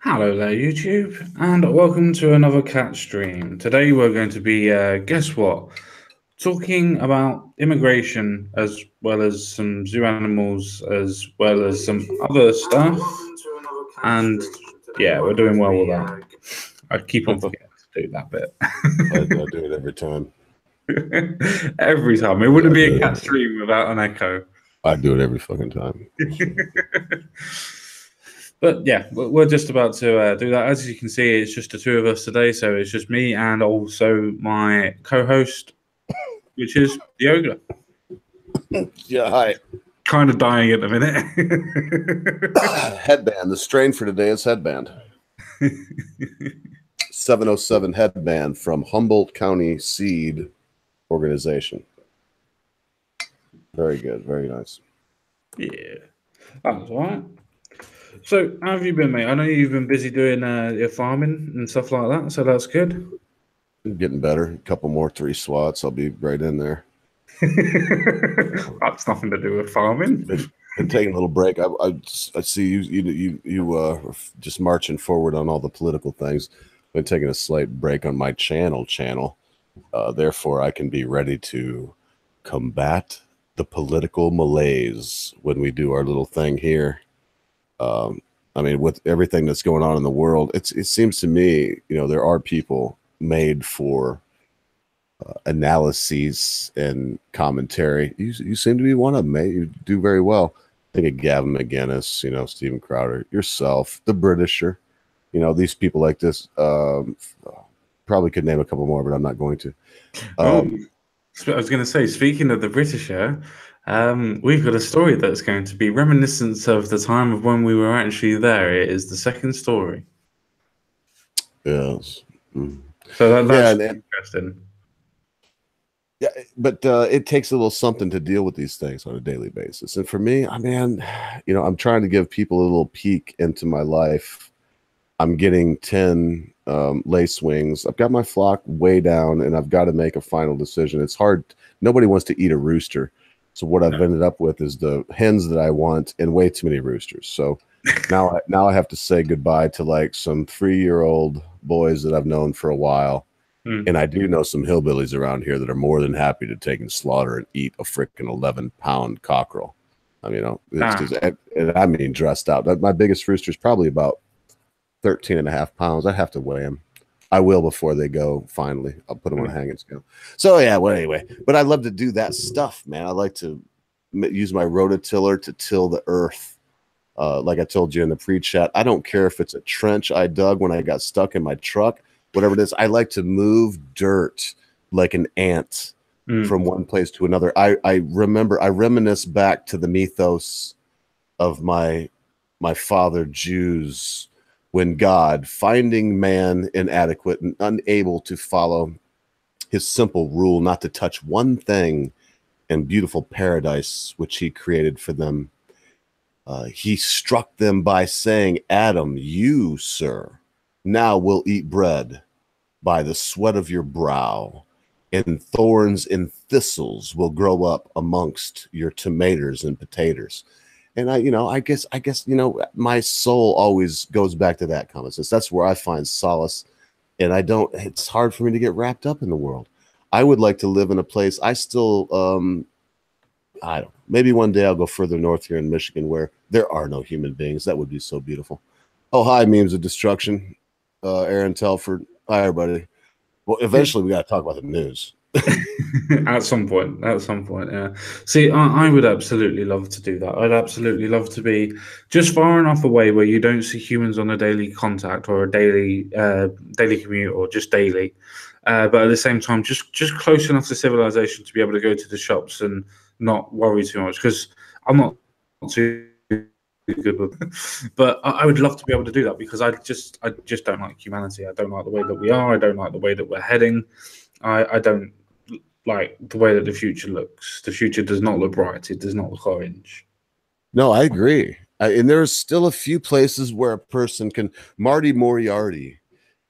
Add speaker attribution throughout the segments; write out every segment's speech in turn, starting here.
Speaker 1: Hello there, YouTube, and welcome to another cat stream. Today we're going to be, guess what? Talking about immigration as well as some zoo animals, as well as some other stuff. And yeah, we're doing well with that. I keep on forgetting to do that bit.
Speaker 2: I do it every time.
Speaker 1: Every time. It wouldn't be a cat stream without an echo.
Speaker 2: I do it every fucking time.
Speaker 1: But yeah, we're just about to do that. As you can see, it's just the two of us today. So it's just me and also my co-host, which is Yoga.
Speaker 2: Yeah, hi.
Speaker 1: Kind of dying at the minute.
Speaker 2: Headband. The strain for today is headband. 707 headband from Humboldt County Seed Organization. Very good. Very nice.
Speaker 1: Yeah, that's all right. So, how have you been, mate? I know you've been busy doing your farming and stuff like that, so that's good.
Speaker 2: Getting better. A couple more 3 swats. I'll be right in there.
Speaker 1: That's nothing to do with farming.
Speaker 2: Been taking a little break. I see you just marching forward on all the political things. Been taking a slight break on my channel. Therefore, I can be ready to combat the political malaise when we do our little thing here. I mean, with everything that's going on in the world, it seems to me, there are people made for analyses and commentary. You seem to be one of them, mate. You do very well. Think of Gavin McGinnis, Stephen Crowder, yourself, the Britisher. These people like this. Probably could name a couple more, but I'm not going to.
Speaker 1: I was going to say, speaking of the Britisher, we've got a story that's going to be reminiscent of the time of when we were actually there. It is the second story.
Speaker 2: Yes.
Speaker 1: So that's interesting.
Speaker 2: Yeah, but it takes a little something to deal with these things on a daily basis. And for me, I'm trying to give people a little peek into my life. I'm getting 10 lace wings. I've got my flock way down, and I've got to make a final decision. It's hard. Nobody wants to eat a rooster. So what I've ended up with is the hens that I want and way too many roosters. So now I have to say goodbye to like some 3-year-old boys that I've known for a while. And I do know some hillbillies around here that are more than happy to take and slaughter and eat a freaking 11-pound cockerel. I mean, dressed out. My biggest rooster is probably about 13.5 pounds. I have to weigh him. I will before they go. Finally, I'll put them on a hanging scale. So yeah. Well, anyway, but I love to do that stuff, man. I like to use my rototiller to till the earth. Like I told you in the pre-chat, I don't care if it's a trench I dug when I got stuck in my truck, whatever it is. I like to move dirt like an ant from one place to another. I reminisce back to the mythos of my father Jews, when God, finding man inadequate and unable to follow his simple rule not to touch one thing in beautiful paradise which he created for them, he struck them by saying, Adam, you, sir, now will eat bread by the sweat of your brow, and thorns and thistles will grow up amongst your tomatoes and potatoes. And I guess, my soul always goes back to that common sense. That's where I find solace. And it's hard for me to get wrapped up in the world. I would like to live in a place. I still, maybe one day I'll go further north here in Michigan where there are no human beings. That would be so beautiful. Oh, hi, memes of destruction. Aaron Telford. Hi, everybody. Well, eventually we got to talk about the news.
Speaker 1: At some point, yeah. See, I would absolutely love to do that. I'd absolutely love to be just far enough away where you don't see humans on a daily contact or a daily commute or just daily, but at the same time, just close enough to civilization to be able to go to the shops and not worry too much. Because I'm not too good with, but I would love to be able to do that because I just don't like humanity. I don't like the way that we are. I don't like the way that we're heading. I don't like the way that the future looks. The future does not look bright. It does not look orange.
Speaker 2: No, I agree. And there's still a few places where a person can. Marty Moriarty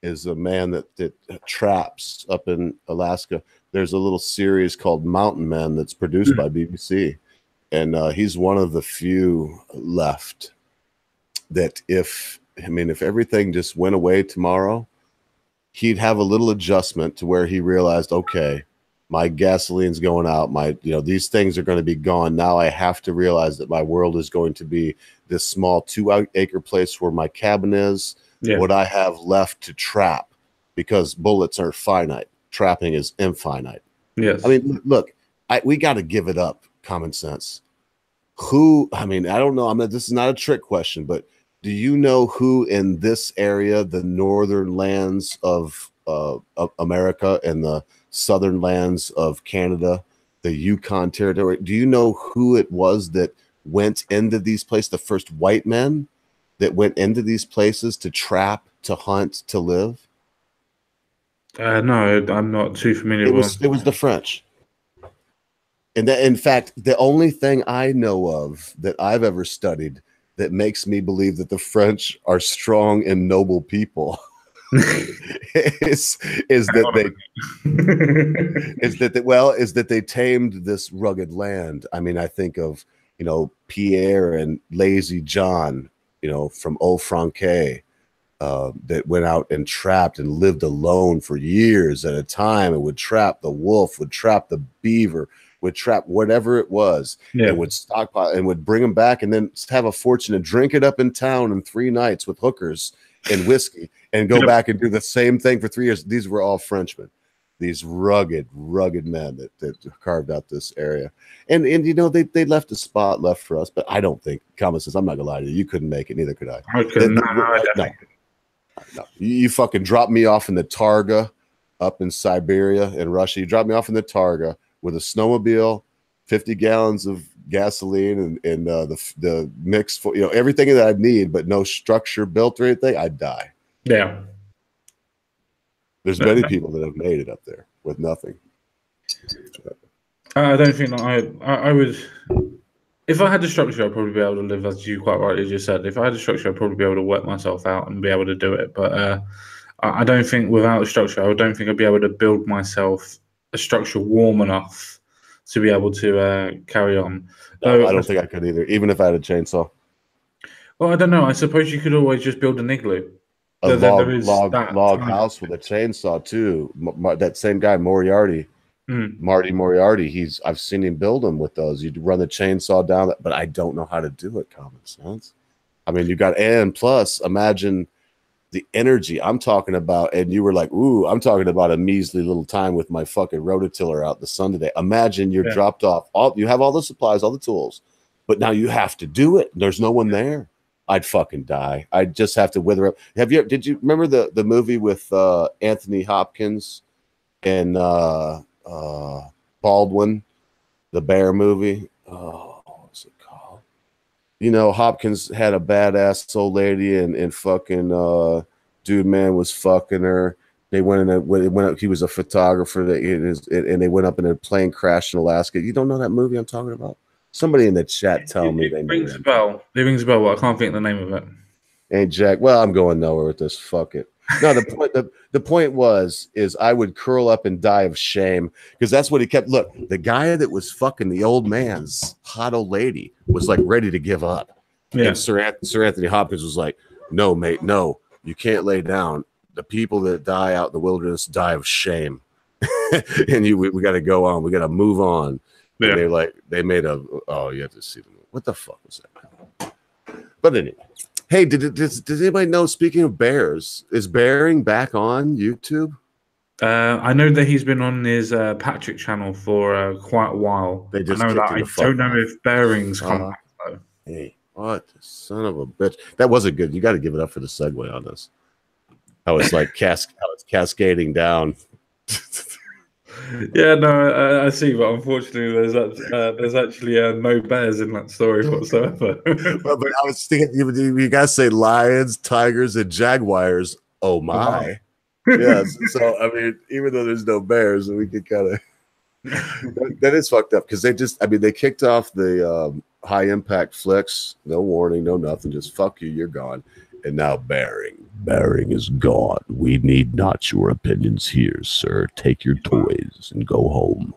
Speaker 2: is a man that traps up in Alaska. There's a little series called Mountain Men that's produced by BBC. And he's one of the few left that if I mean, if everything just went away tomorrow, he'd have a little adjustment to where he realized, okay, my gasoline's going out. These things are going to be gone. Now I have to realize that my world is going to be this small 2-acre place where my cabin is.
Speaker 1: Yeah.
Speaker 2: What I have left to trap, because bullets are finite. Trapping is infinite.
Speaker 1: Yes.
Speaker 2: I mean, look, we got to give it up. Common sense. I don't know. This is not a trick question, but do you know who in this area, the northern lands of America and the southern lands of Canada, the Yukon territory, do you know who it was that went into these places, the first white men that went into these places to trap, to hunt, to live?
Speaker 1: No, I'm not too familiar with
Speaker 2: it was the French. And that, in fact, the only thing I know of that I've ever studied that makes me believe that the French are strong and noble people is that they tamed this rugged land. I mean, I think of, Pierre and Lazy John, from Old Franquet, that went out and trapped and lived alone for years at a time, and would trap the wolf, would trap the beaver, would trap whatever it was, and would stockpile and would bring them back, and then have a fortune and drink it up in town in 3 nights with hookers and whiskey, and go back and do the same thing for 3 years. These were all Frenchmen, these rugged men that carved out this area. And they left a spot left for us, but I don't think, common sense, I'm not gonna lie to you, you couldn't make it, neither could I. No. You fucking dropped me off in the Targa up in Siberia in Russia. You dropped me off in the Targa with a snowmobile, 50 gallons of gasoline, and the mix for everything that I need, but no structure built or anything, I'd die.
Speaker 1: Yeah.
Speaker 2: There's many people that have made it up there with nothing.
Speaker 1: I don't think that I would. If I had the structure, I'd probably be able to live, as you quite rightly just said. If I had the structure, I'd probably be able to work myself out and be able to do it. But I don't think without a structure, I don't think I'd be able to build myself a structure warm enough to be able to carry on.
Speaker 2: No, I don't think I could either, even if I had a chainsaw.
Speaker 1: Well, I don't know. I suppose you could always just build an igloo.
Speaker 2: A log house with a chainsaw too. That same guy, Moriarty. Marty Moriarty, I've seen him build them with those. You run the chainsaw down, but I don't know how to do it. Common sense. I mean, and plus, imagine the energy I'm talking about. And you were like, "Ooh, I'm talking about a measly little time with my fucking rototiller out in the sun today." Imagine you're dropped off. You have all the supplies, all the tools, but now you have to do it. There's no one there. I'd fucking die. I'd just have to wither up. Did you remember the movie with Anthony Hopkins and Baldwin, the bear movie? What's it called? Hopkins had a badass old lady, and fucking dude man was fucking her. They went up. He was a photographer, and they went up in a plane crash in Alaska. You don't know that movie I'm talking about? Somebody in the chat tell me they know.
Speaker 1: It rings a bell. It rings a bell, but I can't think of the name of it.
Speaker 2: Ain't Jack. Well, I'm going nowhere with this. Fuck it. No, the point is I would curl up and die of shame, because that's what he kept. Look, the guy that was fucking the old man's hot old lady was like ready to give up. Yeah. And Sir Anthony Hopkins was like, "No, mate, no, you can't lay down. The people that die out in the wilderness die of shame, and we got to go on. We got to move on." Yeah. And they made a. Oh, you have to see them. What the fuck was that? But anyway. Hey, does anybody know, speaking of bears, is Bearing back on YouTube?
Speaker 1: I know that he's been on his Patrick channel for quite a while.
Speaker 2: They just
Speaker 1: I don't know if Bearing's come back, though.
Speaker 2: Hey, what the son of a bitch. That wasn't good. You got to give it up for the segue on this. How it's like how it's cascading down.
Speaker 1: Yeah, no, I see, but unfortunately, there's actually no bears in that story whatsoever.
Speaker 2: Well, but I was thinking, you guys say lions, tigers, and jaguars. Oh my! Yeah. So I mean, even though there's no bears, we could kind of that is fucked up, because they kicked off the high impact flicks, no warning, no nothing, just fuck you, you're gone, and now Bearing is gone. We need not your opinions here, sir. Take your toys and go home.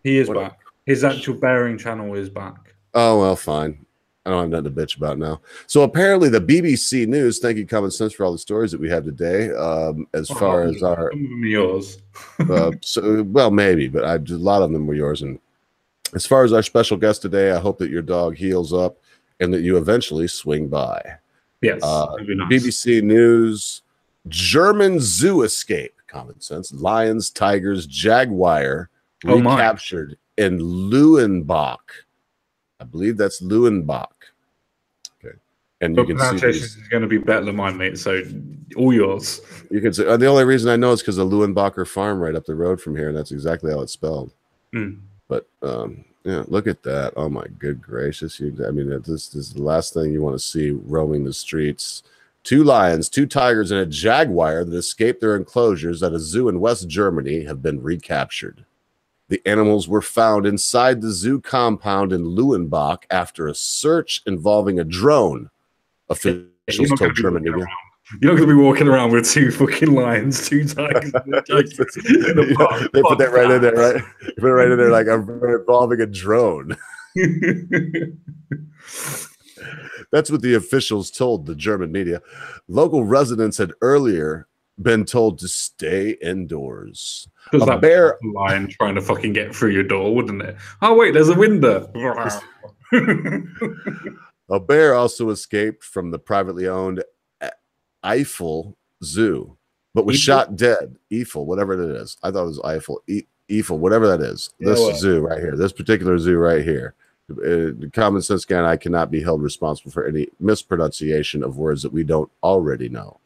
Speaker 1: He is back. His actual Bearing channel is back.
Speaker 2: Oh, well, fine. I don't have nothing to bitch about now. So apparently the BBC News, thank you, Common Sense, for all the stories that we have today. As
Speaker 1: Oh,
Speaker 2: far as our,
Speaker 1: some of them are yours.
Speaker 2: well, maybe, but a lot of them were yours. And as far as our special guest today, I hope that your dog heals up and that you eventually swing by.
Speaker 1: Yes, that'd be nice.
Speaker 2: BBC News, German zoo escape. Common Sense. Lions, tigers, jaguar recaptured in Leuenbach. I believe that's Leuenbach. Okay. And you can see
Speaker 1: pronunciation is going to be better than mine, mate. So all yours.
Speaker 2: You can say the only reason I know is because of Leuenbacher farm right up the road from here, and that's exactly how it's spelled. But yeah, look at that. Oh my good gracious. I mean, this is the last thing you want to see roaming the streets. 2 lions, 2 tigers, and a jaguar that escaped their enclosures at a zoo in West Germany have been recaptured. The animals were found inside the zoo compound in Leuenbach after a search involving a drone. Officials told German media.
Speaker 1: You're not going to be walking around with 2 fucking lions, 2 tigers.
Speaker 2: They put that right in there, right? You put it right in there, like involving a drone. That's what the officials told the German media. Local residents had earlier been told to stay indoors.
Speaker 1: A bear lion trying to fucking get through your door, wouldn't it? Oh wait, there's a window.
Speaker 2: A bear also escaped from the privately owned Eiffel Zoo, but was shot dead. Eiffel, whatever it is. I thought it was Eiffel. Eiffel, whatever that is. This zoo right here. This particular zoo right here. Common Sense Guy and I cannot be held responsible for any mispronunciation of words that we don't already know.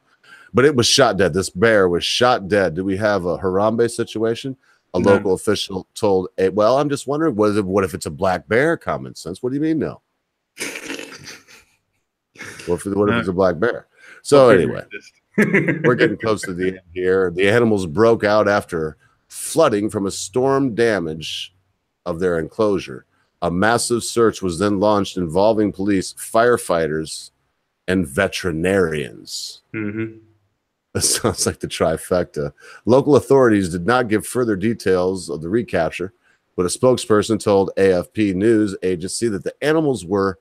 Speaker 2: But it was shot dead. This bear was shot dead. Do we have a Harambe situation? A local official told, well, I'm just wondering, what if it's a black bear? Common Sense. What do you mean, no? What if it's a black bear? So anyway, we're getting close to the end here. The animals broke out after flooding from a storm damage of their enclosure. A massive search was then launched involving police, firefighters, and veterinarians. That sounds like the trifecta. Local authorities did not give further details of the recapture, but a spokesperson told AFP news agency that the animals were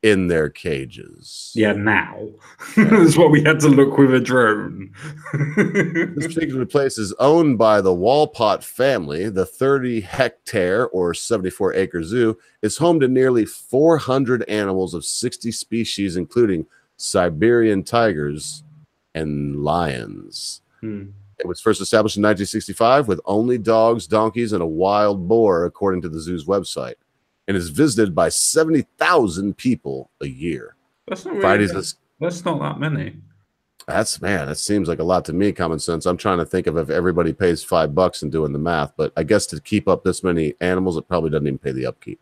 Speaker 2: in their cages.
Speaker 1: Yeah, now. That's what we had to look with a drone.
Speaker 2: This particular place is owned by the Walpott family. The 30-hectare or 74-acre zoo is home to nearly 400 animals of 60 species, including Siberian tigers and lions. It was first established in 1965 with only dogs, donkeys, and a wild boar, according to the zoo's website, and is visited by 70,000 people a year.
Speaker 1: That's not really that's not that many.
Speaker 2: That seems like a lot to me, Common Sense. I'm trying to think of if everybody pays $5 and doing the math, but I guess to keep up this many animals, it probably doesn't even pay the upkeep.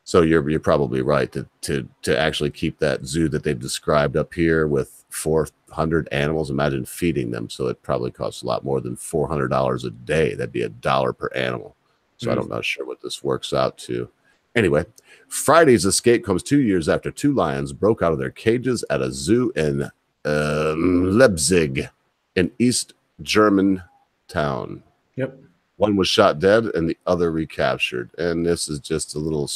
Speaker 2: So you're probably right to actually keep that zoo that they've described up here with 400 animals. Imagine feeding them. So it probably costs a lot more than $400 a day. That'd be $1 per animal. So I'm not sure what this works out to. Anyway, Friday's escape comes 2 years after 2 lions broke out of their cages at a zoo in Leipzig, in East German town.
Speaker 1: Yep.
Speaker 2: One was shot dead and the other recaptured. And this is just a little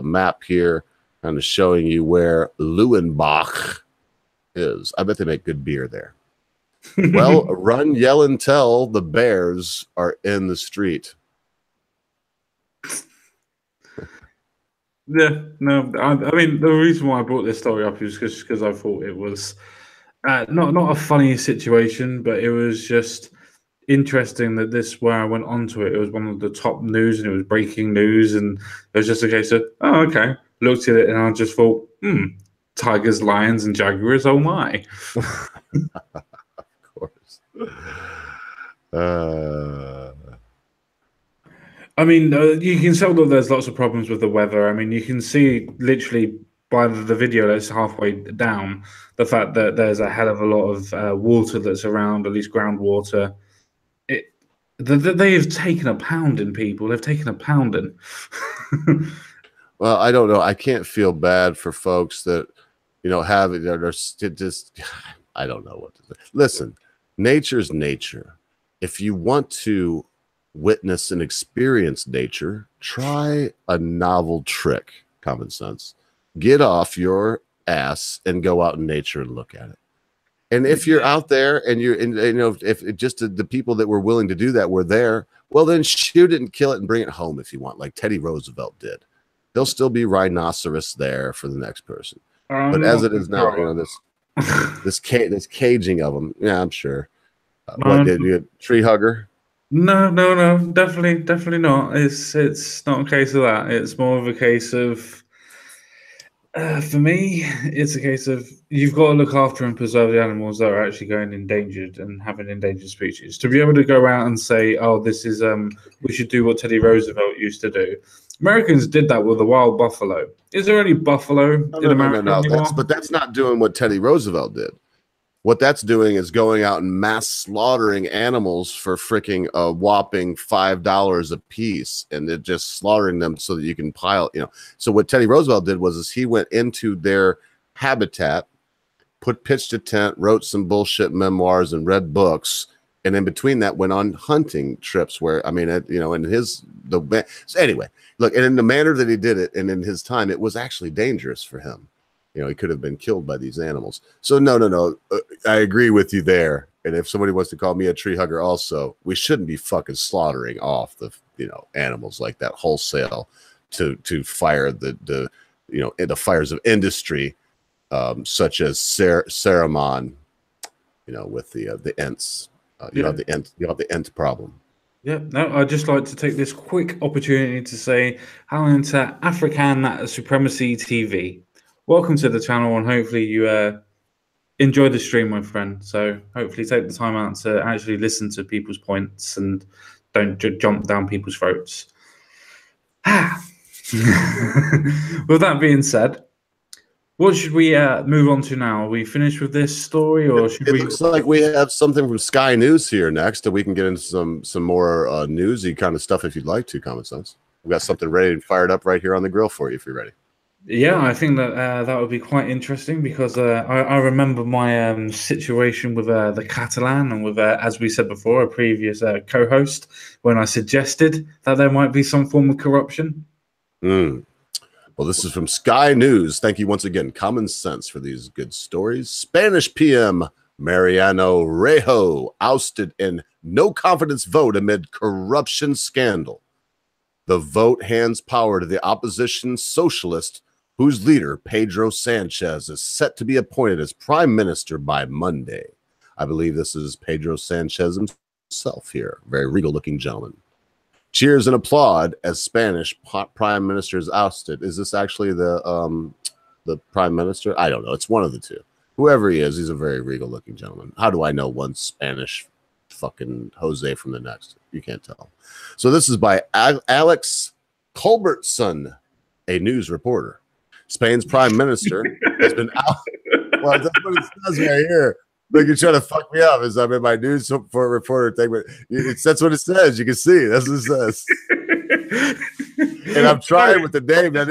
Speaker 2: map here kind of showing you where Leuenbach is. I bet they make good beer there. Well, run, yell, and tell. The bears are in the street.
Speaker 1: Yeah, no, I mean, the reason why I brought this story up is just because I thought it was not a funny situation, but it was just interesting that where I went onto it, it was one of the top news and it was breaking news, and it was just a case of, oh, okay, looked at it and I just thought, tigers, lions, and jaguars, oh my.
Speaker 2: Of course.
Speaker 1: I mean, you can tell that there's lots of problems with the weather. I mean, you can see literally by the video that's halfway down, the fact that there's a hell of a lot of water that's around, at least groundwater. They've taken a pounding, people. They've taken a pounding.
Speaker 2: Well, I don't know. I can't feel bad for folks that, have it. They're just, I don't know what to say. Listen, nature's nature. If you want to witness and experience nature, try a novel trick, Common Sense. get off your ass and go out in nature and look at it. And if you're out there and if just the people that were willing to do that were there, well, then shoot it and kill it and bring it home if you want, like Teddy Roosevelt did. There'll still be rhinoceros there for the next person. But as it is now, this caging of them, yeah, I'm sure. What did you tree hugger?
Speaker 1: No, definitely not. It's not a case of that. It's more of a case of for me, it's a case of you've got to look after and preserve the animals that are actually going endangered and having endangered species. To be able to go out and say, "Oh, this is we should do what Teddy Roosevelt used to do." Americans did that with the wild buffalo. Is there any buffalo in America anymore?
Speaker 2: But that's not doing what Teddy Roosevelt did. What that's doing is going out and mass slaughtering animals for freaking a whopping $5 a piece, and they're just slaughtering them so that you can pile, So what Teddy Roosevelt did was he went into their habitat, pitched a tent, wrote some bullshit memoirs and read books, and in between that went on hunting trips where, so anyway, look, and in the manner that he did it and in his time, it was actually dangerous for him. He could have been killed by these animals. So no. I agree with you there. And if somebody wants to call me a tree hugger also, we shouldn't be fucking slaughtering off the, animals like that wholesale to fire the fires of industry, such as Saruman, with the Ents. You have the Ent problem.
Speaker 1: Yeah, no, I'd just like to take this quick opportunity to say hello into African Supremacy TV. Welcome to the channel, and hopefully you enjoy the stream, my friend. So hopefully take the time out to actually listen to people's points and don't jump down people's throats. With that being said, what should we move on to now? Are we finished with this story, or should we?
Speaker 2: It looks like we have something from Sky News here next, and we can get into some more newsy kind of stuff if you'd like to. Common Sense. We've got something ready and fired up right here on the grill for you if you're ready.
Speaker 1: Yeah, I think that that would be quite interesting because I remember my situation with the Catalan and with, as we said before, a previous co-host when I suggested that there might be some form of corruption.
Speaker 2: Well, this is from Sky News. Thank you once again, Common Sense, for these good stories. Spanish PM Mariano Rajoy ousted in no confidence vote amid corruption scandal. The vote hands power to the opposition socialist, whose leader, Pedro Sanchez, is set to be appointed as prime minister by Monday. I believe this is Pedro Sanchez himself here. Very regal-looking gentleman. Cheers and applaud as Spanish prime minister is ousted. Is this actually the prime minister? I don't know. It's one of the two. Whoever he is, he's a very regal-looking gentleman. How do I know one Spanish fucking Jose from the next? You can't tell. So this is by Alex Culbertson, a news reporter. Spain's prime minister has been out. Well, that's what it says right here. Like, you're trying to fuck me up as I'm in my news for reporter thing, but that's what it says. You can see that's what it says. And I'm trying with the name. That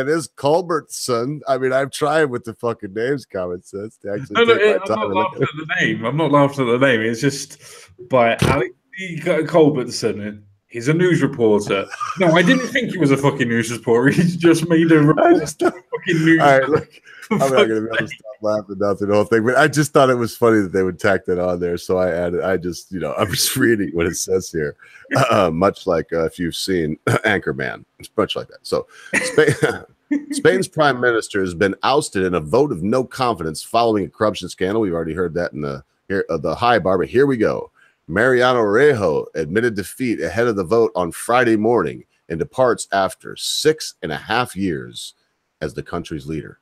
Speaker 2: is Culbertson. I mean, I'm trying with the fucking names. Common Sense to actually take my time.
Speaker 1: I'm not laughing at the name. I'm not laughing at the name. It's just by Alex Culbertson. He's a news reporter. No, I didn't think he was a fucking news reporter. He's just made a fucking news.
Speaker 2: All right, look, I'm not going to be able to stop laughing now through the whole thing, but I just thought it was funny that they would tack that on there. So I added, I'm just reading what it says here. Much like if you've seen Anchorman, it's much like that. So Spain's prime minister has been ousted in a vote of no confidence following a corruption scandal. We've already heard that in the high bar, but here we go. Mariano Rajoy admitted defeat ahead of the vote on Friday morning and departs after 6.5 years as the country's leader.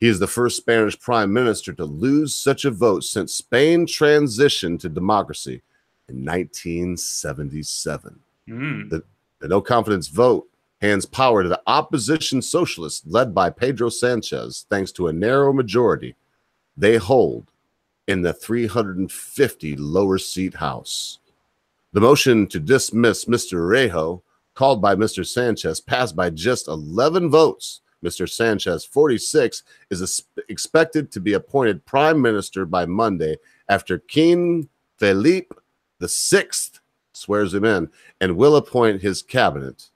Speaker 2: He is the first Spanish prime minister to lose such a vote since Spain transitioned to democracy in 1977. The no confidence vote hands power to the opposition socialists led by Pedro Sanchez, thanks to a narrow majority they hold in the 350 lower seat house. The motion to dismiss Mr. Rajoy, called by Mr. Sanchez, passed by just 11 votes. Mr. Sanchez, 46, is expected to be appointed prime minister by Monday after King Felipe VI swears him in and will appoint his cabinet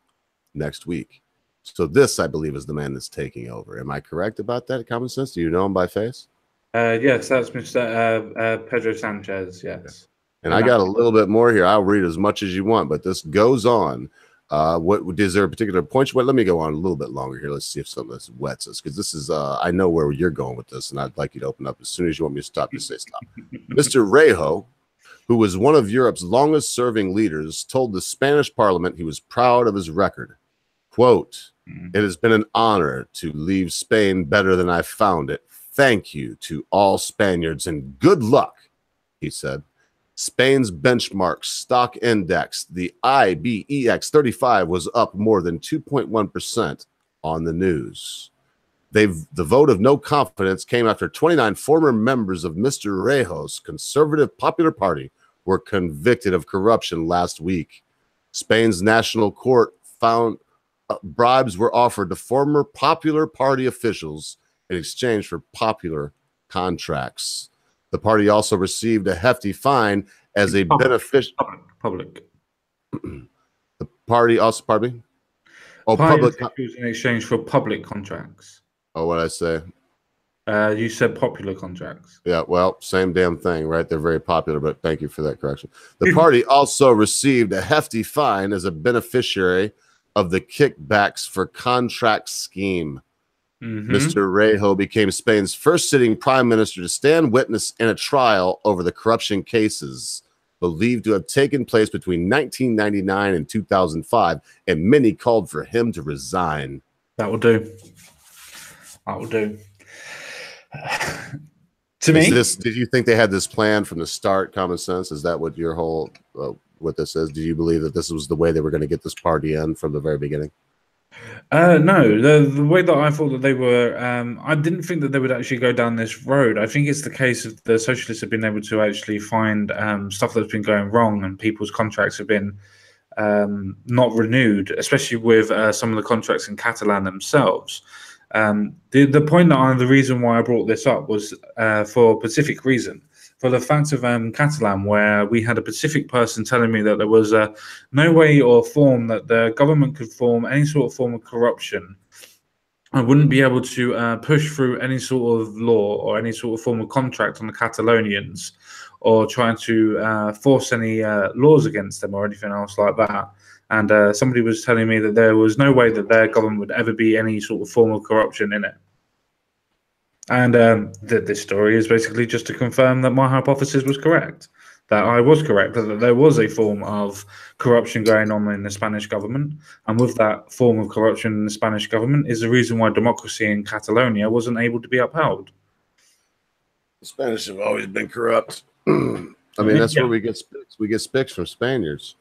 Speaker 2: next week. So this, I believe, is the man that's taking over. Am I correct about that? Common sense? Do you know him by face?
Speaker 1: Yes, that's Mr. Pedro Sanchez. Yes.
Speaker 2: And I got a little bit more here. I'll read as much as you want, but this goes on. What is there a particular point? Well, let me go on a little bit longer here. Let's see if some of this wets us, because this is I know where you're going with this, and I'd like you to open up as soon as you want me to stop. You say stop. Mr. Rejo, who was one of Europe's longest-serving leaders, told the Spanish Parliament he was proud of his record. Quote, "It has been an honor to leave Spain better than I found it. Thank you to all Spaniards and good luck," he said. Spain's benchmark stock index, the IBEX 35, was up more than 2.1% on the news. The vote of no confidence came after 29 former members of Mr. Rejo's Conservative Popular Party were convicted of corruption last week. Spain's national court found bribes were offered to former Popular Party officials in exchange for popular contracts. The party also received a hefty fine as a beneficiary.
Speaker 1: Public.
Speaker 2: The party also, pardon me? Oh,
Speaker 1: public in exchange for public contracts.
Speaker 2: Oh, what did I say?
Speaker 1: You said popular contracts.
Speaker 2: Yeah, well, same damn thing, right? They're very popular, but thank you for that correction. The party also received a hefty fine as a beneficiary of the kickbacks for contract scheme. Mr. Rejo became Spain's first sitting prime minister to stand witness in a trial over the corruption cases believed to have taken place between 1999 and 2005, and many called for him to resign.
Speaker 1: That will do. That will do. To me,
Speaker 2: did you think they had this plan from the start? Common sense? Is that what your whole what this is? Do you believe that this was the way they were going to get this party in from the very beginning?
Speaker 1: No, the way that I thought that they were, I didn't think that they would actually go down this road. I think it's the case of the socialists have been able to actually find stuff that's been going wrong, and people's contracts have been not renewed, especially with some of the contracts in Catalan themselves. The point that the reason why I brought this up was for a specific reason. For the fact of Catalan, where we had a specific person telling me that there was no way or form that the government could form any sort of form of corruption. I wouldn't be able to push through any sort of law or any sort of form of contract on the Catalonians, or trying to force any laws against them or anything else like that. And somebody was telling me that there was no way that their government would ever be any sort of form of corruption in it. And this story is basically just to confirm that my hypothesis was correct, that I was correct, that there was a form of corruption going on in the Spanish government. And with that form of corruption in the Spanish government is the reason why democracy in Catalonia wasn't able to be upheld.
Speaker 2: The Spanish have always been corrupt. I mean, that's where we get spics. We get spics from Spaniards.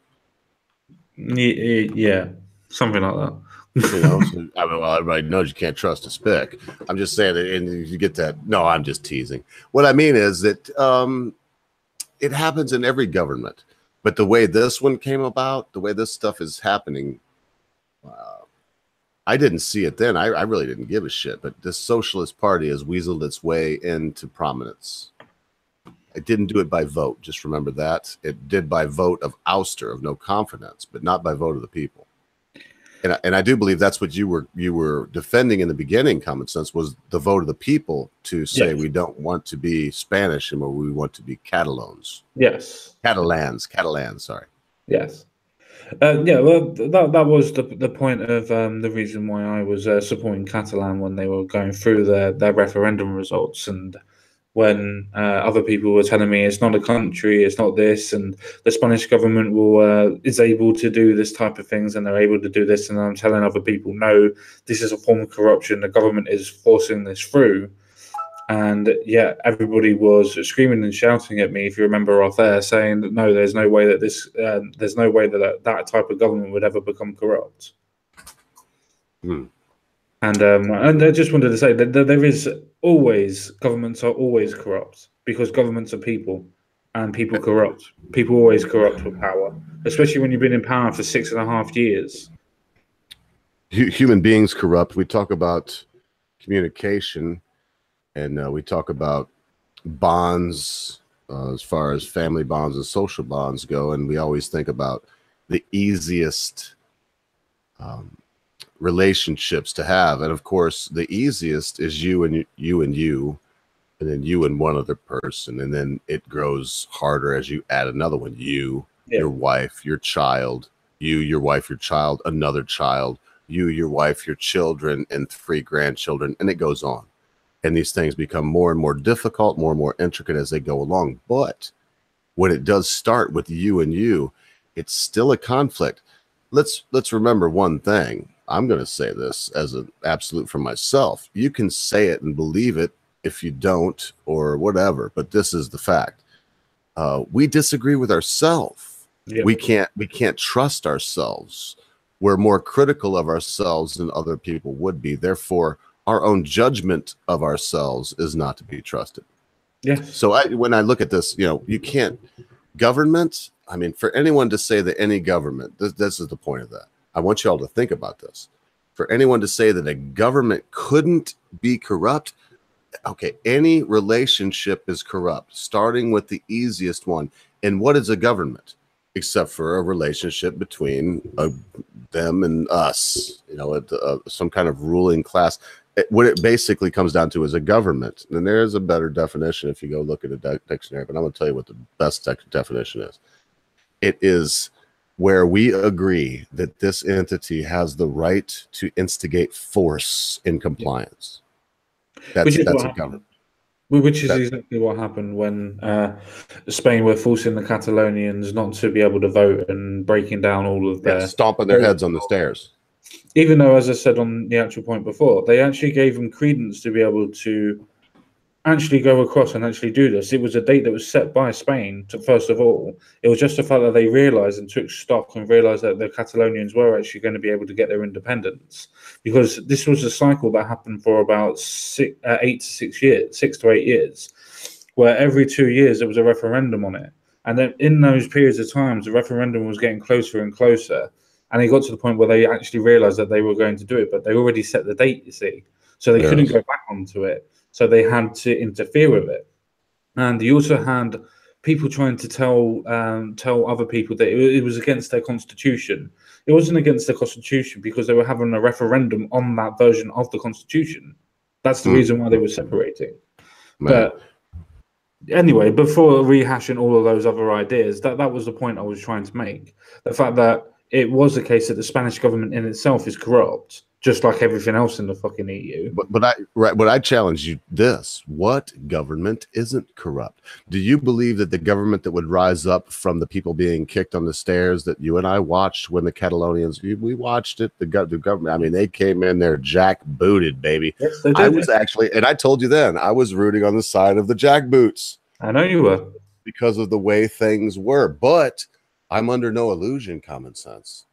Speaker 1: Yeah, something like that.
Speaker 2: You know, so, I mean, well, everybody knows you can't trust a spick. I'm just saying that, and you get that. No, I'm just teasing. What I mean is that it happens in every government, but the way this one came about, the way this stuff is happening, I didn't see it then. I really didn't give a shit. But this Socialist Party has weaseled its way into prominence. It didn't do it by vote. Just remember that. It did by vote of ouster, of no confidence, but not by vote of the people. And I do believe that's what you were defending in the beginning. Common sense was the vote of the people to say we don't want to be Spanish anymore. We want to be Catalans.
Speaker 1: Yes.
Speaker 2: Catalans. Sorry.
Speaker 1: Yes. Yeah. Well, that was the point of the reason why I was supporting Catalan when they were going through their referendum results, and when other people were telling me it's not a country, it's not this, and the Spanish government is able to do this type of things, and they're able to do this, and I'm telling other people, no, this is a form of corruption, the government is forcing this through. And yeah, everybody was screaming and shouting at me, if you remember off air, saying that no, there's no way that there's no way that type of government would ever become corrupt. And I just wanted to say that there is governments are always corrupt, because governments are people, and people corrupt. People always corrupt with power, especially when you've been in power for 6.5 years.
Speaker 2: Human beings corrupt. We talk about communication, and we talk about bonds as far as family bonds and social bonds go, and we always think about the easiest relationships to have. And of course, the easiest is you and you and you, and then you and one other person. And then it grows harder as you add another one, you, your wife, your child, you, your wife, your child, another child, you, your wife, your children, and 3 grandchildren. And it goes on. And these things become more and more difficult, more and more intricate as they go along. But when it does start with you and you, it's still a conflict. Let's remember one thing. I'm going to say this as an absolute for myself. You can say it and believe it if you don't or whatever, but this is the fact. We disagree with ourselves. Yep. We can't trust ourselves. We're more critical of ourselves than other people would be. Therefore, our own judgment of ourselves is not to be trusted.
Speaker 1: Yeah.
Speaker 2: So when I look at this, you can't government. I mean, for anyone to say that any government, this is the point of that. I want you all to think about this. For anyone to say that a government couldn't be corrupt, okay, any relationship is corrupt, starting with the easiest one. And what is a government? Except for a relationship between them and us, some kind of ruling class. What it basically comes down to is a government. And there's a better definition if you go look at a dictionary, but I'm going to tell you what the best definition is. It is where we agree that this entity has the right to instigate force in compliance. That's a government.
Speaker 1: Which is exactly what happened when Spain were forcing the Catalonians not to be able to vote and breaking down all of their...
Speaker 2: stomping their heads on the stairs.
Speaker 1: Even though, as I said on the actual point before, they actually gave them credence to be able to actually go across and actually do this. It was a date that was set by Spain, first of all. It was just the fact that they realised and took stock and realised that the Catalonians were actually going to be able to get their independence. Because this was a cycle that happened for about 6 to 8 years, where every 2 years there was a referendum on it. And then in those periods of times, the referendum was getting closer and closer. And it got to the point where they actually realised that they were going to do it, but they already set the date, you see. So they couldn't go back onto it. So they had to interfere with it. And you also had people trying to tell other people that it was against their constitution. It wasn't against the constitution because they were having a referendum on that version of the constitution. That's the reason why they were separating. But anyway, before rehashing all of those other ideas, that was the point I was trying to make. The fact that it was the case that the Spanish government in itself is corrupt, just like everything else in the fucking EU.
Speaker 2: But I challenge you this. What government isn't corrupt? Do you believe that the government that would rise up from the people being kicked on the stairs that you and I watched when the Catalonians, we watched it, the government, I mean, they came in there jackbooted, baby.
Speaker 1: Yes, they did.
Speaker 2: I was actually, and I told you then, I was rooting on the side of the jackboots.
Speaker 1: I know you were.
Speaker 2: Because of the way things were. But I'm under no illusion, common sense.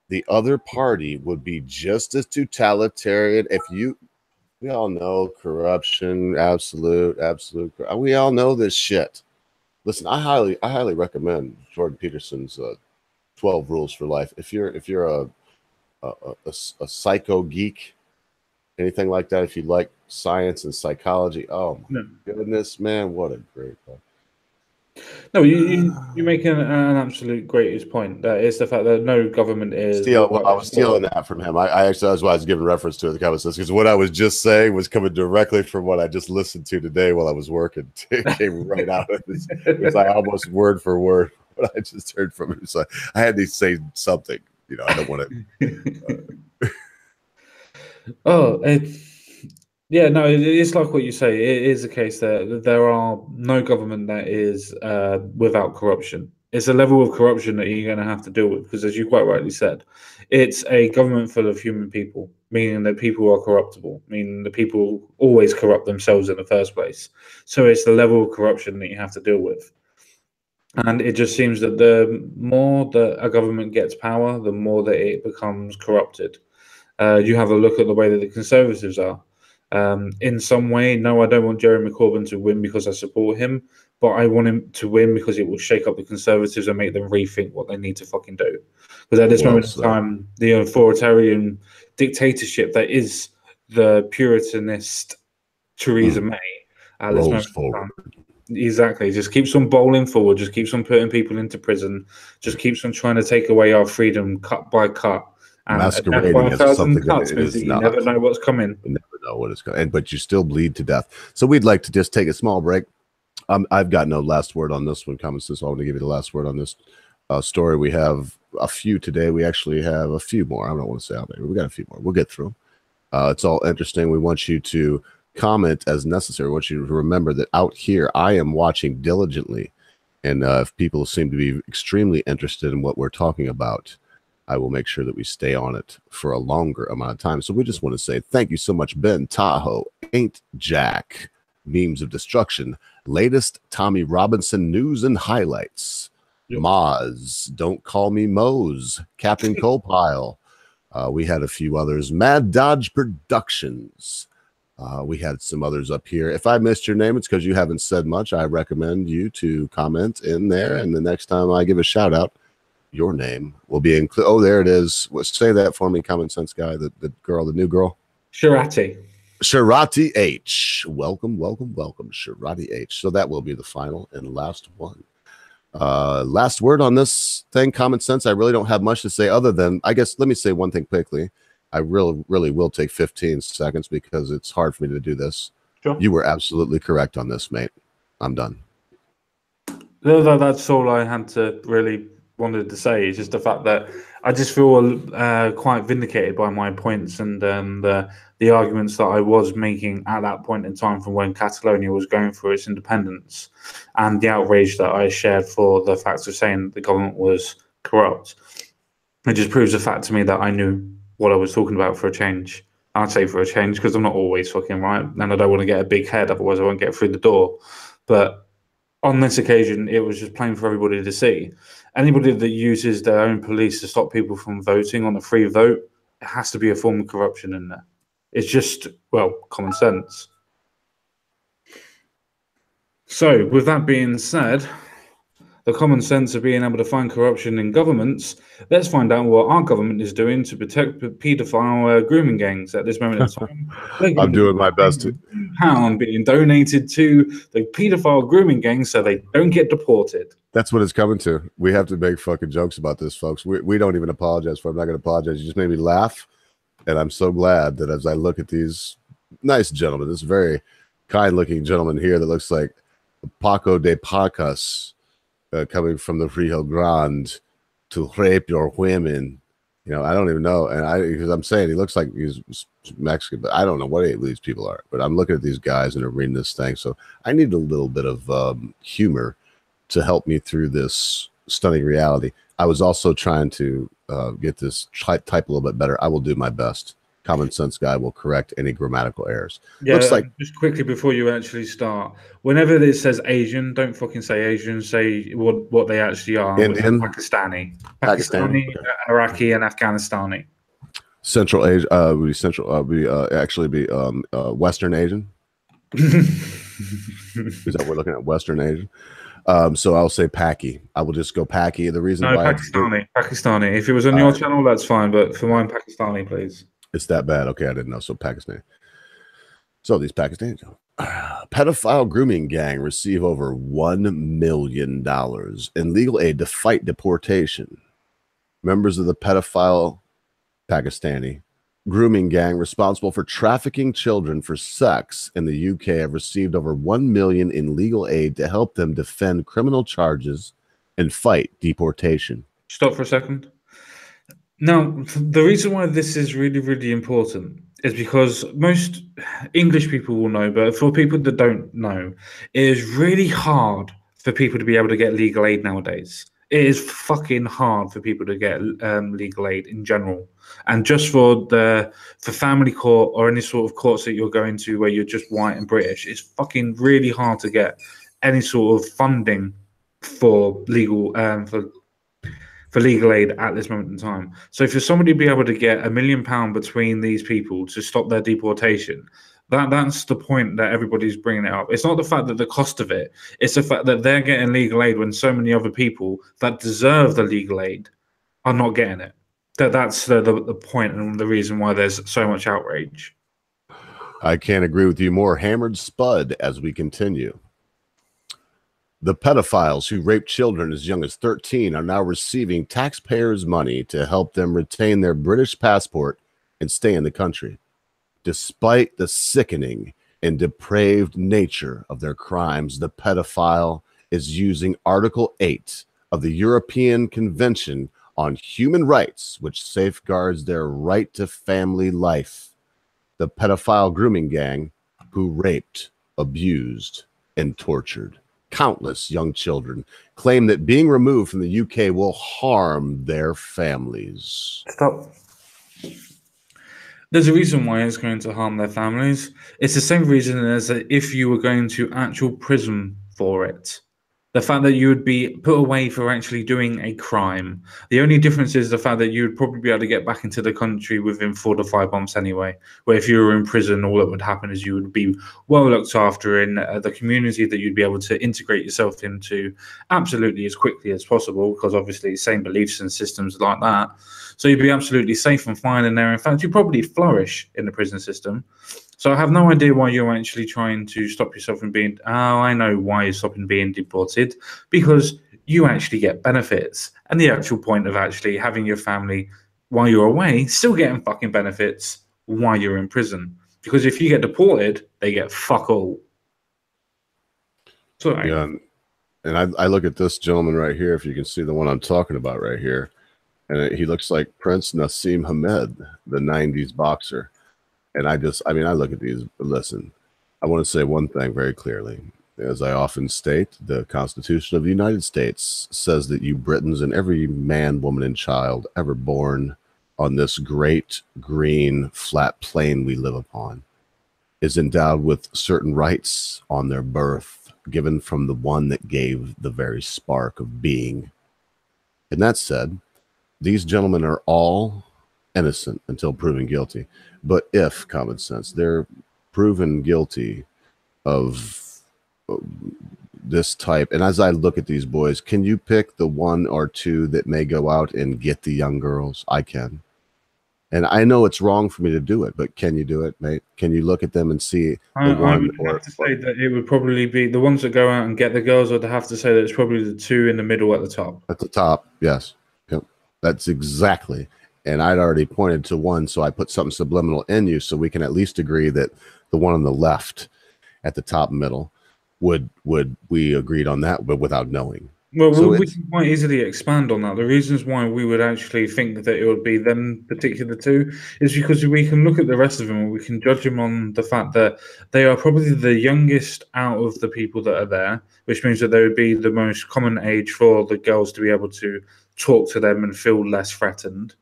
Speaker 2: The other party would be just as totalitarian. We all know corruption, absolute. We all know this shit. Listen, I highly recommend Jordan Peterson's 12 Rules for Life. If you're a psycho geek, anything like that, if you like science and psychology, oh my goodness, man, what a great book.
Speaker 1: No, you make an absolute greatest point. That is the fact that no government is.
Speaker 2: I was stealing that from him. I actually, that's why I was giving reference to it. The comment says because what I was just saying was coming directly from what I just listened to today while I was working. It came right out of it. It was like almost word for word what I just heard from him. So I had to say something. I don't want
Speaker 1: to. Yeah, no, it's like what you say. It is the case that there are no government that is without corruption. It's a level of corruption that you're going to have to deal with because, as you quite rightly said, it's a government full of human people, meaning that people are corruptible, meaning that people always corrupt themselves in the first place. So it's the level of corruption that you have to deal with. And it just seems that the more that a government gets power, the more that it becomes corrupted. You have a look at the way that the Conservatives are. In some way, no, I don't want Jeremy Corbyn to win because I support him, but I want him to win because it will shake up the Conservatives and make them rethink what they need to fucking do. Because at this moment in time, the authoritarian dictatorship that is the Puritanist Theresa May at this moment in time, exactly, just keeps on bowling forward, just keeps on putting people into prison, just keeps on trying to take away our freedom cut by cut. And a death by
Speaker 2: masquerading as
Speaker 1: 1,000
Speaker 2: something that
Speaker 1: cuts
Speaker 2: it
Speaker 1: means
Speaker 2: is
Speaker 1: that you never
Speaker 2: not.
Speaker 1: know what's coming.
Speaker 2: You never know what is coming, but you still bleed to death. So we'd like to just take a small break. I've got no last word on this one, Common Sense. I want to give you the last word on this story. We have a few today. We actually have a few more. I don't want to say how many. We got a few more. We'll get through them. It's all interesting. We want you to comment as necessary. We want you to remember that out here, I am watching diligently. And if people seem to be extremely interested in what we're talking about, I will make sure that we stay on it for a longer amount of time. So we just want to say thank you so much, Ben Tahoe, Ain't Jack, Memes of Destruction, latest Tommy Robinson news and highlights, Moz, Don't Call Me Mose, Captain Colepile. We had a few others, Mad Dodge Productions. We had some others up here. If I missed your name, it's because you haven't said much. I recommend you to comment in there. And the next time I give a shout out, your name will be included. Oh, there it is. Say that for me, Common Sense guy, the girl, the new girl.
Speaker 1: Shirati
Speaker 2: H. Welcome, Shirati H. So that will be the final and last one. Last word on this thing, Common Sense. I really don't have much to say other than, I guess, let me say one thing quickly. I really will take 15 seconds because it's hard for me to do this.
Speaker 1: Sure.
Speaker 2: You were absolutely correct on this, mate. I'm done.
Speaker 1: That's all I had to really wanted to say. Is just the fact that I just feel quite vindicated by my points and the arguments that I was making at that point in time from when Catalonia was going through its independence, and the outrage that I shared for the facts of saying the government was corrupt. It just proves the fact to me that I knew what I was talking about for a change. I'd say for a change because I'm not always fucking right, and I don't want to get a big head, otherwise I won't get through the door. But on this occasion, it was just plain for everybody to see. Anybody that uses their own police to stop people from voting on a free vote, it has to be a form of corruption in there. It's just, well, common sense. So, with that being said, the common sense of being able to find corruption in governments, let's find out what our government is doing to protect paedophile grooming gangs at this moment in time.
Speaker 2: I'm doing my best to.
Speaker 1: £1 being donated to the paedophile grooming gangs so they don't get deported.
Speaker 2: That's what it's coming to. We have to make fucking jokes about this, folks. We don't even apologize for it. I'm not going to apologize. You just made me laugh. And I'm so glad that as I look at these nice gentlemen, this very kind-looking gentleman here that looks like Paco de Pacas, coming from the Rio Grande to rape your women. You know, I don't even know. And because I'm saying he looks like he's Mexican, but I don't know what these people are. But I'm looking at these guys and I'm reading this thing. So I need a little bit of humor to help me through this stunning reality. I was also trying to get this type a little bit better. I will do my best. Common Sense guy will correct any grammatical errors.
Speaker 1: Yeah,
Speaker 2: looks like
Speaker 1: just quickly before you actually start, whenever it says Asian, don't fucking say Asian. Say what they actually are.
Speaker 2: Indian,
Speaker 1: Pakistani,
Speaker 2: okay.
Speaker 1: Iraqi, and Afghanistani.
Speaker 2: Central Asia would be central. Actually be Western Asian. Is that we're looking at Western Asian? So I'll say Paki. I will just go Paki. The reason why
Speaker 1: Pakistani. If it was on your channel, that's fine. But for mine, Pakistani, please.
Speaker 2: It's that bad. Okay, I didn't know. So Pakistan. So these Pakistanis. Pedophile grooming gang receive over $1 million in legal aid to fight deportation. Members of the pedophile Pakistani grooming gang responsible for trafficking children for sex in the UK have received over $1 million in legal aid to help them defend criminal charges and fight deportation.
Speaker 1: Stop for a second. Now, the reason why this is really, really important is because most English people will know, but for people that don't know, it is really hard for people to be able to get legal aid nowadays. It is fucking hard for people to get legal aid in general, and just for family court or any sort of courts that you're going to where you're just white and British, it's fucking really hard to get any sort of funding for legal for legal aid at this moment in time. So for somebody to be able to get £1 million between these people to stop their deportation, that's the point that everybody's bringing it up. It's not the fact that the cost of it, it's the fact that they're getting legal aid when so many other people that deserve the legal aid are not getting it. That's the point and the reason why there's so much outrage.
Speaker 2: I can't agree with you more. Hammered Spud as we continue. The pedophiles who raped children as young as 13 are now receiving taxpayers' money to help them retain their British passport and stay in the country, despite the sickening and depraved nature of their crimes. The pedophile is using Article 8 of the European Convention on Human Rights, which safeguards their right to family life. The pedophile grooming gang who raped, abused, and tortured countless young children claim that being removed from the UK will harm their families.
Speaker 1: Stop. There's a reason why it's going to harm their families. It's the same reason as if you were going to actual prison for it. The fact that you would be put away for actually doing a crime. The only difference is the fact that you would probably be able to get back into the country within 4 to 5 months anyway. Where if you were in prison, all that would happen is you would be well looked after in the community that you'd be able to integrate yourself into absolutely as quickly as possible, because obviously same beliefs and systems like that. So you'd be absolutely safe and fine in there. In fact, you'd probably flourish in the prison system. So I have no idea why you're actually trying to stop yourself from being. Oh, I know why you're stopping being deported, because you actually get benefits. And the actual point of actually having your family while you're away, still getting fucking benefits while you're in prison. Because if you get deported, they get fuck all. Sorry.
Speaker 2: Yeah, and I look at this gentleman right here, if you can see the one I'm talking about right here, and he looks like Prince Nassim Hamed, the 90s boxer. And I look at these. Listen, I want to say one thing very clearly. As I often state, the Constitution of the United States says that you Britons and every man, woman, and child ever born on this great green flat plain we live upon is endowed with certain rights on their birth, given from the one that gave the very spark of being. And that said, these gentlemen are all innocent until proven guilty. But if, common sense, they're proven guilty of this type, and as I look at these boys, can you pick the 1 or 2 that may go out and get the young girls? I can. And I know it's wrong for me to do it, but can you do it, mate? Can you look at them and see the one?
Speaker 1: I would have to say that it would probably be the ones that go out and get the girls. I'd have to say that it's probably the 2 in the middle at the top.
Speaker 2: At the top, yes. Yep. That's exactly. And I'd already pointed to one, so I put something subliminal in you so we can at least agree that the one on the left at the top middle would we agreed on that, but without knowing.
Speaker 1: Well, so we can quite easily expand on that. The reasons why we would actually think that it would be them particular 2 is because we can look at the rest of them and we can judge them on the fact that they are probably the youngest out of the people that are there, which means that they would be the most common age for the girls to be able to talk to them and feel less threatened.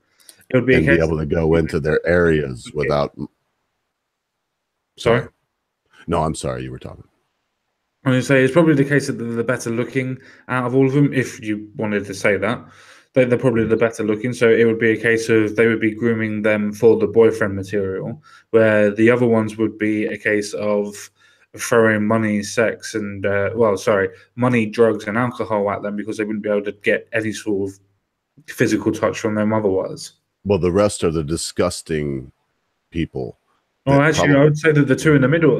Speaker 1: It would be
Speaker 2: able to go into their areas without.
Speaker 1: Sorry?
Speaker 2: No, I'm sorry. You were talking.
Speaker 1: I was going to say it's probably the case that they're the better looking out of all of them. If you wanted to say that, they're probably the better looking. So it would be a case of they would be grooming them for the boyfriend material, where the other ones would be a case of throwing money, sex, and money, drugs, and alcohol at them because they wouldn't be able to get any sort of physical touch from them otherwise.
Speaker 2: Well, the rest are the disgusting people.
Speaker 1: Oh, actually, I would say that the 2 in the middle,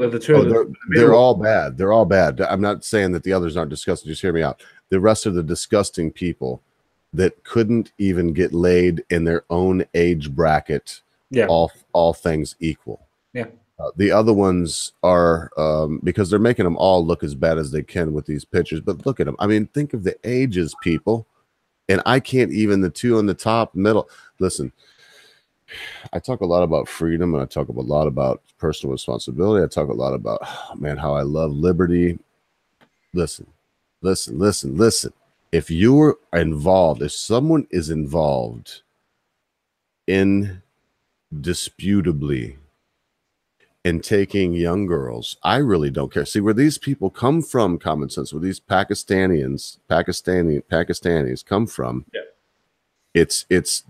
Speaker 2: they're all bad. They're all bad. I'm not saying that the others aren't disgusting. Just hear me out. The rest are the disgusting people that couldn't even get laid in their own age bracket.
Speaker 1: Yeah.
Speaker 2: All things equal.
Speaker 1: Yeah.
Speaker 2: The other ones are because they're making them all look as bad as they can with these pictures. But look at them. I mean, think of the ages, people. And I can't even the 2 on the top middle. Listen, I talk a lot about freedom, and I talk a lot about personal responsibility. I talk a lot about, how I love liberty. Listen. If you're involved, if someone is involved indisputably in taking young girls, I really don't care. See, where these people come from, common sense, where these Pakistanis come from,
Speaker 1: yeah.
Speaker 2: It's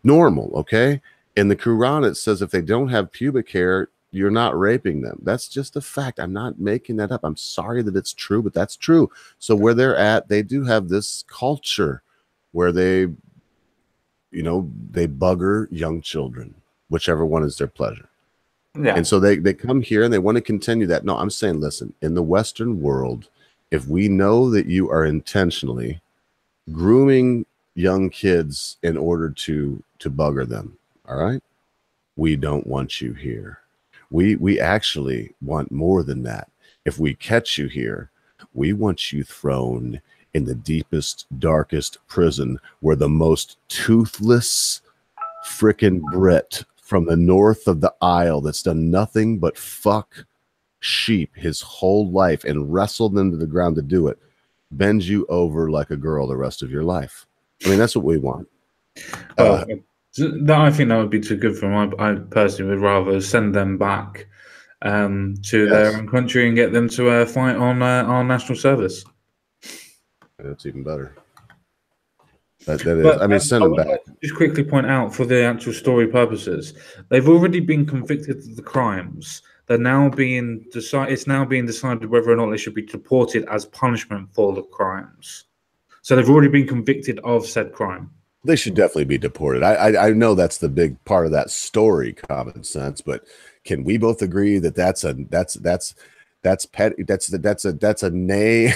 Speaker 2: normal, okay? In the Quran, it says if they don't have pubic hair, you're not raping them. That's just a fact. I'm not making that up. I'm sorry that it's true, but that's true. So where they're at, they do have this culture where they bugger young children, whichever one is their pleasure.
Speaker 1: Yeah.
Speaker 2: And so they come here and they want to continue that. No, I'm saying, listen, in the Western world, if we know that you are intentionally grooming young kids in order to bugger them, all right, we don't want you here. We actually want more than that. If we catch you here, we want you thrown in the deepest, darkest prison where the most toothless frickin' Brit from the north of the aisle that's done nothing but fuck sheep his whole life and wrestle them to the ground to do it, bends you over like a girl the rest of your life. I mean, that's what we want.
Speaker 1: Well, I think that would be too good for them. I personally would rather send them back to their own country and get them to fight on our national service.
Speaker 2: That's even better. That is. But, I mean, send them back.
Speaker 1: Like to just quickly point out, for the actual story purposes, they've already been convicted of the crimes. They're now being decided. It's now being decided whether or not they should be deported as punishment for the crimes. So they've already been convicted of said crime.
Speaker 2: They should definitely be deported. I know that's the big part of that story, common sense. But can we both agree that that's petty? That's a nay.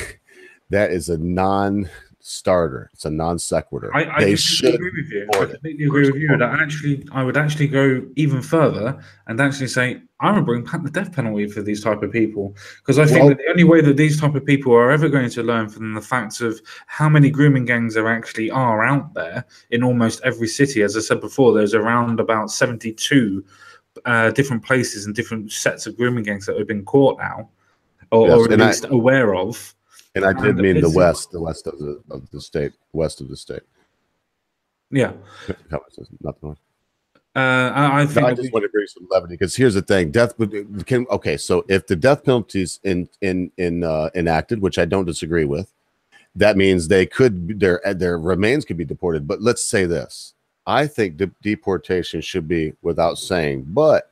Speaker 2: That is a non-starter. It's a non sequitur.
Speaker 1: They should agree with you. I completely agree with you. That actually, I would actually go even further and actually say I would bring back the death penalty for these type of people, because I think that the only way that these type of people are ever going to learn from the facts of how many grooming gangs there actually are out there in almost every city. As I said before, there's around about 72 different places and different sets of grooming gangs that have been caught now, or at least aware of.
Speaker 2: And I did mean the west of the state, west of the state.
Speaker 1: Yeah.
Speaker 2: Not the north.
Speaker 1: I think
Speaker 2: I just want to bring some levity, because here's the thing: so if the death penalty's enacted, which I don't disagree with, that means their remains could be deported. But let's say this: I think deportation should be without saying. But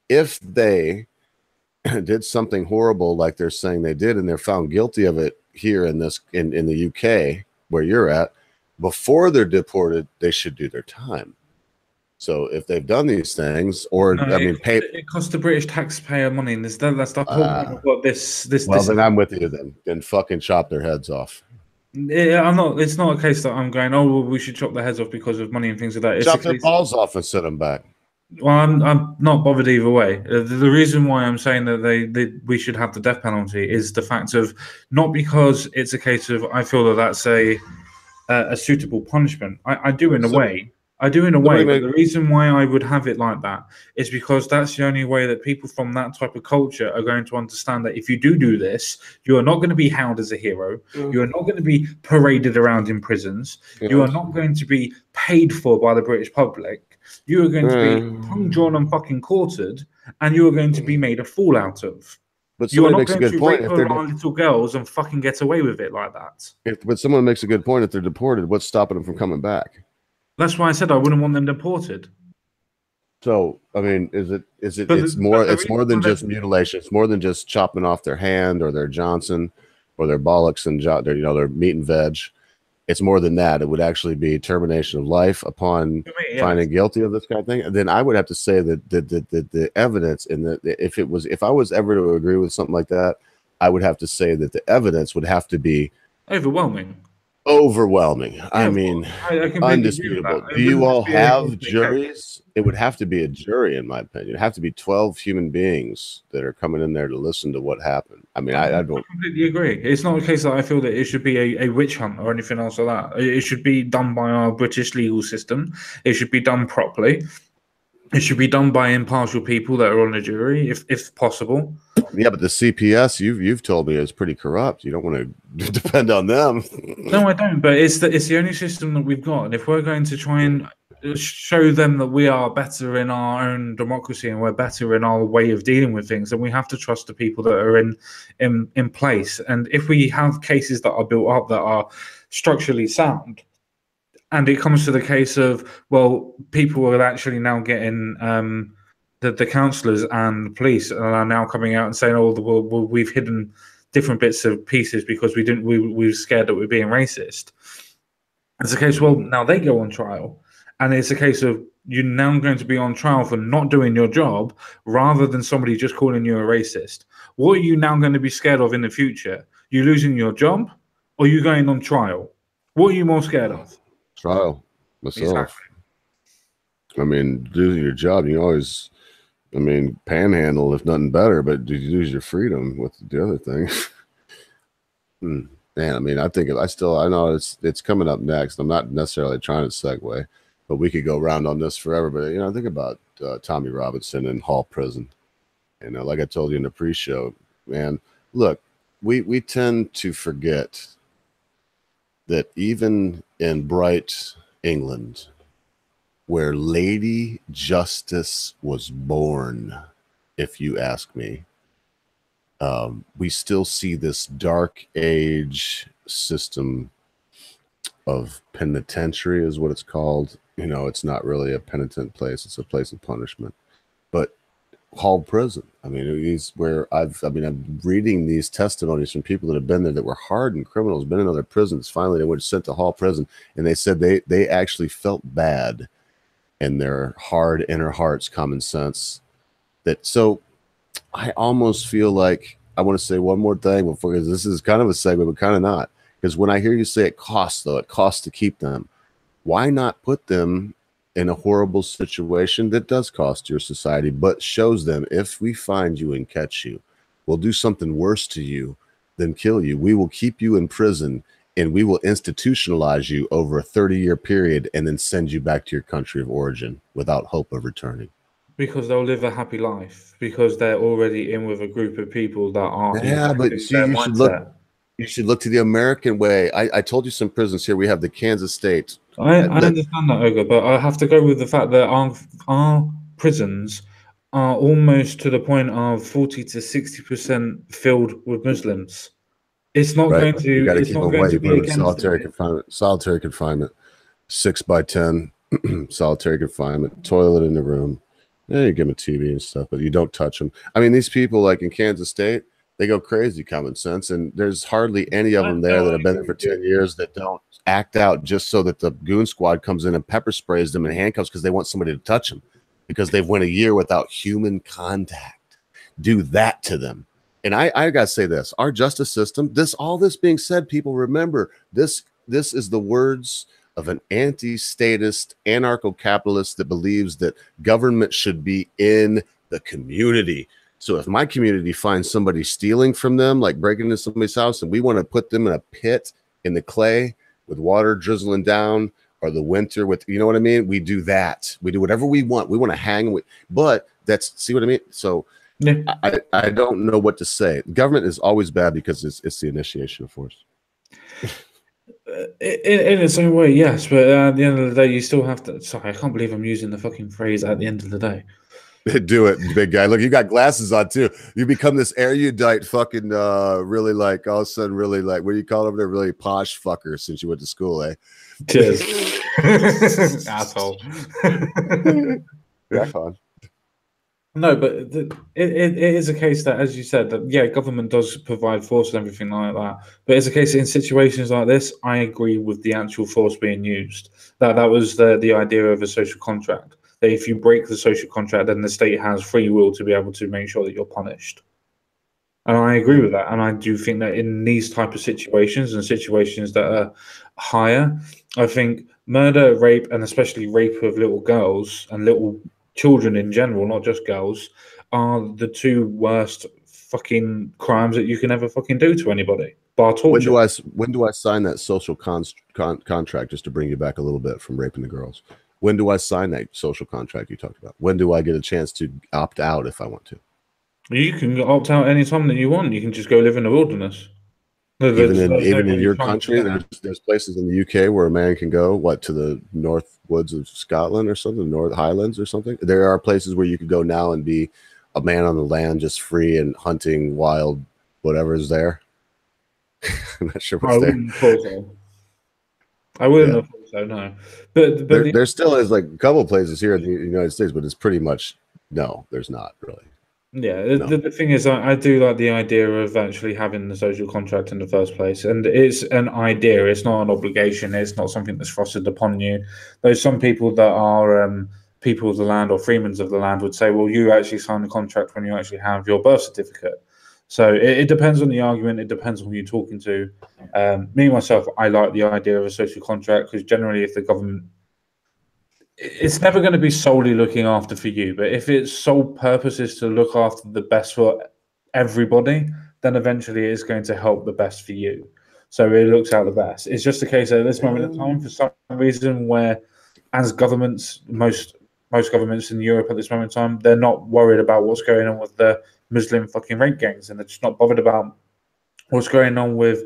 Speaker 2: if they did something horrible like they're saying they did, and they're found guilty of it here in the UK where you're at, before they're deported, they should do their time. So if they've done these things,
Speaker 1: it costs the British taxpayer money, and that's the whole point of what this.
Speaker 2: Well, then I'm with you. Then fucking chop their heads off.
Speaker 1: Yeah, I'm not. It's not a case that I'm going, oh, well, we should chop their heads off because of money and things like that. It's
Speaker 2: chop their balls off and send them back.
Speaker 1: Well, I'm not bothered either way. The reason why I'm saying that we should have the death penalty is the fact of, not because it's a case of I feel that that's a suitable punishment. I do in a way. But the reason why I would have it like that is because that's the only way that people from that type of culture are going to understand that if you do this, you are not going to be hailed as a hero. You are not going to be paraded around in prisons. You are not going to be paid for by the British public. You are going to be hung, drawn, and fucking quartered, and you are going to be made a fool out of.
Speaker 2: But you are not
Speaker 1: going to rape our little girls and fucking get away with it like that.
Speaker 2: But someone makes a good point. If they're deported, what's stopping them from coming back?
Speaker 1: That's why I said I wouldn't want them deported.
Speaker 2: So, I mean, it's more than just mutilation. It's more than just chopping off their hand or their Johnson or their bollocks and their meat and veg. It's more than that. It would actually be termination of life upon finding guilty of this kind of thing. And then I would have to say that the evidence if I was ever to agree with something like that, I would have to say that the evidence would have to be
Speaker 1: overwhelming.
Speaker 2: Yeah, I mean, undisputable. Do you all have juries? It would have to be a jury, in my opinion. It would have to be 12 human beings that are coming in there to listen to what happened. I mean, I don't
Speaker 1: completely agree. It's not a case that I feel that it should be a witch hunt or anything else like that. It should be done by our British legal system. It should be done properly. It should be done by impartial people that are on the jury, if possible.
Speaker 2: Yeah, but the CPS you've told me is pretty corrupt. You don't want to depend on them.
Speaker 1: No, I don't. But it's the only system that we've got, and if we're going to try and show them that we are better in our own democracy and we're better in our way of dealing with things, then we have to trust the people that are in place. And if we have cases that are built up that are structurally sound, and it comes to the case of, well, people are actually now getting the councillors and the police are now coming out and saying, oh, well, we've hidden different bits of pieces because we were scared that we're being racist. It's a case, well, now they go on trial, and it's a case of you're now going to be on trial for not doing your job rather than somebody just calling you a racist. What are you now going to be scared of in the future? You losing your job, or you going on trial? What are you more scared of?
Speaker 2: Trial myself.
Speaker 1: Exactly.
Speaker 2: I mean, losing your job, you always, I mean, panhandle if nothing better, but do you lose your freedom with the other thing? Man, I mean, I know it's coming up next. I'm not necessarily trying to segue, but we could go around on this forever. But think about Tommy Robinson in Hall Prison. Like I told you in the pre-show, man. Look, we tend to forget that even in bright England, where Lady Justice was born, if you ask me, we still see this dark age system of penitentiary is what it's called. It's not really a penitent place. It's a place of punishment. But Hall Prison, I mean, it's where I'm reading these testimonies from people that have been there that were hardened criminals, been in other prisons. Finally, they were sent to Hall Prison, and they said they actually felt bad in their hard inner hearts, common sense. So I almost feel like I want to say one more thing before, because this is kind of a segue, but kind of not. Because when I hear you say it costs to keep them, why not put them in a horrible situation that does cost your society, but shows them, if we find you and catch you, we'll do something worse to you than kill you. We will keep you in prison, and we will institutionalize you over a 30-year period and then send you back to your country of origin without hope of returning.
Speaker 1: Because they'll live a happy life, because they're already in with a group of people that are
Speaker 2: But see,
Speaker 1: their
Speaker 2: you
Speaker 1: mindset.
Speaker 2: should look to the American way. I told you some prisons here. We have the Kansas State.
Speaker 1: I understand that, Ogre, but I have to go with the fact that our prisons are almost to the point of 40 to 60% filled with Muslims. It's not
Speaker 2: Right.
Speaker 1: going to.
Speaker 2: You got to
Speaker 1: It's
Speaker 2: keep
Speaker 1: not
Speaker 2: them
Speaker 1: going
Speaker 2: away.
Speaker 1: to
Speaker 2: You put
Speaker 1: be
Speaker 2: them in
Speaker 1: against
Speaker 2: solitary
Speaker 1: it.
Speaker 2: confinement. Solitary confinement. 6x10. Solitary confinement. Toilet in the room. Yeah, you give them a TV and stuff, but you don't touch them. I mean, these people, like in Kansas State, they go crazy common sense, and there's hardly any of them there that have been there for 10 years that don't act out just so that the goon squad comes in and pepper sprays them in handcuffs because they want somebody to touch them, because they've went a year without human contact. Do that to them. And I gotta say this: our justice system. All this being said, people remember this. This is the words of an anti-statist, anarcho-capitalist that believes that government should be in the community. So if my community finds somebody stealing from them, like breaking into somebody's house, and we want to put them in a pit in the clay with water drizzling down, or the winter with, you know what I mean? We do that. We do whatever we want. We want to hang with, but see what I mean? So
Speaker 1: Yeah.
Speaker 2: I don't know what to say. Government is always bad because it's the initiation of force.
Speaker 1: In its own way, yes, but at the end of the day, you still have to. Sorry, I can't believe I'm using the fucking phrase "at the end of the day."
Speaker 2: Do it, big guy. Look, you got glasses on too. You become this erudite fucking really, like, all of a sudden, really, like, what do you call them? They're really posh fucker since you went to school, eh?
Speaker 1: Cheers. Asshole.
Speaker 2: Back on.
Speaker 1: No, but it is a case that, as you said, that yeah, government does provide force and everything like that. But it's a case that in situations like this, I agree with the actual force being used. That was the idea of a social contract. That if you break the social contract, then the state has free will to be able to make sure that you're punished. And I agree with that. And I do think that in these type of situations and situations that are higher, I think murder, rape, and especially rape of little girls and little children in general, not just girls, are the two worst fucking crimes that you can ever fucking do to anybody. Bar torture.
Speaker 2: When do I sign that social contract, just to bring you back a little bit from raping the girls? When do I sign that social contract you talked about? When do I get a chance to opt out if I want to?
Speaker 1: You can opt out anytime that you want. You can just go live in the wilderness.
Speaker 2: Even in your country, there's places in the UK where a man can go to the north woods of Scotland or something, North Highlands or something. There are places where you could go now and be a man on the land, just free and hunting wild whatever's there. I'm not sure what's there.
Speaker 1: I wouldn't have thought so, no. But
Speaker 2: there still is like a couple of places here in the United States, but it's pretty much no, there's not really.
Speaker 1: Yeah, the thing is, I do like the idea of actually having the social contract in the first place, and it's an idea. It's not an obligation. It's not something that's fostered upon you. There's some people that are people of the land or freemen of the land would say, well, you actually sign the contract when you actually have your birth certificate. So it depends on the argument. It depends on who you're talking to. Me myself, I like the idea of a social contract because generally, if the government, it's never going to be solely looking after for you, but if its sole purpose is to look after the best for everybody, then eventually it's going to help the best for you. So it looks out the best. It's just a case at this moment in time, for some reason, where as governments, most governments in Europe at this moment in time, they're not worried about what's going on with the Muslim fucking rape gangs, and they're just not bothered about what's going on with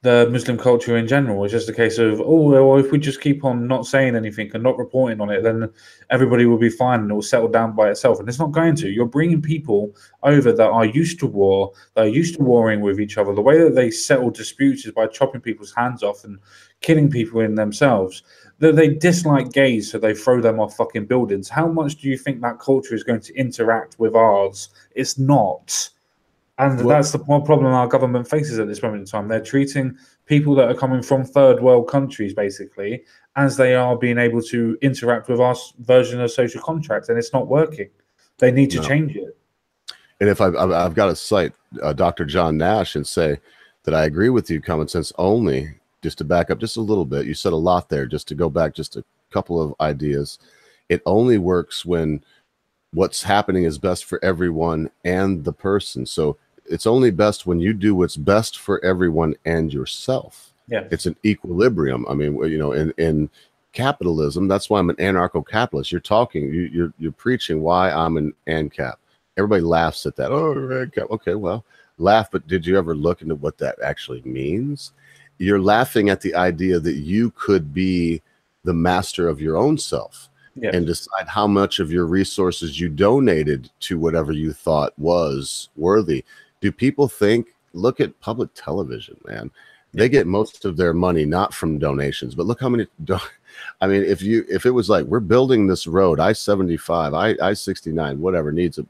Speaker 1: the Muslim culture in general. It's just a case of, oh, well, if we just keep on not saying anything and not reporting on it, then everybody will be fine and it will settle down by itself. And it's not going to. You're bringing people over that are used to war, that are used to warring with each other. The way that they settle disputes is by chopping people's hands off and killing people in themselves. That they dislike gays, so they throw them off fucking buildings. How much do you think that culture is going to interact with ours? It's not. And that's the problem our government faces at this moment in time. They're treating people that are coming from third world countries, basically, as they are being able to interact with our version of social contract, and it's not working. They need to change it.
Speaker 2: And if I've got to cite Dr. John Nash and say that I agree with you, common sense only, just to back up just a little bit. You said a lot there, just to go back just a couple of ideas. It only works when what's happening is best for everyone and the person. So it's only best when you do what's best for everyone and yourself.
Speaker 1: Yeah,
Speaker 2: it's an equilibrium. I mean, you know, in capitalism, that's why I'm an anarcho-capitalist. You're talking, you're preaching why I'm an ANCAP. Everybody laughs at that. Oh, ANCAP. Okay, well, laugh, but did you ever look into what that actually means? You're laughing at the idea that you could be the master of your own self. Yeah. And decide how much of your resources you donated to whatever you thought was worthy. Do people think, look at public television, man, they get most of their money not from donations, but look how many, I mean, if it was like, we're building this road, I-75, I-69, whatever needs a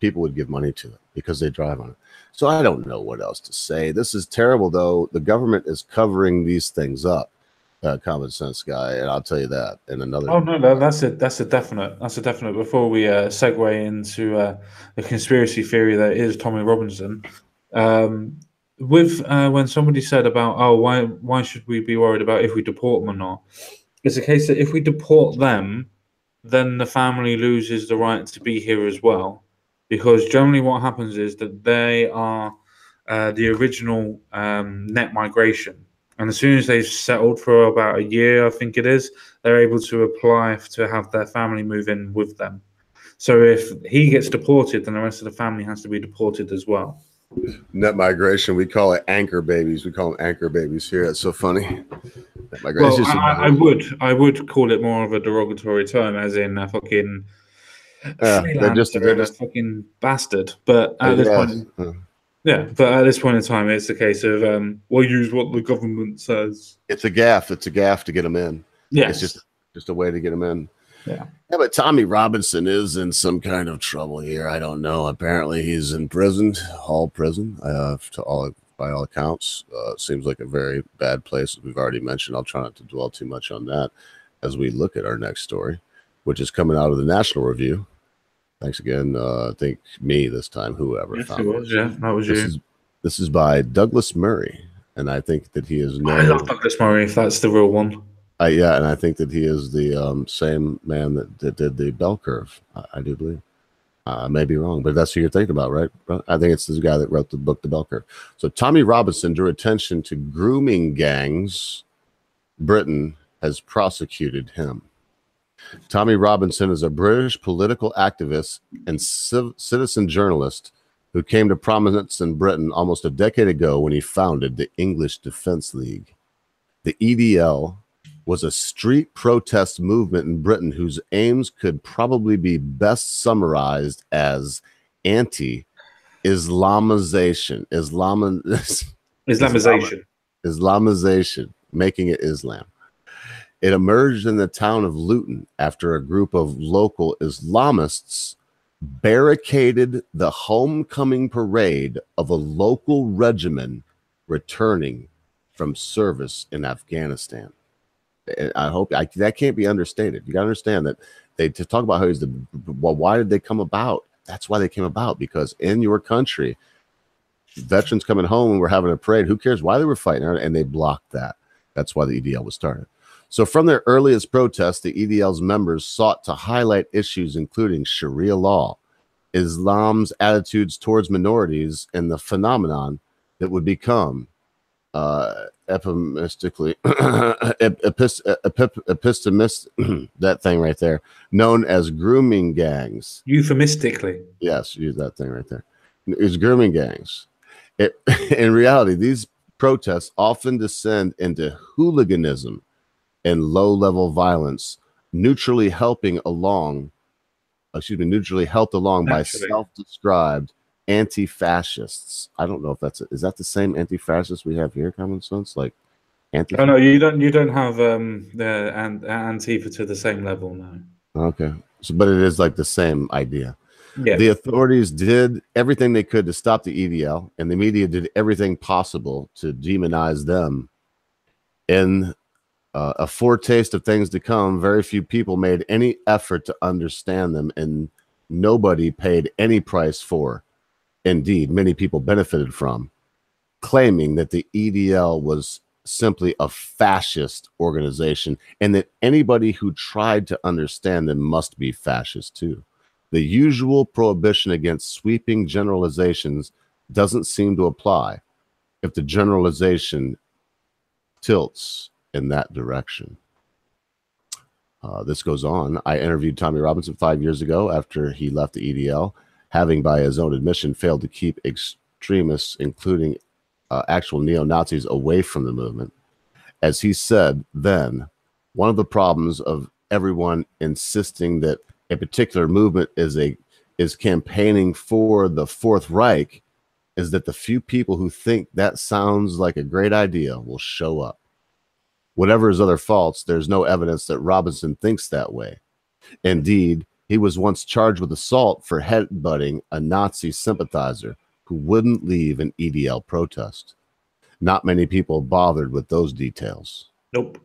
Speaker 2: people would give money to it because they drive on it. So I don't know what else to say. This is terrible, though. The government is covering these things up. Common sense guy, and I'll tell you that in another.
Speaker 1: Oh no, that's a definite. That's a definite. Before we segue into the conspiracy theory that is Tommy Robinson, with when somebody said about why should we be worried about if we deport them or not? It's a case that if we deport them, then the family loses the right to be here as well, because generally what happens is that they are the original net migration. And as soon as they've settled for about a year, I think it is, they're able to apply to have their family move in with them. So if he gets deported, then the rest of the family has to be deported as well.
Speaker 2: Net migration, we call it anchor babies. We call them anchor babies here. That's so funny. Net migration.
Speaker 1: Well, I would call it more of a derogatory term, as in a fucking freelancer, they're just a fucking bastard. But at this point. Yeah, but at this point in time, it's a case of we'll use what the government says.
Speaker 2: It's a gaff. It's a gaff to get them in.
Speaker 1: Yeah,
Speaker 2: it's just a way to get them in.
Speaker 1: Yeah,
Speaker 2: but Tommy Robinson is in some kind of trouble here. I don't know. Apparently, he's in prison, Hall Prison, by all accounts. Seems like a very bad place, as we've already mentioned. I'll try not to dwell too much on that as we look at our next story, which is coming out of the National Review. Thanks again. I think me this time, whoever.
Speaker 1: Yes, it was. Yeah, that was you.
Speaker 2: This is by Douglas Murray, and I think that he is.
Speaker 1: I love Douglas Murray, if that's the real one.
Speaker 2: Yeah, and I think that he is the same man that did the bell curve. I do believe. I may be wrong, but that's who you're thinking about, right? I think it's the guy that wrote the book, The Bell Curve. So Tommy Robinson drew attention to grooming gangs. Britain has prosecuted him. Tommy Robinson is a British political activist and citizen journalist who came to prominence in Britain almost a decade ago when he founded the English Defence League. The EDL was a street protest movement in Britain whose aims could probably be best summarized as anti-Islamization. Islamization, making it Islam. It emerged in the town of Luton after a group of local Islamists barricaded the homecoming parade of a local regiment returning from service in Afghanistan. I hope that can't be understated. You got to understand that to talk about how why did they come about? That's why they came about, because in your country, veterans coming home and we're having a parade. Who cares why they were fighting? And they blocked that. That's why the EDL was started. So from their earliest protests, the EDL's members sought to highlight issues including Sharia law, Islam's attitudes towards minorities, and the phenomenon that would become epimistically epistemist that thing right there, known as grooming gangs.
Speaker 1: Euphemistically.
Speaker 2: Yes, use that thing right there. It's grooming gangs. In reality, these protests often descend into hooliganism and low-level violence, neutrally helped along by self-described anti-fascists. I don't know if is that the same anti-fascist we have here, Common Sense? Like
Speaker 1: Oh no, you don't have the Antifa to the same level now.
Speaker 2: Okay, but it is like the same idea.
Speaker 1: Yeah.
Speaker 2: The authorities did everything they could to stop the EDL, and the media did everything possible to demonize them. In a foretaste of things to come, very few people made any effort to understand them, and nobody paid any price for. Indeed, many people benefited from claiming that the EDL was simply a fascist organization and that anybody who tried to understand them must be fascist too. The usual prohibition against sweeping generalizations doesn't seem to apply if the generalization tilts in that direction. This goes on. I interviewed Tommy Robinson 5 years ago after he left the EDL, having, by his own admission, failed to keep extremists, including actual neo-Nazis, away from the movement. As he said then, one of the problems of everyone insisting that a particular movement is campaigning for the Fourth Reich is that the few people who think that sounds like a great idea will show up. Whatever his other faults, there's no evidence that Robinson thinks that way. Indeed, he was once charged with assault for headbutting a Nazi sympathizer who wouldn't leave an EDL protest. Not many people bothered with those details.
Speaker 1: Nope.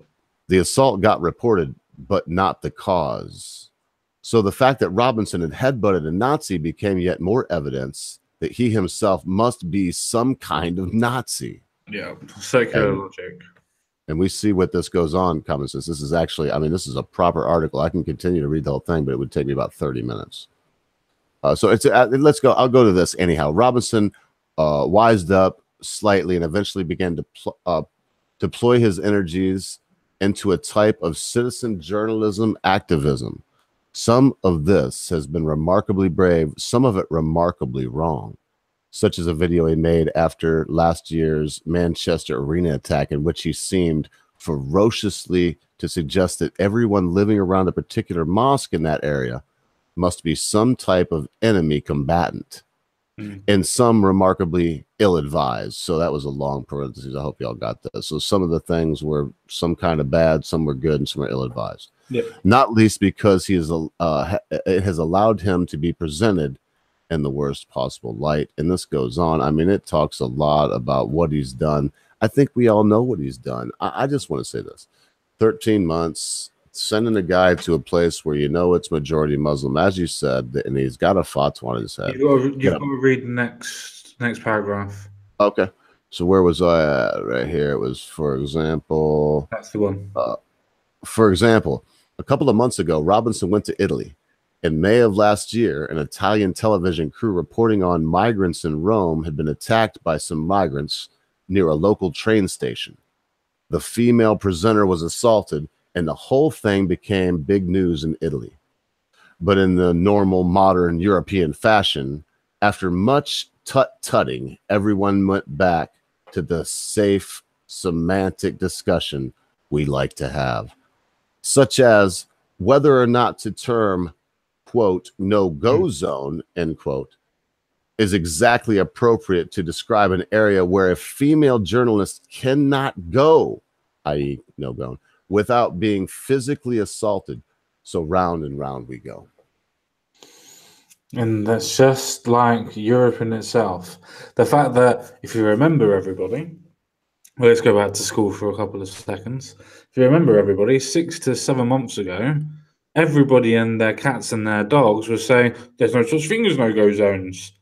Speaker 2: The assault got reported, but not the cause. So the fact that Robinson had headbutted a Nazi became yet more evidence that he himself must be some kind of Nazi.
Speaker 1: Yeah, circular logic.
Speaker 2: And we see what this goes on, Common Sense. This is actually, I mean, this is a proper article. I can continue to read the whole thing, but it would take me about 30 minutes. So it's let's go. I'll go to this anyhow. Robinson wised up slightly and eventually began to deploy his energies into a type of citizen journalism activism. Some of this has been remarkably brave, some of it remarkably wrong, such as a video he made after last year's Manchester Arena attack, in which he seemed ferociously to suggest that everyone living around a particular mosque in that area must be some type of enemy combatant, and some remarkably ill-advised. So that was a long parenthesis. I hope y'all got this. So some of the things were some kind of bad, some were good, and some were ill-advised.
Speaker 1: Yep.
Speaker 2: Not least because he is it has allowed him to be presented in the worst possible light. And this goes on. I mean, it talks a lot about what he's done. I think we all know what he's done. I just want to say this. 13 months, sending a guy to a place where you know it's majority Muslim, as you said, and he's got a fatwa on his head.
Speaker 1: You've got to read the next paragraph.
Speaker 2: Okay. So where was I at? Right here. It was, for example...
Speaker 1: That's the one.
Speaker 2: For example, a couple of months ago, Robinson went to Italy. In May of last year, an Italian television crew reporting on migrants in Rome had been attacked by some migrants near a local train station. The female presenter was assaulted, and the whole thing became big news in Italy. But in the normal modern European fashion, after much tut-tutting, everyone went back to the safe semantic discussion we like to have, such as whether or not to term, quote, no-go zone, end quote, is exactly appropriate to describe an area where a female journalist cannot go, i.e. no-go, without being physically assaulted. So round and round we go.
Speaker 1: And that's just like Europe in itself. The fact that, if you remember everybody, well, let's go back to school for a couple of seconds. If you remember everybody, 6 to 7 months ago, everybody and their cats and their dogs were saying, there's no such thing as no-go zones.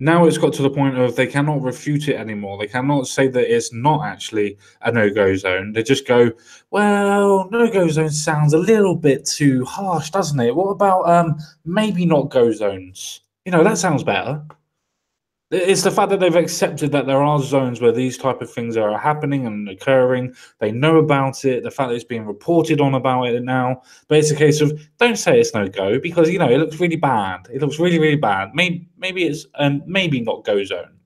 Speaker 1: Now it's got to the point of they cannot refute it anymore. They cannot say that it's not actually a no-go zone. They just go, well, no-go zone sounds a little bit too harsh, doesn't it? What about maybe not go zones? You know, that sounds better. It's the fact that they've accepted that there are zones where these type of things are happening and occurring. They know about it. The fact that it's being reported on about it now. But it's a case of don't say it's no go because you know it looks really bad. It looks really really bad. Maybe it's maybe not go zone.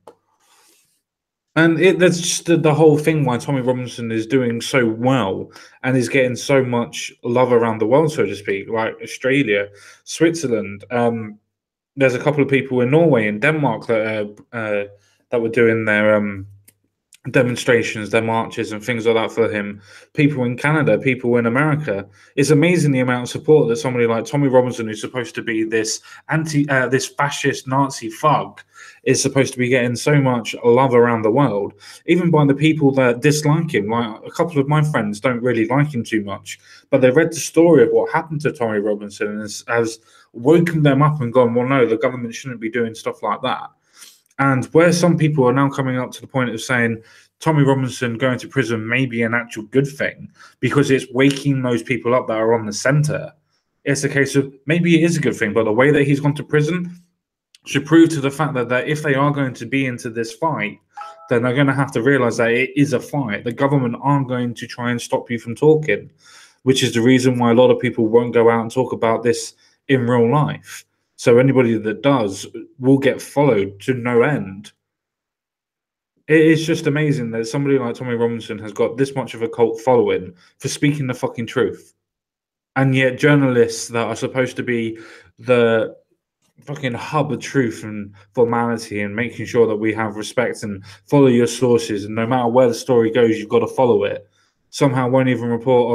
Speaker 1: And that's just the whole thing why Tommy Robinson is doing so well and is getting so much love around the world, so to speak, like Australia, Switzerland. There's a couple of people in Norway and Denmark that were doing their demonstrations, their marches, and things like that for him. People in Canada, people in America. It's amazing the amount of support that somebody like Tommy Robinson, who's supposed to be this this fascist Nazi thug, is supposed to be getting so much love around the world, even by the people that dislike him. Like a couple of my friends don't really like him too much, but they read the story of what happened to Tommy Robinson and has woken them up and gone, well, no, the government shouldn't be doing stuff like that. And where some people are now coming up to the point of saying Tommy Robinson going to prison may be an actual good thing because it's waking those people up that are on the center. It's a case of maybe it is a good thing, but the way that he's gone to prison should prove to the fact that if they are going to be into this fight, then they're going to have to realize that it is a fight. The government aren't going to try and stop you from talking, which is the reason why a lot of people won't go out and talk about this in real life. So anybody that does will get followed to no end. It is just amazing that somebody like Tommy Robinson has got this much of a cult following for speaking the fucking truth. And yet journalists that are supposed to be the fucking hub of truth and formality and making sure that we have respect and follow your sources, and no matter where the story goes, you've got to follow it, somehow won't even report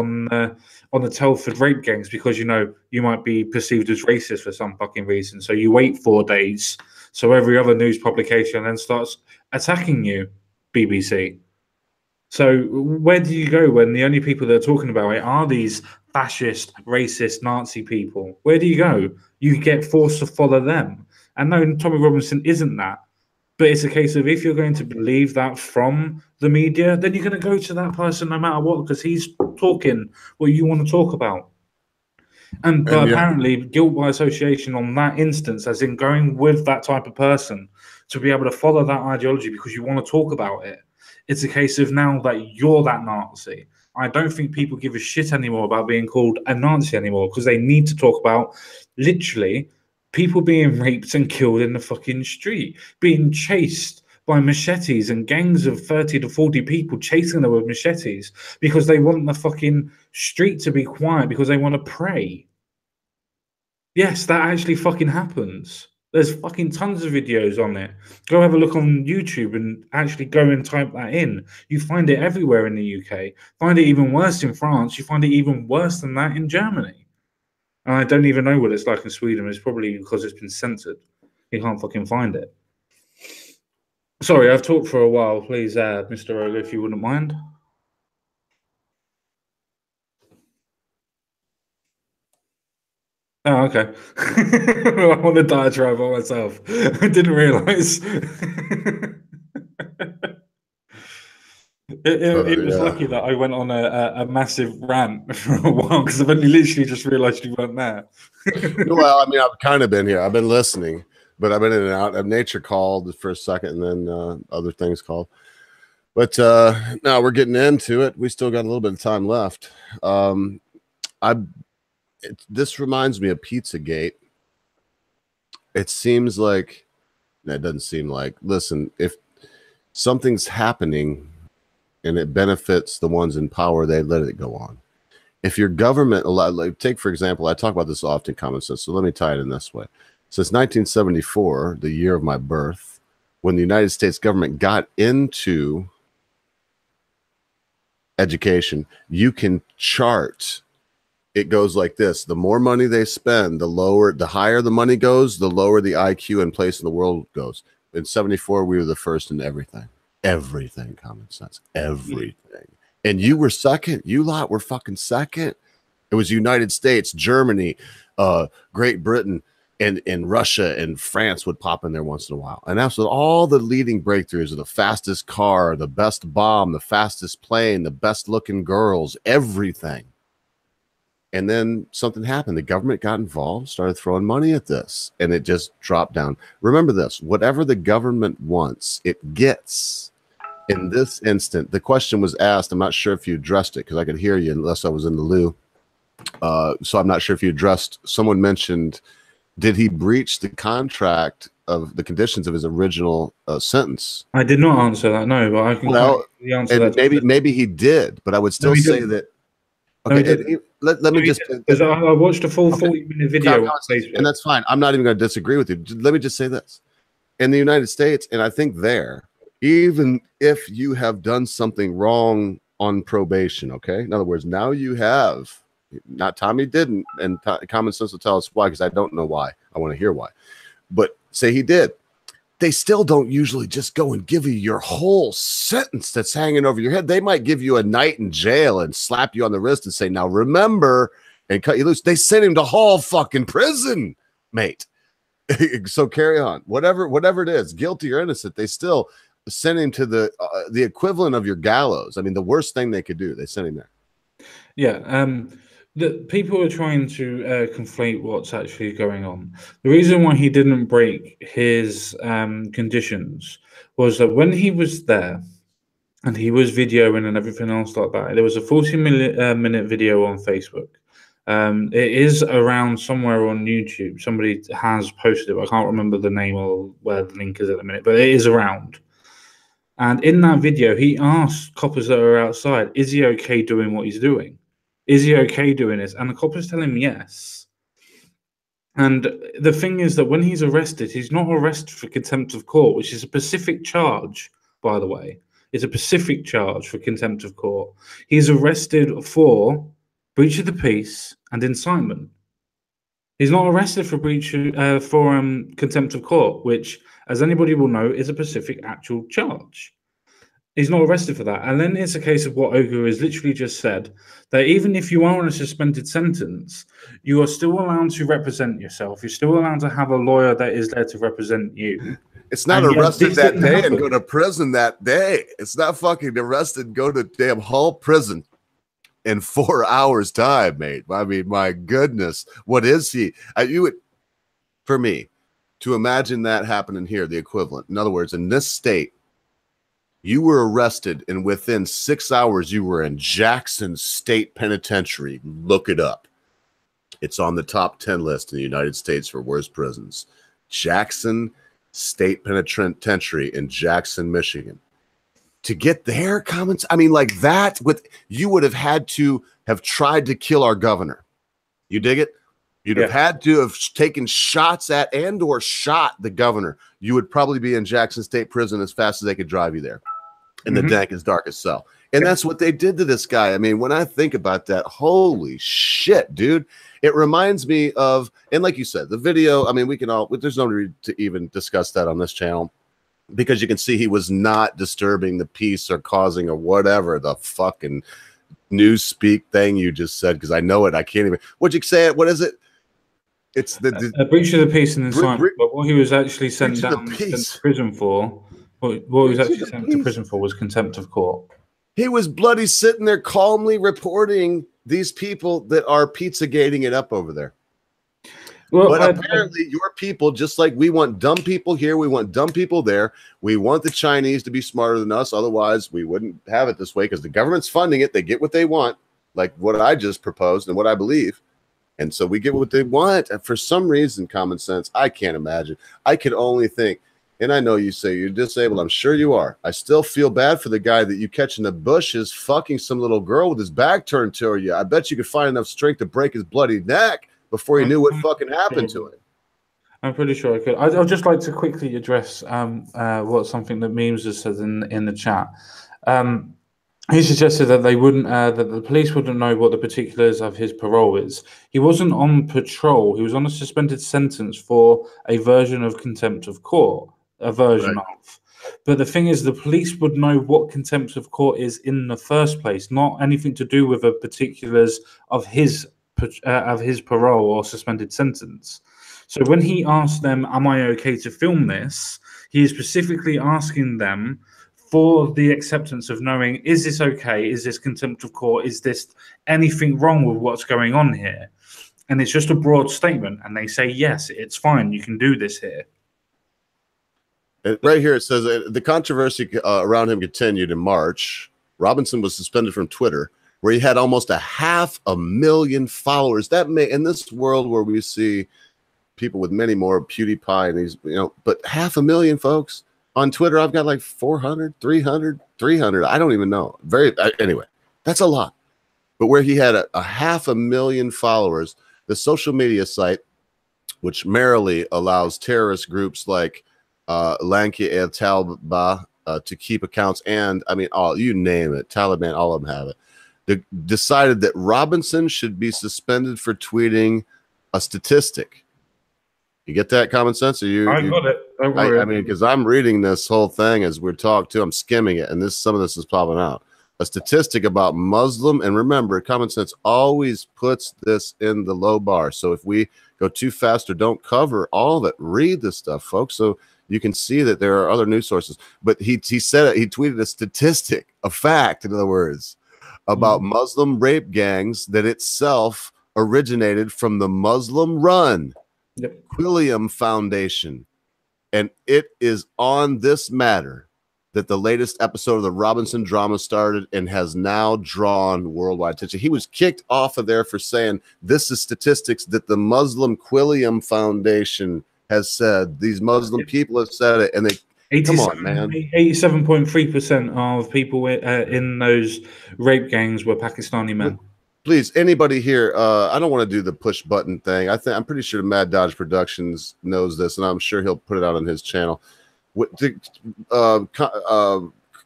Speaker 1: on the Telford rape gangs because you know you might be perceived as racist for some fucking reason. So you wait 4 days, so every other news publication then starts attacking you, BBC. So where do you go when the only people that are talking about it are these fascist, racist, Nazi people? Where do you go? You get forced to follow them. And no, Tommy Robinson isn't that. But it's a case of if you're going to believe that from the media, then you're going to go to that person no matter what, because he's talking what you want to talk about. But apparently, guilt by association on that instance, as in going with that type of person to be able to follow that ideology because you want to talk about it. It's a case of now that you're that Nazi. I don't think people give a shit anymore about being called a Nazi anymore because they need to talk about literally people being raped and killed in the fucking street, being chased by machetes and gangs of 30 to 40 people chasing them with machetes because they want the fucking street to be quiet because they want to pray. Yes, that actually fucking happens. There's fucking tons of videos on it. Go have a look on YouTube and actually go and type that in. You find it everywhere in the UK. Find it even worse in France. You find it even worse than that in Germany. And I don't even know what it's like in Sweden. It's probably because it's been censored. You can't fucking find it. Sorry, I've talked for a while. Please, Mr. Rogo, if you wouldn't mind. Oh, okay. I'm on a diatribe by myself. I didn't realise. It was lucky that I went on a massive rant for a while because I've only literally just realised you weren't there.
Speaker 2: Well, I mean, I've kind of been here. I've been listening, but I've been in and out. Nature called for a second, and then other things called. But now we're getting into it. We still got a little bit of time left. This reminds me of Pizzagate. It seems like, it doesn't seem like, listen, if something's happening and it benefits the ones in power, they let it go on. If your government, like, take for example, I talk about this often, common sense, so let me tie it in this way. Since 1974, the year of my birth, when the United States government got into education, you can chart. It goes like this: the more money they spend, the higher the money goes, the lower the IQ and place in the world goes. In 74, we were the first in everything. Everything, common sense, everything. And you were second. You lot were fucking second. It was United States, Germany, Great Britain, and Russia and France would pop in there once in a while. And that's with all the leading breakthroughs of the fastest car, the best bomb, the fastest plane, the best looking girls, everything. And then something happened. The government got involved, started throwing money at this, and it just dropped down. Remember this, whatever the government wants, it gets. In this instant, the question was asked. I'm not sure if you addressed it because I could hear you unless I was in the loo. So I'm not sure if you addressed, someone mentioned, did he breach the contract of the conditions of his original sentence?
Speaker 1: I did not answer that, no, but I can answer that.
Speaker 2: Maybe he did, but I would still say that. Okay, let me just.
Speaker 1: Because I watched a full 40-minute video on Facebook.
Speaker 2: And that's fine. I'm not even going to disagree with you. Let me just say this. In the United States, and I think there, even if you have done something wrong on probation, okay? In other words, now you have, not Tommy didn't, and common sense will tell us why, because I don't know why. I want to hear why. But say he did. They still don't usually just go and give you your whole sentence that's hanging over your head. They might give you a night in jail and slap you on the wrist and say, now remember, and cut you loose. They sent him to Hall fucking prison, mate. So carry on. Whatever it is, guilty or innocent, they still send him to the equivalent of your gallows. I mean, the worst thing they could do, they sent him there.
Speaker 1: Yeah. The people are trying to conflate what's actually going on. The reason why he didn't break his conditions was that when he was there and he was videoing and everything else like that, there was a 40-minute video on Facebook. It is around somewhere on YouTube. Somebody has posted it. I can't remember the name or where the link is at the minute, but it is around. And in that video, he asked coppers that are outside, is he okay doing what he's doing? Is he okay doing this? And the coppers tell him yes. And the thing is that when he's arrested, he's not arrested for contempt of court, which is a specific charge, by the way. It's a specific charge for contempt of court. He's arrested for breach of the peace and incitement. He's not arrested for contempt of court, which, as anybody will know, is a specific actual charge. He's not arrested for that. And then it's a case of what Ogu has literally just said, that even if you are on a suspended sentence, you are still allowed to represent yourself. You're still allowed to have a lawyer that is there to represent you.
Speaker 2: It's not arrested that day and go to prison that day. It's not fucking arrested and go to damn Hall prison in 4 hours time, mate. I mean, my goodness, what is he? For me, to imagine that happening here, the equivalent. In other words, in this state, you were arrested, and within 6 hours, you were in Jackson State Penitentiary. Look it up. It's on the top 10 list in the United States for worst prisons. Jackson State Penitentiary in Jackson, Michigan. To get their comments, I mean, like that, you would have had to have tried to kill our governor. You dig it? You'd have had to have taken shots at or shot the governor. You would probably be in Jackson State Prison as fast as they could drive you there in the dankest, darkest cell. And that's what they did to this guy. I mean, when I think about that, holy shit, dude. It reminds me of, and like you said, the video, I mean, there's no need to even discuss that on this channel because you can see he was not disturbing the peace or causing or whatever the fucking newspeak thing you just said, because I know it. I can't even, what'd you say? What is it? It's the
Speaker 1: breach of the peace and incitement. But what he was actually sent to prison for, what he was actually sent to prison for was contempt of court.
Speaker 2: He was bloody sitting there calmly reporting these people that are pizza-gating it up over there. Well, but apparently your people, just like we want dumb people here, we want dumb people there. We want the Chinese to be smarter than us. Otherwise, we wouldn't have it this way because the government's funding it. They get what they want, like what I just proposed and what I believe. And so we get what they want. And for some reason, common sense, I can't imagine. I can only think, and I know you say you're disabled. I'm sure you are. I still feel bad for the guy that you catch in the bushes fucking some little girl with his back turned to you. I bet you could find enough strength to break his bloody neck before he knew what fucking happened to him.
Speaker 1: I'm pretty sure I could. I'd just like to quickly address what something that Memes has said in the chat. He suggested that they wouldn't, that the police wouldn't know what the particulars of his parole is. He wasn't on patrol. He was on a suspended sentence for a version of contempt of court, a version of. But the thing is, the police would know what contempt of court is in the first place, not anything to do with the particulars of his parole or suspended sentence. So when he asked them, "Am I okay to film this?" he is specifically asking them for the acceptance of knowing, is this okay? Is this contempt of court? Is this anything wrong with what's going on here? And it's just a broad statement. And they say, yes, it's fine. You can do this here.
Speaker 2: Right here it says the controversy around him continued in March. Robinson was suspended from Twitter, where he had almost 500,000 followers. That may, in this world where we see people with many more, PewDiePie and these, but 500,000 folks on Twitter. I've got like 400, 300. I don't even know. Anyway, that's a lot. But where he had a 500,000 followers, the social media site, which merrily allows terrorist groups like Lanki El Talba to keep accounts, and I mean, you name it, Taliban, all of them have it. They decided that Robinson should be suspended for tweeting a statistic. You get that, common sense?
Speaker 1: I got it.
Speaker 2: I mean, because I'm reading this whole thing as we're talking to, I'm skimming it, and some of this is popping out. A statistic about Muslim, and remember, common sense always puts this in the low bar. So if we go too fast or don't cover all of it, read this stuff, folks, so you can see that there are other news sources. But he said it, he tweeted a statistic, a fact, in other words, about Muslim rape gangs that itself originated from the Muslim Run Quilliam Foundation. And it is on this matter that the latest episode of the Robinson drama started and has now drawn worldwide attention. He was kicked off of there for saying this is statistics that the Muslim Quilliam Foundation has said. These Muslim people have said it, and they come on, man.
Speaker 1: 87.3% of people in those rape gangs were Pakistani men.
Speaker 2: Please, anybody here, I don't want to do the push button thing. I'm pretty sure Mad Dodge Productions knows this, and I'm sure he'll put it out on his channel.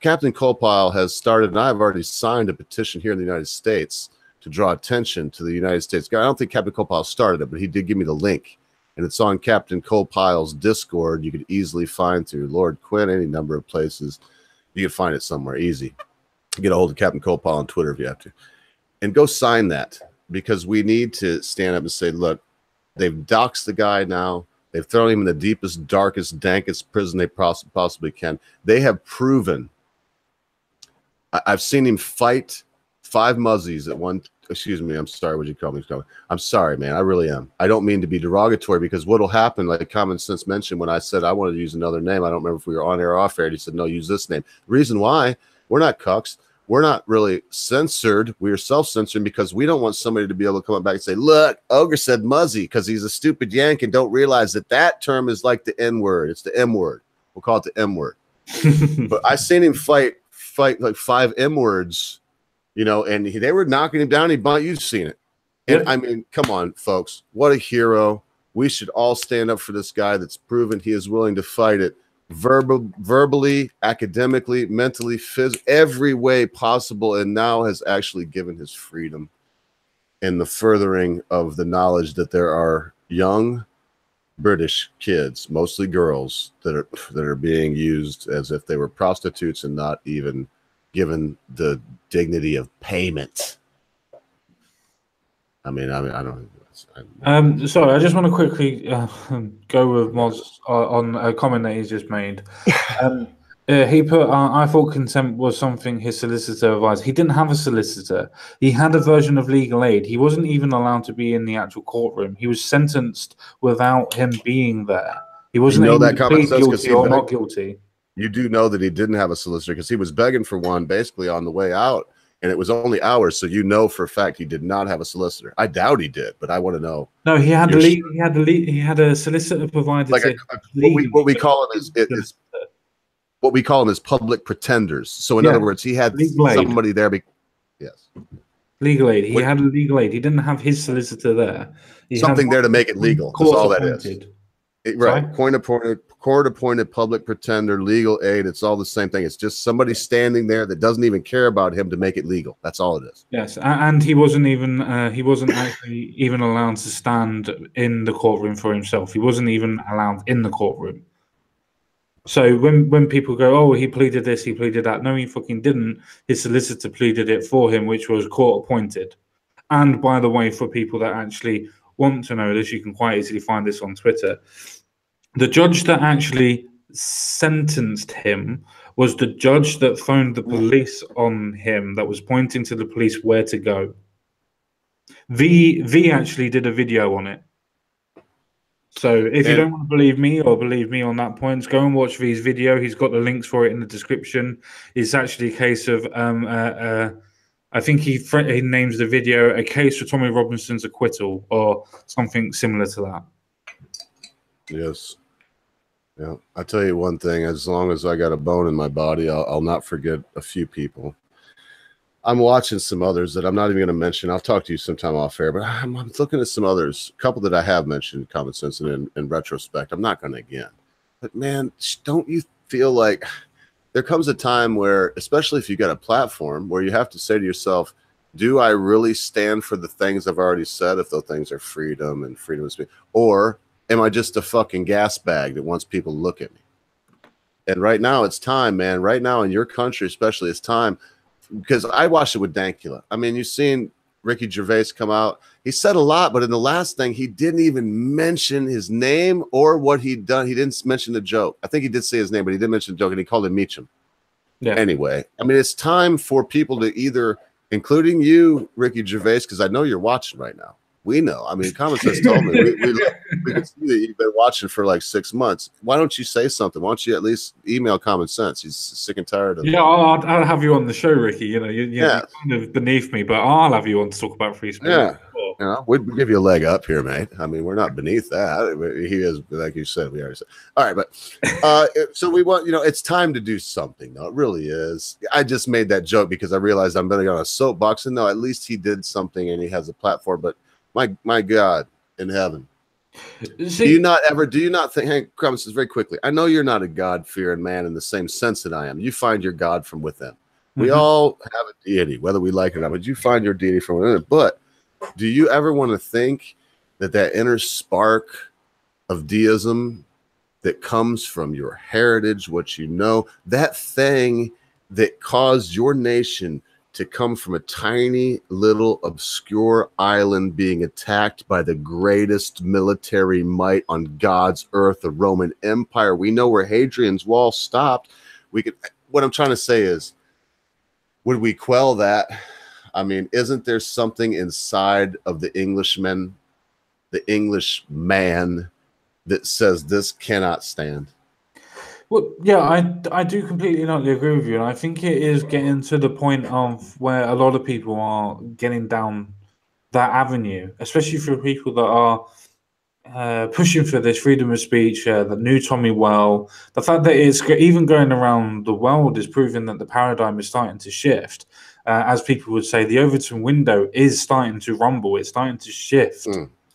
Speaker 2: Captain Colpile has started, and I've already signed a petition here in the United States to draw attention to the United States. I don't think Captain Colpile started it, but he did give me the link, and it's on Captain Colpile's Discord. You could easily find through Lord Quinn, any number of places. You can find it somewhere easy. Get a hold of Captain Colpile on Twitter if you have to. And go sign that, because we need to stand up and say, look, they've doxed the guy now. They've thrown him in the deepest, darkest, dankest prison they possibly can. They have proven. I've seen him fight 5 muzzies at one. Excuse me. I'm sorry. What'd you call me? I'm sorry, man. I really am. I don't mean to be derogatory, because what'll happen, like Common Sense mentioned when I said I wanted to use another name. I don't remember if we were on air or off air. And he said, no, use this name. The reason why, we're not cucks. We're not really censored. We are self-censoring because we don't want somebody to be able to come back and say, look, Ogre said muzzy because he's a stupid yank and don't realize that that term is like the N-word. It's the M-word. We'll call it the M-word. But I seen him fight like 5 M-words, and they were knocking him down. You've seen it. And I mean, come on, folks. What a hero. We should all stand up for this guy that's proven he is willing to fight it. Verbally, academically, mentally, every way possible, and now has actually given his freedom in the furthering of the knowledge that there are young British kids, mostly girls, that are being used as if they were prostitutes and not even given the dignity of payment. I mean, I don't.
Speaker 1: Sorry, I just want to quickly go with Moz on a comment that he's just made. He put, I thought contempt was something his solicitor advised. He didn't have a solicitor. He had a version of legal aid. He wasn't even allowed to be in the actual courtroom. He was sentenced without him being there. He wasn't able to plead guilty or not guilty.
Speaker 2: You do know that he didn't have a solicitor because he was begging for one basically on the way out. And it was only hours, so for a fact he did not have a solicitor. I doubt he did, but I want to know.
Speaker 1: No, he had a solicitor provided.
Speaker 2: Like what we call him is public pretenders. So in other words, he had somebody there. Yes,
Speaker 1: legal aid. He had a legal aid. He didn't have his solicitor there.
Speaker 2: Something there to make it legal. That's all that is. Right, court-appointed public pretender, legal aid. It's all the same thing. It's just somebody standing there that doesn't even care about him to make it legal. That's all it is.
Speaker 1: Yes, and he wasn't actually even allowed to stand in the courtroom for himself. He wasn't even allowed in the courtroom. So when people go, oh, he pleaded this, he pleaded that. No, he fucking didn't. His solicitor pleaded it for him, which was court-appointed. And by the way, for people that actually want to know this, you can quite easily find this on Twitter. The judge that actually sentenced him was the judge that phoned the police on him, that was pointing to the police where to go. V actually did a video on it. So if you don't want to believe me or believe me on that point, go and watch V's video. He's got the links for it in the description. It's actually a case of, I think he names the video "A Case for Tommy Robinson's Acquittal" or something similar to that.
Speaker 2: Yes. Yeah. I'll tell you one thing. As long as I got a bone in my body, I'll not forget a few people. I'm watching some others that I'm not even going to mention. I'll talk to you sometime off air, but I'm looking at some others, a couple that I have mentioned, Common Sense, and in retrospect, I'm not going to again. But man, don't you feel like there comes a time where, especially if you got a platform, where you have to say to yourself, do I really stand for the things I've already said, if those things are freedom and freedom of speech, or am I just a fucking gas bag that wants people to look at me? And right now it's time, man. Right now in your country, especially, it's time. Because I watched it with Dankula. I mean, you've seen Ricky Gervais come out. He said a lot, but in the last thing, he didn't even mention his name or what he'd done. He didn't mention the joke. I think he did say his name, but he didn't mention the joke, and he called him Meacham. Yeah. Anyway, I mean, it's time for people to either, including you, Ricky Gervais, because I know you're watching right now. We know. I mean, Common Sense told me. We can see that you've been watching for like 6 months. Why don't you say something? Why don't you at least email Common Sense? He's sick and tired of it.
Speaker 1: Yeah, I'll have you on the show, Ricky. You know, you're kind of beneath me, but I'll have you on to talk about free speech.
Speaker 2: Yeah. You know, we'd give you a leg up here, mate. I mean, we're not beneath that. He is, like you said, we already said. All right, but so we want, it's time to do something, though. It really is. I just made that joke because I realized I'm going to go on a soapbox, and no, at least he did something and he has a platform. But my God in heaven. Do you not think, Hank Crumbs says very quickly, I know you're not a God-fearing man in the same sense that I am. You find your God from within. We all have a deity, whether we like it or not, but you find your deity from within. But do you ever want to think that inner spark of deism that comes from your heritage, what you know, that thing that caused your nation to come from a tiny little obscure island being attacked by the greatest military might on God's earth, the Roman Empire? We know where Hadrian's Wall stopped. What I'm trying to say is, would we quell that? I mean, isn't there something inside of the Englishman, the English man, that says this cannot stand?
Speaker 1: Well, yeah, I do completely not agree with you, and I think it is getting to the point of where a lot of people are getting down that avenue, especially for people that are pushing for this freedom of speech, the new Tommy Well. The fact that it's even going around the world is proving that the paradigm is starting to shift. As people would say, the Overton window is starting to rumble. It's starting to shift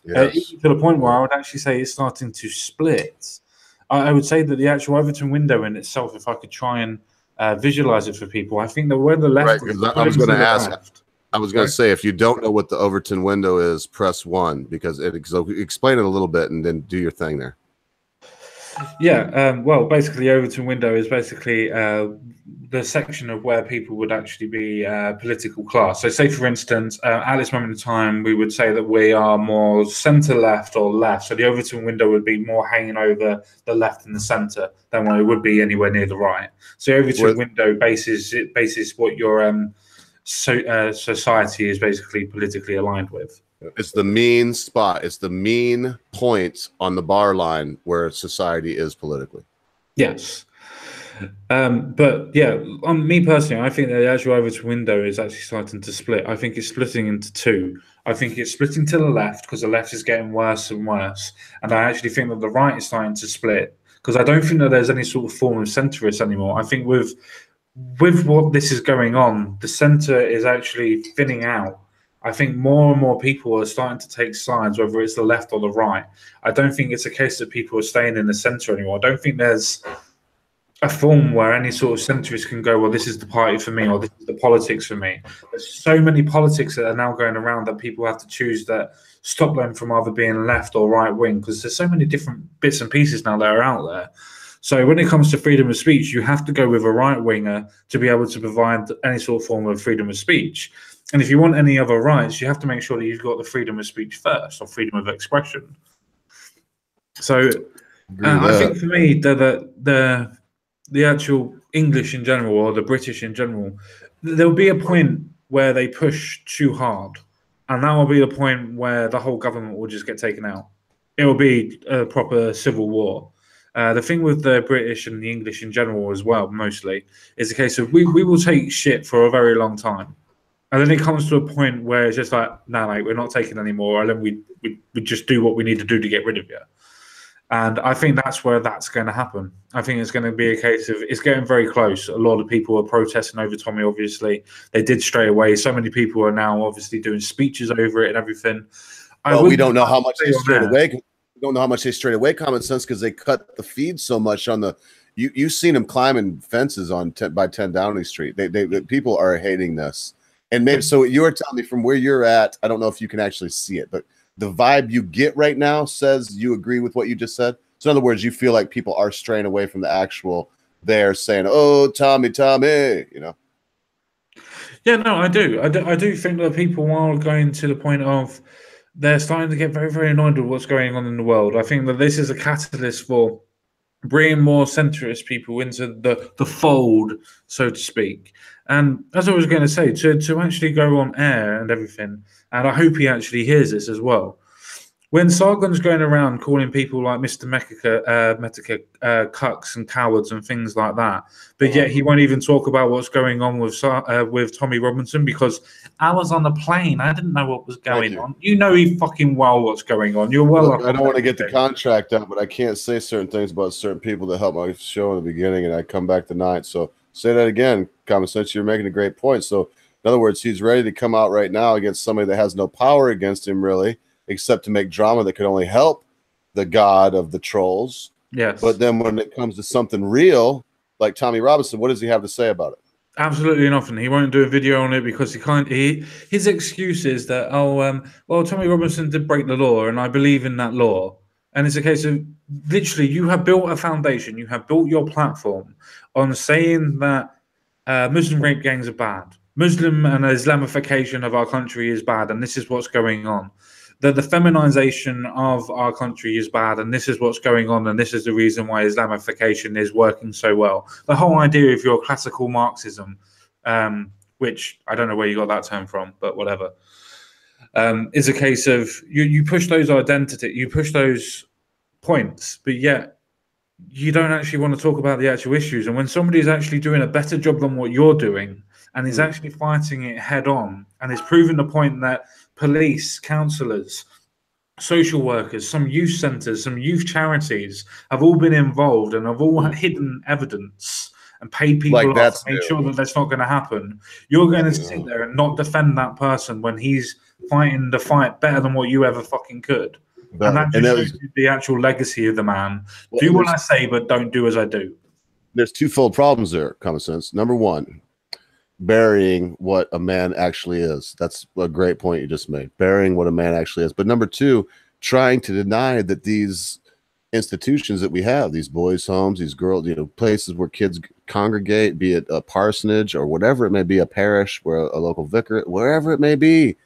Speaker 2: yes.
Speaker 1: to the point where I would actually say it's starting to split. I would say that the actual Overton window in itself, if I could try and visualize it for people, I think that where the left.
Speaker 2: Right, I was going to ask. I was going to say, if you don't know what the Overton window is, press 1, because explain it a little bit and then do your thing there.
Speaker 1: Yeah, well, basically, the Overton window is basically the section of where people would actually be political class. So, say, for instance, at this moment in time, we would say that we are more centre-left or left. So, the Overton window would be more hanging over the left and the centre than what it would be anywhere near the right. So, the Overton window bases what your society is basically politically aligned with.
Speaker 2: It's the mean spot. It's the mean point on the bar line where society is politically.
Speaker 1: Yes. But yeah, on me personally, I think that the actual Overton window is actually starting to split. I think it's splitting into two. I think it's splitting to the left because the left is getting worse and worse. And I actually think that the right is starting to split because I don't think that there's any sort of form of centrist anymore. I think with what this is going on, the centre is actually thinning out. I think more and more people are starting to take sides, whether it's the left or the right. I don't think it's a case that people are staying in the centre anymore. I don't think there's a form where any sort of centrist can go, well, this is the party for me, or this is the politics for me. There's so many politics that are now going around that people have to choose that stop them from either being left or right wing, because there's so many different bits and pieces now that are out there. So when it comes to freedom of speech, you have to go with a right winger to be able to provide any sort of form of freedom of speech. And if you want any other rights, you have to make sure that you've got the freedom of speech first, or freedom of expression. So I think for me, the actual English in general, or the British in general, there'll be a point where they push too hard, and that will be the point where the whole government will just get taken out. It will be a proper civil war. The thing with the British and the English in general as well, mostly, is a case of we will take shit for a very long time. And then it comes to a point where it's just like, no, mate, we're not taking any more. And then we just do what we need to do to get rid of you. And I think that's where that's going to happen. I think it's going to be a case of it's getting very close. A lot of people are protesting over Tommy, obviously. They did straight away. So many people are now obviously doing speeches over it and everything.
Speaker 2: Well, we don't know how much they straight away. We don't know how much they straight away common sense because they cut the feed so much on the. You've seen them climbing fences on by 10 Downing Street. They people are hating this. And maybe so you were telling me from where you're at, I don't know if you can actually see it, but the vibe you get right now says you agree with what you just said. So in other words, you feel like people are straying away from the actual they're saying, oh, Tommy, you know?
Speaker 1: Yeah, no, I do. I do think that people are going to the point of they're starting to get very, very annoyed with what's going on in the world. I think that this is a catalyst for bringing more centrist people into the fold, so to speak. And as I was going to say, to actually go on air and everything, and I hope he actually hears this as well. When Sargon's going around calling people like Mr. Metica cucks and cowards and things like that, but yet he won't even talk about what's going on with Tommy Robinson because I was on a plane. I didn't know what was going on. You know fucking well what's going on. You're well up.
Speaker 2: I don't want to get the contract out, but I can't say certain things about certain people that helped my show in the beginning, and I come back tonight. So say that again, Common Sense. You're making a great point. So in other words, he's ready to come out right now against somebody that has no power against him, really, except to make drama that could only help the god of the trolls.
Speaker 1: Yes.
Speaker 2: But then when it comes to something real, like Tommy Robinson, what does he have to say about it?
Speaker 1: Absolutely nothing. He won't do a video on it because he can't. His excuse is that well, Tommy Robinson did break the law, and I believe in that law. And it's a case of literally, you have built a foundation, you have built your platform on saying that Muslim rape gangs are bad, Muslim and Islamification of our country is bad, and this is what's going on. That the feminization of our country is bad, and this is what's going on, and this is the reason why Islamification is working so well. The whole idea of your classical Marxism, which I don't know where you got that term from, but whatever, is a case of you push those identity, you push those points, but yet you don't actually want to talk about the actual issues. And when somebody is actually doing a better job than what you're doing, and is actually fighting it head on, and is proving the point that police, counsellors, social workers, some youth centres, some youth charities have all been involved and have all hidden evidence and paid people
Speaker 2: like
Speaker 1: off to make sure that that's not going to happen. You're going to sit there and not defend that person when he's fighting the fight better than what you ever fucking could. And that just shows you the actual legacy of the man. Well, do what I say, but don't do as I do.
Speaker 2: There's twofold problems there, Common Sense. Number one, burying what a man actually is. That's a great point you just made. Burying what a man actually is. But number two, trying to deny that these institutions that we have, these boys' homes, these girls, places where kids congregate, be it a parsonage or whatever it may be, a parish, where a local vicar, wherever it may be,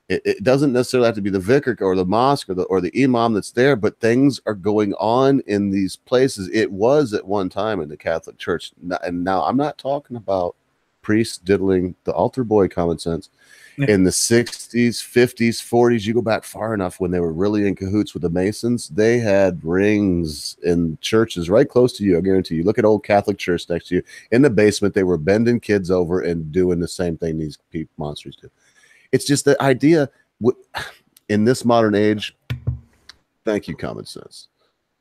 Speaker 2: it doesn't necessarily have to be the vicar or the mosque or the imam that's there, but things are going on in these places. It was at one time in the Catholic Church, and now I'm not talking about priests diddling the altar boy, Common Sense. In the 60s, 50s, 40s, you go back far enough when they were really in cahoots with the Masons, they had rings in churches right close to you. I guarantee you. Look at old Catholic church next to you. In the basement, they were bending kids over and doing the same thing these monsters do. It's just the idea in this modern age. Thank you, Common Sense.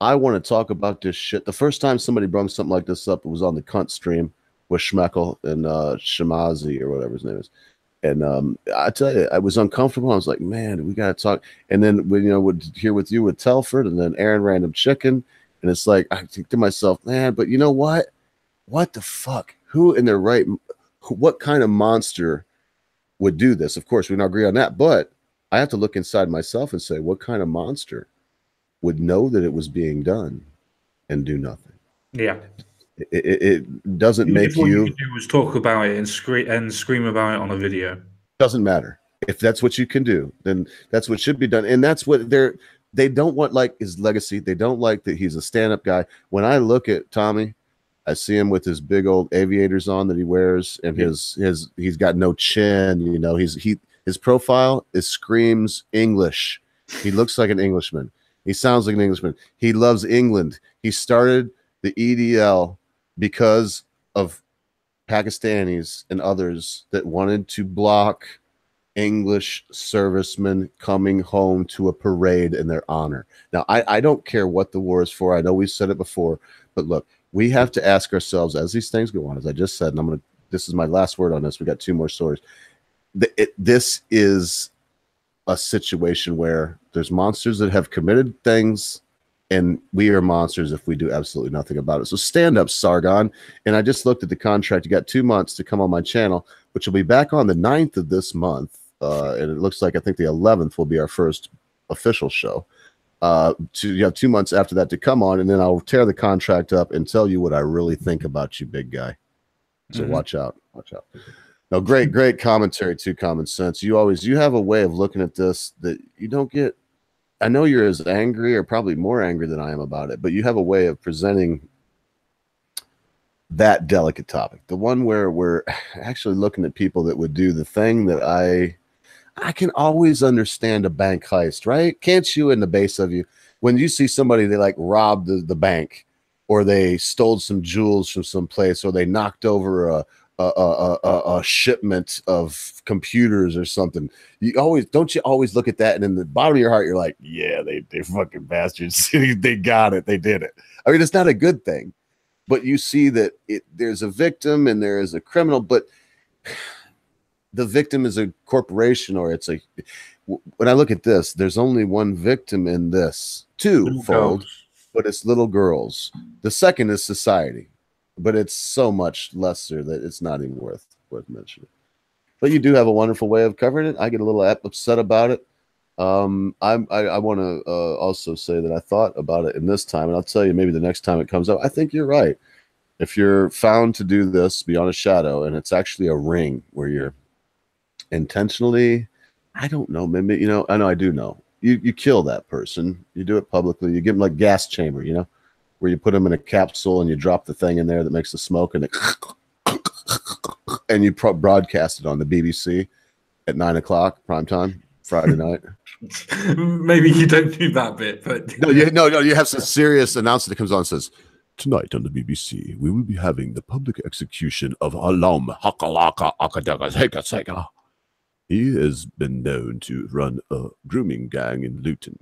Speaker 2: I want to talk about this shit. The first time somebody brought something like this up, it was on the Cunt stream with Schmeckel and Shemazi or whatever his name is. And I tell you, I was uncomfortable. I was like, man, we got to talk. And then would hear with you with Telford and then Aaron Random Chicken. And it's like, I think to myself, man, but you know what? What the fuck? Who in their right? What kind of monster would do this? Of course, we don't agree on that. But I have to look inside myself and say, what kind of monster would know that it was being done and do nothing?
Speaker 1: Yeah.
Speaker 2: It doesn't make
Speaker 1: what
Speaker 2: you
Speaker 1: could do was talk about it and scream about it on a video.
Speaker 2: Doesn't matter. If that's what you can do, then that's what should be done. And that's what they don't want, like his legacy. They don't like that he's a stand-up guy. When I look at Tommy, I see him with his big old aviators on that he wears, and he's got no chin. You know, his profile screams English. He looks like an Englishman. He sounds like an Englishman. He loves England. He started the EDL because of Pakistanis and others that wanted to block English servicemen coming home to a parade in their honor. Now, I don't care what the war is for. I know we've said it before, but look, we have to ask ourselves as these things go on, as I just said, and this is my last word on this. We got 2 more stories. This is a situation where there's monsters that have committed things, and we are monsters if we do absolutely nothing about it. So stand up, Sargon. And I just looked at the contract. You got 2 months to come on my channel, which will be back on the 9th of this month. And it looks like I think the 11th will be our first official show. You have 2 months after that to come on, and then I'll tear the contract up and tell you what I really think about you, big guy. So watch out. No, great commentary too. Common sense. You have a way of looking at this that you don't get. I know you're as angry or probably more angry than I am about it, but you have a way of presenting that delicate topic. The one where we're actually looking at people that would do the thing that I can always understand a bank heist, right? Can't you, in the base of you, when you see somebody, they like robbed the bank, or they stole some jewels from some place, or they knocked over a shipment of computers or something. Don't you always look at that, and in the bottom of your heart, you're like, yeah, they fucking bastards. They got it. They did it. I mean, it's not a good thing, but you see that there's a victim and there is a criminal, but the victim is a corporation, or when I look at this, there's only one victim in this, twofold, but it's little girls. The second is society, but it's so much lesser that it's not even worth mentioning. But you do have a wonderful way of covering it. I get a little upset about it. I want to also say that I thought about it in this time, and I'll tell you, maybe the next time it comes up, I think you're right. If you're found to do this beyond a shadow, and it's actually a ring where you're intentionally, I don't know, maybe, I know, I do know, you kill that person, you do it publicly, you give them like gas chamber, where you put them in a capsule and you drop the thing in there that makes the smoke, and and you broadcast it on the BBC at 9 o'clock prime time Friday night.
Speaker 1: Maybe you don't do that bit, but
Speaker 2: no, you have some serious announcer that comes on and says, tonight on the BBC, we will be having the public execution of Alam Hakalaka Akadagas Hekaseka. He has been known to run a grooming gang in Luton.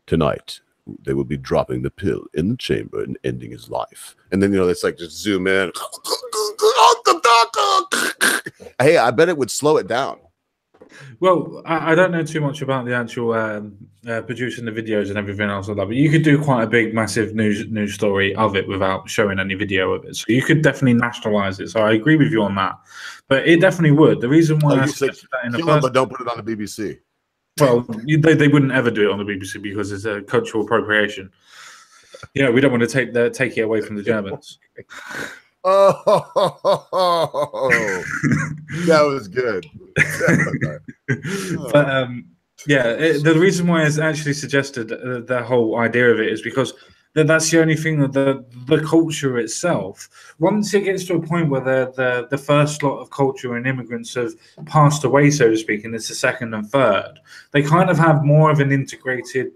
Speaker 2: Tonight, they will be dropping the pill in the chamber and ending his life. And then, it's like just zoom in. Hey, I bet it would slow it down.
Speaker 1: Well, I don't know too much about the actual producing the videos and everything else like that, but you could do quite a big, massive news story of it without showing any video of it. So you could definitely nationalize it. So I agree with you on that. But it definitely would. The reason why I suggested that in the first,
Speaker 2: but don't put it on the BBC.
Speaker 1: Well, they wouldn't ever do it on the BBC because it's a cultural appropriation. We don't want to take it away from the Germans.
Speaker 2: Oh, that was good.
Speaker 1: But the reason why I actually suggested the whole idea of it is because that's the only thing that the culture itself, once it gets to a point where the first lot of culture and immigrants have passed away, so to speak, and it's the second and third, they kind of have more of an integrated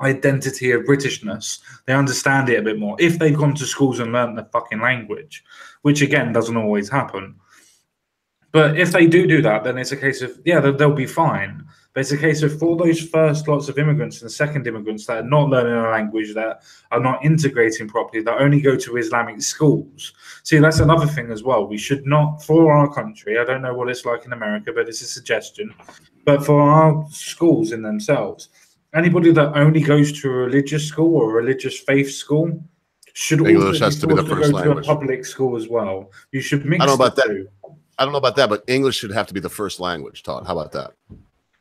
Speaker 1: identity of Britishness. They understand it a bit more if they've gone to schools and learned the fucking language, which again doesn't always happen. But if they do that, then it's a case of they'll be fine. But it's a case of for those first lots of immigrants and second immigrants that are not learning a language, that are not integrating properly, that only go to Islamic schools. See, that's another thing as well. We should not, for our country, I don't know what it's like in America, but it's a suggestion, but for our schools in themselves, anybody that only goes to a religious school or a religious faith school should
Speaker 2: English
Speaker 1: also
Speaker 2: has to be the first language.
Speaker 1: To a public school as well. You should mix.
Speaker 2: I don't know about
Speaker 1: the
Speaker 2: that.
Speaker 1: two.
Speaker 2: I don't know about that, but English should have to be the first language taught. How about that?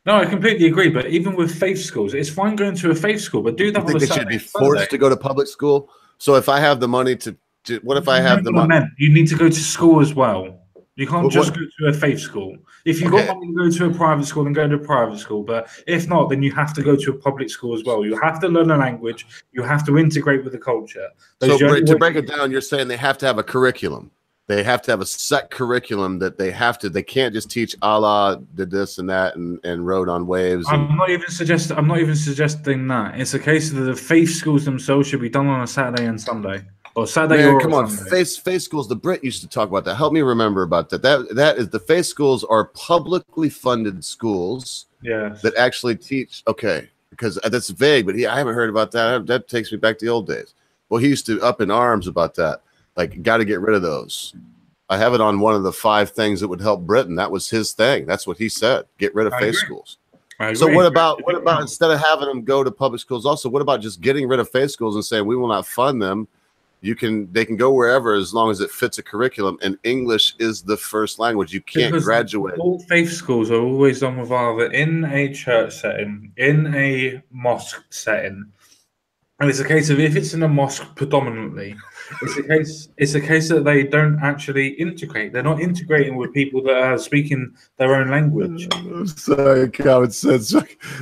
Speaker 1: No, I completely agree. But even with faith schools, it's fine going to a faith school, but do that.
Speaker 2: I think they should be forced to go to public school. So if I have the money to what if I have the money?
Speaker 1: You need to go to school as well. You can't just go to a faith school. If you've got money to go to a private school, then go to a private school. But if not, then you have to go to a public school as well. You have to learn a language. You have to integrate with the culture.
Speaker 2: So to break it down, you're saying they have to have a curriculum. They have to have a set curriculum that they can't just teach Allah did this and that and rode on waves.
Speaker 1: I'm not even suggesting that. It's a case that the faith schools themselves should be done on a Saturday and Sunday. Or Saturday
Speaker 2: Man,
Speaker 1: or
Speaker 2: come on,
Speaker 1: Sunday.
Speaker 2: faith schools. The Brit used to talk about that. Help me remember about that. That is the faith schools are publicly funded schools. That actually teach. Okay, because that's vague, but I haven't heard about that. That takes me back to the old days. Well, he used to up in arms about that. Like, got to get rid of those. I have it on one of the 5 things that would help Britain. That was his thing. That's what he said. Get rid of faith schools. So what about instead of having them go to public schools? Also, what about just getting rid of faith schools and saying we will not fund them? They can go wherever as long as it fits a curriculum, and English is the first language. You can't graduate.
Speaker 1: All faith schools are always done with either in a church setting, in a mosque setting, and it's a case of if it's in a mosque predominantly, it's a case that they don't actually integrate. They're not integrating with people that are speaking their own language.
Speaker 2: Sorry, common sense.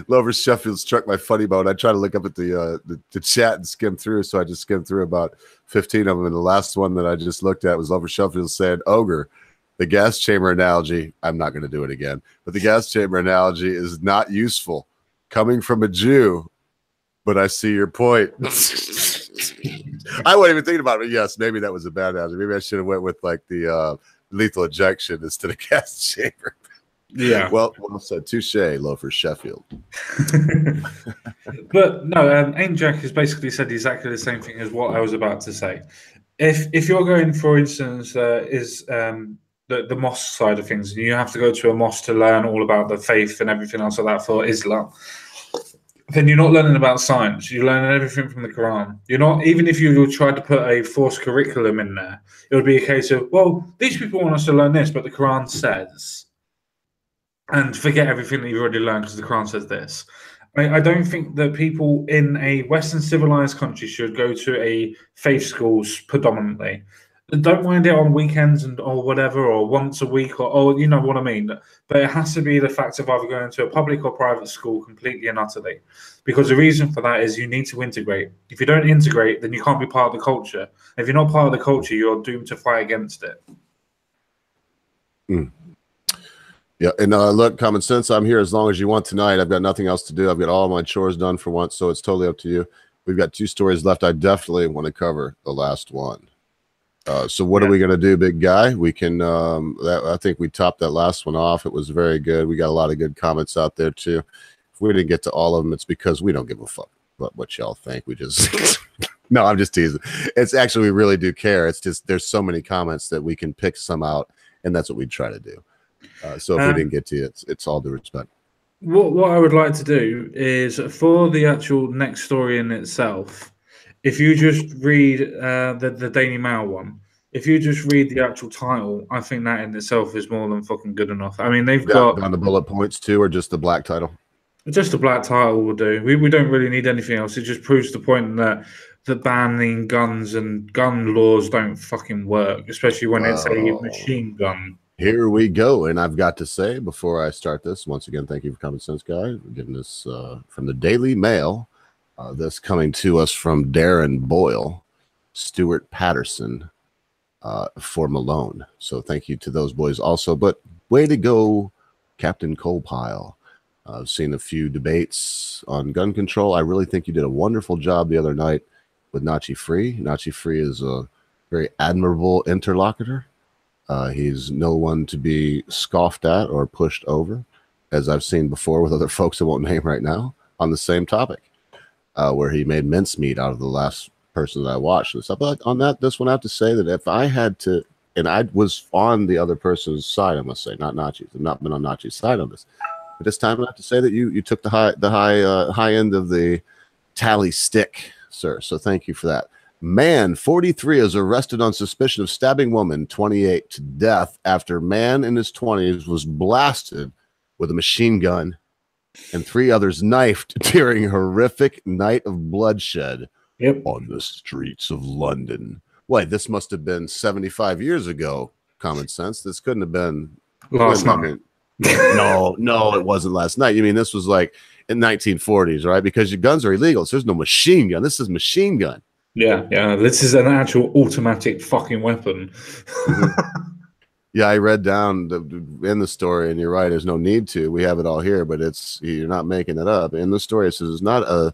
Speaker 2: Lover Sheffield struck my funny bone. I try to look up at the chat and skim through, so I just skimmed through about 15 of them, and the last one that I just looked at was Lover Sheffield said, "Ogre, the gas chamber analogy." I'm not going to do it again, but the gas chamber analogy is not useful coming from a Jew. But I see your point. I wasn't even thinking about it. Yes, maybe that was a bad analogy. Maybe I should have went with like the lethal injection instead of gas chamber.
Speaker 1: Yeah.
Speaker 2: Well said. Touche, Loafer Sheffield.
Speaker 1: But no, Ain't Jack has basically said exactly the same thing as what I was about to say. If you're going, for instance, the mosque side of things, and you have to go to a mosque to learn all about the faith and everything else like that for Islam, then you're not learning about science. You're learning everything from the Quran. You're not, even if you tried to put a forced curriculum in there, it would be a case of, well, these people want us to learn this, but the Quran says, and forget everything that you've already learned because the Quran says this. I don't think that people in a Western civilized country should go to a faith schools predominantly. Don't mind it on weekends or whatever, or once a week, or you know what I mean. But it has to be the fact of either going to a public or private school completely and utterly. Because the reason for that is you need to integrate. If you don't integrate, then you can't be part of the culture. If you're not part of the culture, you're doomed to fight against it.
Speaker 2: Yeah, and look, common sense, I'm here as long as you want tonight. I've got nothing else to do. I've got all my chores done for once, so it's totally up to you. We've got 2 stories left. I definitely want to cover the last one. So what are we going to do, big guy? We can, I think we topped that last one off. It was very good. We got a lot of good comments out there too. If we didn't get to all of them, it's because we don't give a fuck what y'all think. We just, no, I'm just teasing. It's actually, we really do care. It's just, there's so many comments that we can pick some out, and that's what we try to do. So if we didn't get to you, it's all due respect.
Speaker 1: What I would like to do is, for the actual next story in itself, if you just read the Daily Mail one, if you just read the actual title, I think that in itself is more than fucking good enough. I mean, they've got
Speaker 2: on the bullet points too, or just the black title.
Speaker 1: Just a black title will do. We don't really need anything else. It just proves the point that the banning guns and gun laws don't fucking work, especially when it's a machine gun.
Speaker 2: Here we go. And I've got to say, before I start this, once again, thank you for Common Sense Guy for giving this from the Daily Mail. This coming to us from Darren Boyle, Stuart Patterson for Malone. So thank you to those boys also. But way to go, Captain Colepile. I've seen a few debates on gun control. I really think you did a wonderful job the other night with Nachi Free. Nachi Free is a very admirable interlocutor. He's no one to be scoffed at or pushed over, as I've seen before with other folks I won't name right now on the same topic, where he made mincemeat out of the last person that I watched and stuff. But on this one, I have to say that if I had to, and I was on the other person's side, I must say, not Nachi's. I've not been on Nachi's side on this. But this time I have to say that you took the high end of the tally stick, sir. So thank you for that. Man, 43 is arrested on suspicion of stabbing woman, 28, to death after man in his 20s was blasted with a machine gun and 3 others knifed during a horrific night of bloodshed on the streets of London. Wait, this must have been 75 years ago, common sense. This couldn't have been
Speaker 1: Last night.
Speaker 2: I mean, no, it wasn't last night. You mean this was like in 1940s, right? Because your guns are illegal. So there's no machine gun. This is machine gun.
Speaker 1: Yeah, yeah. This is an actual automatic fucking weapon.
Speaker 2: Yeah, I read down in the story, and you're right. There's no need to. We have it all here, but you're not making it up. In the story, it says it's not a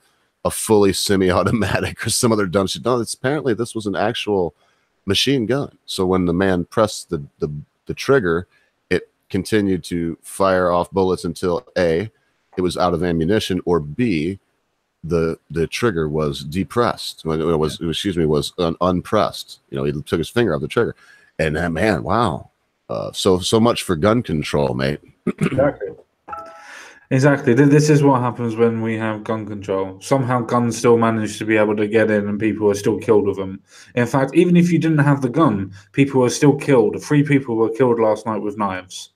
Speaker 2: fully semi-automatic or some other dumb shit. No, it's apparently this was an actual machine gun. So when the man pressed the trigger, it continued to fire off bullets until A, it was out of ammunition, or B, the trigger was depressed. When it was, was unpressed. You know, he took his finger off the trigger, and that man, wow. So much for gun control, mate.
Speaker 1: Exactly. This is what happens when we have gun control. Somehow guns still manage to be able to get in and people are still killed with them. In fact, even if you didn't have the gun, people were still killed. 3 people were killed last night with knives.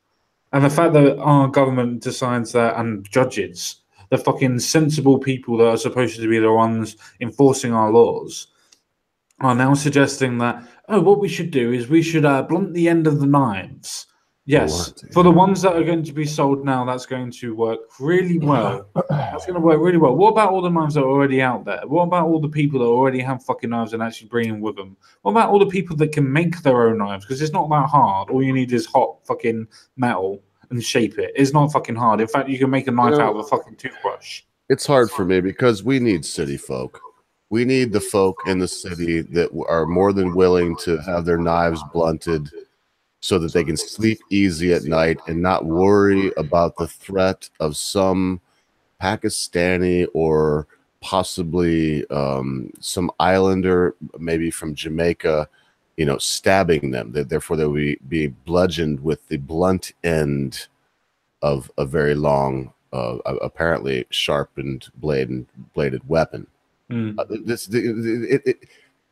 Speaker 1: And the fact that our government decides that, and judges, the fucking sensible people that are supposed to be the ones enforcing our laws, are now suggesting that, what we should do is we should blunt the end of the knives. Yes, for the ones that are going to be sold now, that's going to work really well. That's going to work really well. What about all the knives that are already out there? What about all the people that already have fucking knives and actually bring them with them? What about all the people that can make their own knives? Because it's not that hard. All you need is hot fucking metal and shape it. It's not fucking hard. In fact, you can make a knife out of a fucking toothbrush.
Speaker 2: It's hard for me because we need city folk. We need the folk in the city that are more than willing to have their knives blunted so that they can sleep easy at night and not worry about the threat of some Pakistani or possibly some islander, maybe from Jamaica, stabbing them. Therefore, they will be bludgeoned with the blunt end of a very long, apparently sharpened bladed weapon.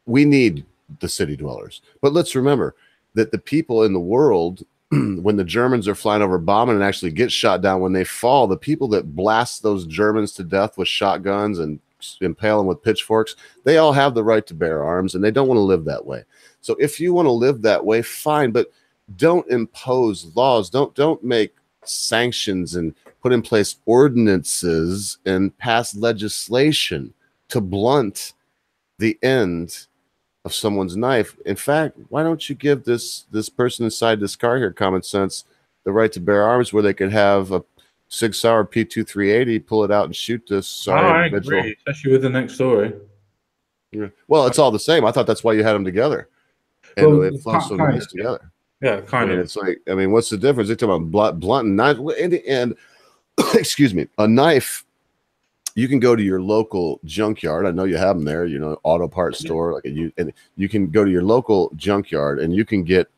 Speaker 2: We need the city dwellers, but let's remember that the people in the world, when the Germans are flying over bombing and actually get shot down when they fall, the people that blast those Germans to death with shotguns and impale them with pitchforks, they all have the right to bear arms, and they don't want to live that way. So if you want to live that way, fine, but don't impose laws. Don't make sanctions and put in place ordinances and pass legislation to blunt the end of someone's knife. In fact, why don't you give this person inside this car here, common sense, the right to bear arms, where they could have a Sig Sauer P2380, pull it out and shoot this individual.
Speaker 1: I agree, especially with the next story.
Speaker 2: Yeah. Well, it's all the same. I thought that's why you had them together, and it flows so nice together.
Speaker 1: Yeah, kind of.
Speaker 2: It's like, what's the difference? They talk about blunt and knife. In the end, excuse me, a knife. You can go to your local junkyard. I know you have them there, auto parts store. And you can go to your local junkyard and you can get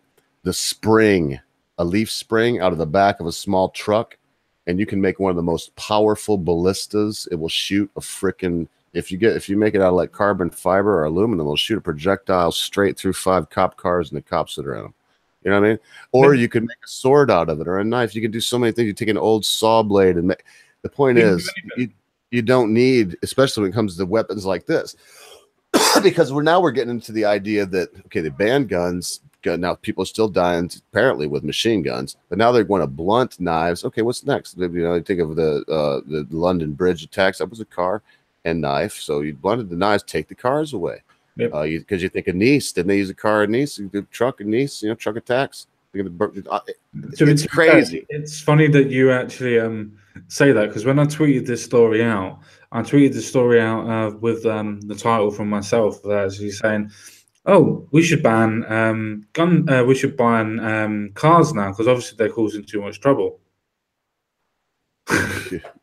Speaker 2: the spring, a leaf spring out of the back of a small truck, and you can make one of the most powerful ballistas. It will shoot a frickin', if you make it out of like carbon fiber or aluminum, it'll shoot a projectile straight through 5 cop cars and the cops that are in them. You know what I mean? Or you can make a sword out of it, or a knife. You can do so many things. You take an old saw blade and make. The point is, you don't need, especially when it comes to weapons like this, because we're getting into the idea that, okay, they banned guns. Now people are still dying apparently with machine guns, but now they're going to blunt knives. Okay, what's next? They think of the London Bridge attacks. That was a car and knife. So you blunted the knives, take the cars away. Because you think of Nice, didn't they use a car in Nice? The truck in Nice, truck attacks. It's crazy.
Speaker 1: It's funny that you actually say that, because when I tweeted this story out, with the title from myself, actually saying, "Oh, we should ban cars now, because obviously they're causing too much trouble."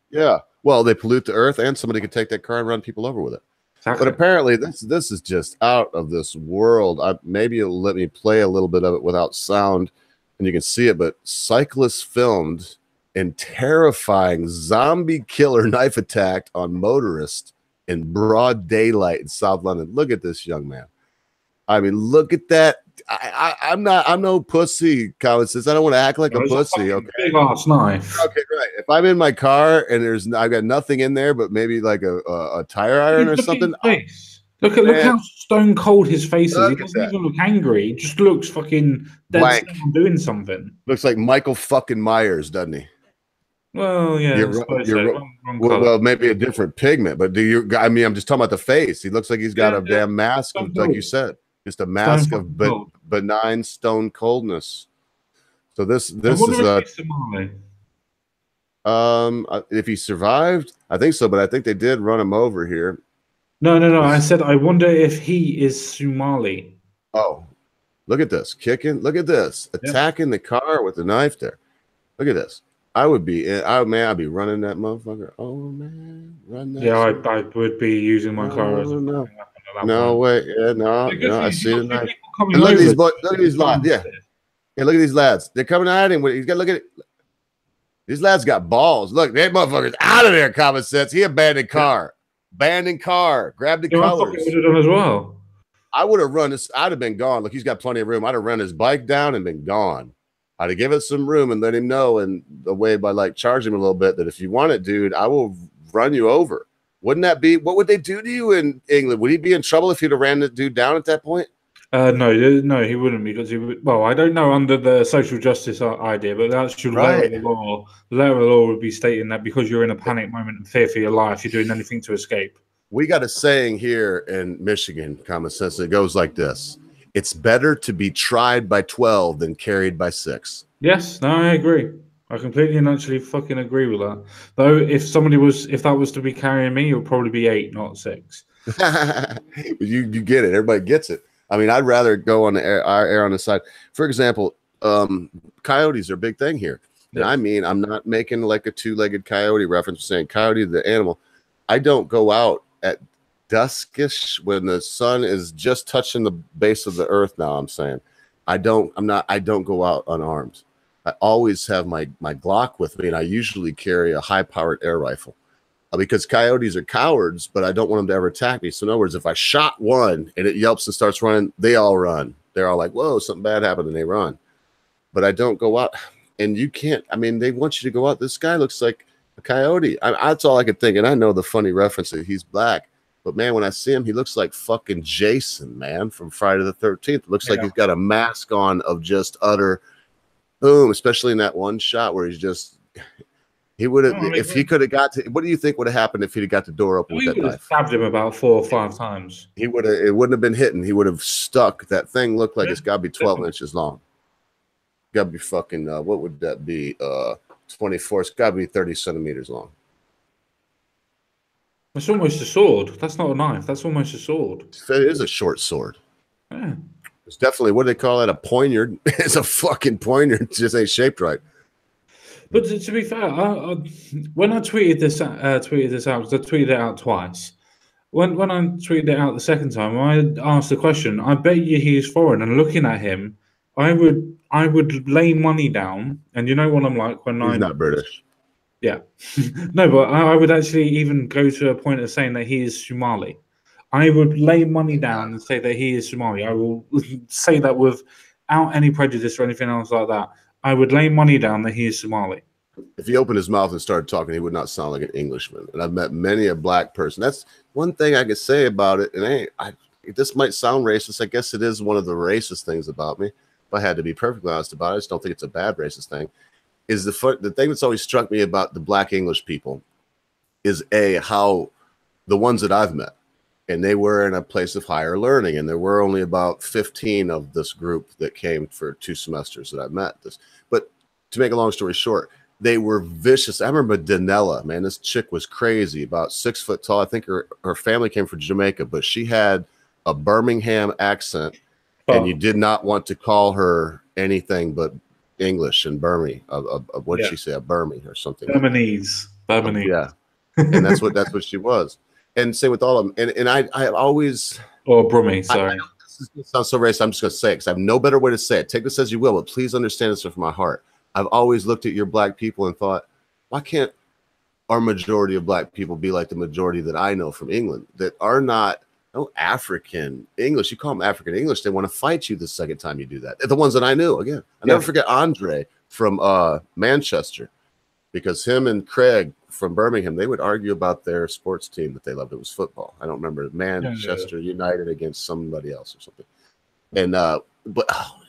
Speaker 2: Yeah, well, they pollute the earth, and somebody could take that car and run people over with it. Exactly. But apparently, this is just out of this world. Maybe you'll let me play a little bit of it without sound, and you can see it. But cyclists filmed in terrifying zombie killer knife attack on motorist in broad daylight in South London. Look at this young man. Look at that. I'm no pussy, common sense. I don't want to act like a pussy. Okay,
Speaker 1: big ass knife.
Speaker 2: Okay, right. If I'm in my car and I've got nothing in there but maybe like a tire iron or something,
Speaker 1: Look
Speaker 2: Man,
Speaker 1: how stone cold his face is. He
Speaker 2: look at
Speaker 1: doesn't
Speaker 2: that.
Speaker 1: even look angry. He just looks fucking dead set
Speaker 2: Blank.
Speaker 1: on doing something.
Speaker 2: Looks like Michael fucking Myers, doesn't he?
Speaker 1: Well, yeah, I
Speaker 2: You're
Speaker 1: suppose so.
Speaker 2: you're
Speaker 1: Wrong color.
Speaker 2: well, maybe a different pigment, but do you? I mean, I'm just talking about the face. He looks like he's got
Speaker 1: Yeah,
Speaker 2: a
Speaker 1: yeah.
Speaker 2: damn mask,
Speaker 1: Stone
Speaker 2: like you
Speaker 1: cold.
Speaker 2: said, just a
Speaker 1: Stone
Speaker 2: mask of
Speaker 1: fucking cold.
Speaker 2: benign stone coldness. So this
Speaker 1: I
Speaker 2: this is
Speaker 1: wonder if
Speaker 2: a
Speaker 1: he's Somali.
Speaker 2: if he survived, I think so, but I think they did run him over here.
Speaker 1: No. I said I wonder if he is Somali.
Speaker 2: Oh, look at this kicking! Look at this
Speaker 1: Yep.
Speaker 2: attacking the car with the knife there. Look at this. I would be, I'd be running that motherfucker. Oh man, run that
Speaker 1: Yeah,
Speaker 2: shit.
Speaker 1: I would be using my car as a
Speaker 2: No,
Speaker 1: fucking
Speaker 2: no,
Speaker 1: weapon at that
Speaker 2: no
Speaker 1: point.
Speaker 2: way. Yeah, no,
Speaker 1: The good
Speaker 2: no.
Speaker 1: thing
Speaker 2: I
Speaker 1: is you
Speaker 2: see
Speaker 1: got
Speaker 2: the
Speaker 1: two
Speaker 2: knife.
Speaker 1: people coming
Speaker 2: And look at
Speaker 1: over.
Speaker 2: these boys. Look at these lads. Yeah, yeah. Look at these lads. They're coming at him. He's got look at it. These lads got balls. Look, that motherfucker's out of there. Common sense. He abandoned car. Abandoned car. Grabbed the
Speaker 1: Yeah, I fucking would
Speaker 2: colors.
Speaker 1: have done as well.
Speaker 2: I would have run this. I'd have been gone. Look, he's got plenty of room. I'd have run his bike down and been gone. I'd have given it some room and let him know and the way by like charging him a little bit that if you want it, dude, I will run you over. Wouldn't that be what would they do to you in England? Would he be in trouble if he'd have ran the dude down at that point?
Speaker 1: No, he wouldn't because he would. Well, I don't know under the social justice idea, but the actual letter of
Speaker 2: Right.
Speaker 1: the law, the letter of the law would be stating that because you're in a panic moment and fear for your life, you're doing anything to escape.
Speaker 2: We got a saying here in Michigan, common sense. It goes like this: it's better to be tried by 12 than carried by 6.
Speaker 1: Yes, no, I agree. I completely and actually fucking agree with that. Though, if that was to be carrying me, it would probably be 8, not 6.
Speaker 2: you get it. Everybody gets it. I mean, I'd rather go on the our air on the side. For example, coyotes are a big thing here. And I mean, I'm not making like a two-legged coyote reference, saying coyote the animal. I don't go out at duskish when the sun is just touching the base of the earth. Now I'm saying I don't go out unarmed. I always have my Glock with me, and I usually carry a high-powered air rifle. Because coyotes are cowards, but I don't want them to ever attack me. So in other words, if I shot one and it yelps and starts running, they all run. They're all like, whoa, something bad happened, and they run. But I don't go out. And you can't, I mean, they want you to go out. This guy looks like a coyote. That's all I could think. And I know the funny reference that he's black. But man, when I see him, he looks like fucking Jason, man, from Friday the 13th. Looks like he's got a mask on of just utter boom, especially in that one shot where he's just... He would have, if he could have got to. What do you think would have happened if he'd have got the door open with that knife?
Speaker 1: Stabbed him about 4 or 5 times.
Speaker 2: He would have. It wouldn't have been hitting. He would have stuck. That thing looked like it's got to be 12 inches long. Got to be fucking. What would that be? 24. It's got to be 30 centimeters long.
Speaker 1: It's almost a sword. That's not a knife. That's almost a sword.
Speaker 2: It is a short sword.
Speaker 1: Yeah.
Speaker 2: It's definitely, what do they call that? A poignard. It's a fucking poignard. It just ain't shaped right.
Speaker 1: But to be fair, when I tweeted this out, because I tweeted it out twice. When I tweeted it out the second time, I asked the question. I bet you he's foreign. And looking at him, I would lay money down. And you know what I'm like when
Speaker 2: he's not British.
Speaker 1: Yeah, no, but I would actually even go to a point of saying that he is Somali. I would lay money down and say that he is Somali. I will say that without any prejudice or anything else like that. I would lay money down that he is Somali.
Speaker 2: If he opened his mouth and started talking, he would not sound like an Englishman. And I've met many a black person. That's one thing I could say about it. And this might sound racist. I guess it is one of the racist things about me. If I had to be perfectly honest about it, I just don't think it's a bad racist thing. Is the thing that's always struck me about the black English people is how the ones that I've met, and they were in a place of higher learning, and there were only about 15 of this group that came for 2 semesters that I met. But to make a long story short, they were vicious. I remember Danella, man, this chick was crazy, about 6 foot tall. I think her family came from Jamaica, but she had a Birmingham accent, and you did not want to call her anything but English and Burmese. What did she say? A Burmese or something?
Speaker 1: Burmese.
Speaker 2: Yeah, and that's what she was. And same with all of them. And I always...
Speaker 1: Or Brummie, sorry.
Speaker 2: This sounds so racist. I'm just going to say it because I have no better way to say it. Take this as you will, but please understand this from my heart. I've always looked at your black people and thought, why can't our majority of black people be like the majority that I know from England that are not African English? You call them African English, they want to fight you the second time you do that. The ones that I knew, again. I'll never forget Andre from Manchester, because him and Craig from Birmingham, they would argue about their sports team that they loved. It was football. I don't remember, Manchester United against somebody else or something. And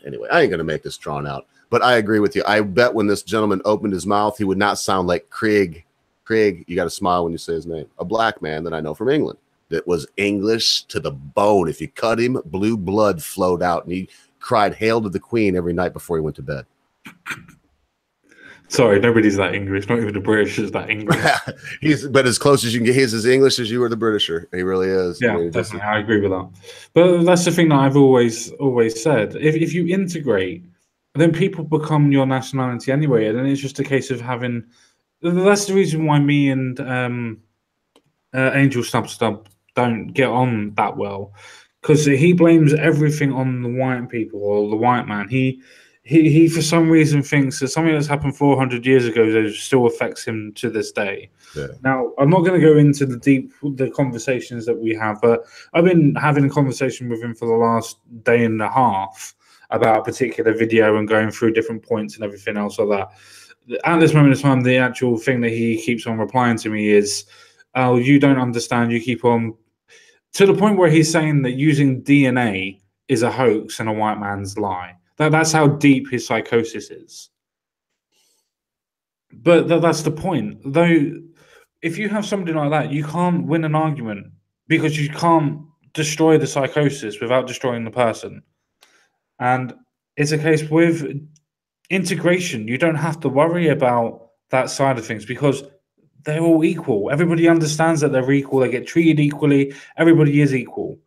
Speaker 2: anyway, I ain't gonna make this drawn out. But I agree with you. I bet when this gentleman opened his mouth, he would not sound like Craig. Craig, you got to smile when you say his name. A black man that I know from England that was English to the bone. If you cut him, blue blood flowed out, and he cried "Hail to the Queen" every night before he went to bed.
Speaker 1: Sorry, nobody's that English. Not even the British is that English.
Speaker 2: But as close as you can get, he's as English as you or the Britisher. He really is.
Speaker 1: Yeah, definitely. I agree with that. But that's the thing that I've always said. If you integrate, then people become your nationality anyway, and then it's just a case of having. That's the reason why me and Angel Stub don't get on that well, because he blames everything on the white people or the white man. He for some reason thinks that something that's happened 400 years ago still affects him to this day.
Speaker 2: Yeah.
Speaker 1: Now, I'm not going to go into the conversations that we have, but I've been having a conversation with him for the last day and a half about a particular video and going through different points and everything else like that. At this moment in time, the actual thing that he keeps on replying to me is, "Oh, you don't understand. You keep on," to the point where he's saying that using DNA is a hoax and a white man's lie. That's how deep his psychosis is. But that's the point. Though, if you have somebody like that, you can't win an argument because you can't destroy the psychosis without destroying the person. And it's a case with integration. You don't have to worry about that side of things because they're all equal. Everybody understands that they're equal. They get treated equally. Everybody is equal.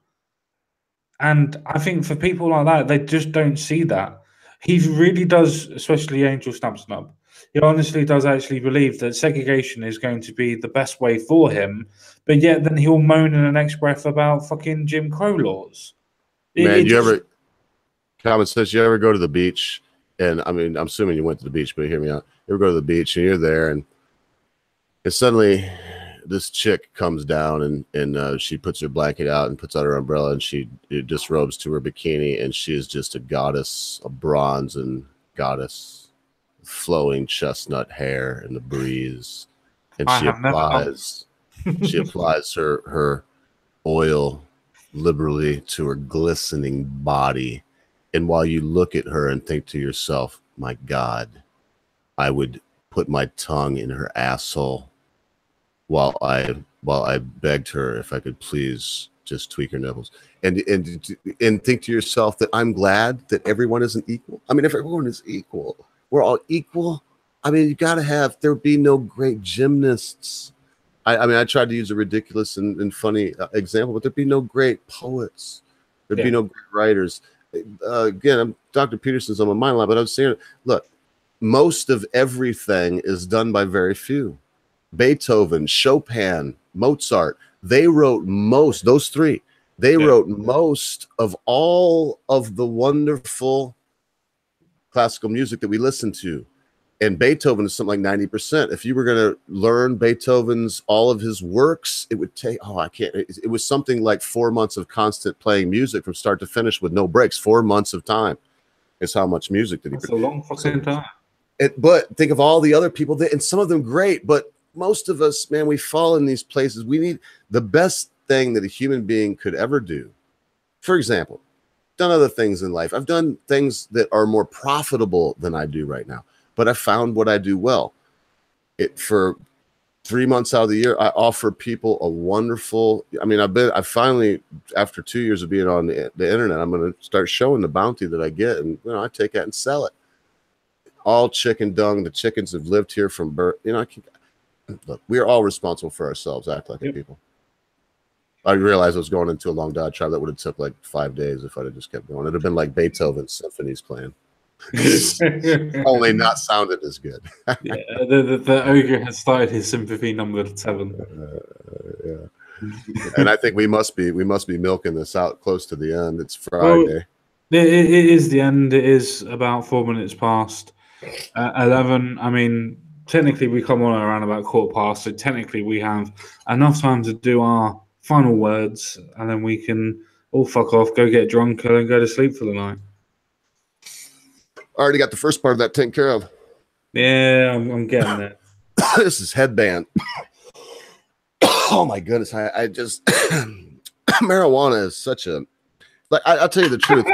Speaker 1: And I think for people like that, they just don't see that. He really does, especially Angel Snub. He honestly does actually believe that segregation is going to be the best way for him, but yet then he'll moan in the next breath about fucking Jim Crow laws.
Speaker 2: Common sense, you ever go to the beach? And I mean, I'm assuming you went to the beach, but hear me out. You ever go to the beach and you're there and suddenly this chick comes down and she puts her blanket out and puts out her umbrella and she disrobes to her bikini and she is just a goddess, a bronze and goddess, flowing chestnut hair in the breeze, and she applies her oil liberally to her glistening body. And while you look at her and think to yourself, my God, I would put my tongue in her asshole while I begged her if I could please just tweak her nipples, and think to yourself that I'm glad that everyone isn't equal. I mean, if everyone is equal, we're all equal. I mean, you got to have, there be no great gymnasts. I mean, I tried to use a ridiculous and funny example, but there'd be no great poets. There'd be no great writers. Again, Dr. Peterson's on my mind a lot, but I was saying, look, most of everything is done by very few. Beethoven, Chopin, Mozart, they wrote most, those three, they wrote most of all of the wonderful classical music that we listen to. And Beethoven is something like 90%. If you were going to learn Beethoven's, all of his works, it would take, it was something like 4 months of constant playing music from start to finish with no breaks. 4 months of time is how much music did he
Speaker 1: That's a long fucking time.
Speaker 2: But think of all the other people, and some of them great, but most of us, man, we fall in these places. We need the best thing that a human being could ever do. For example, done other things in life. I've done things that are more profitable than I do right now, but I found what I do well. For 3 months out of the year, I offer people a wonderful, I mean, I finally, after 2 years of being on the internet, I'm going to start showing the bounty that I get. And, I take that and sell it. All chicken dung. The chickens have lived here from birth. Look, we are all responsible for ourselves. Act like people. I realized I was going into a long diatribe that would have took like 5 days if I'd have just kept going. It'd have been like Beethoven's symphonies playing. Only not sounded as good.
Speaker 1: The ogre has started his sympathy number 7.
Speaker 2: And I think we must be milking this out close to the end. It's Friday.
Speaker 1: Well, it is the end. It is about 4 minutes past 11. I mean, technically we come on around about 15:15, so technically we have enough time to do our final words, and then we can all fuck off, go get drunk, and then go to sleep for the night.
Speaker 2: I already got the first part of that taken care of.
Speaker 1: Yeah, I'm getting there.
Speaker 2: This is headband. Oh my goodness. I just marijuana is such a I'll tell you the truth.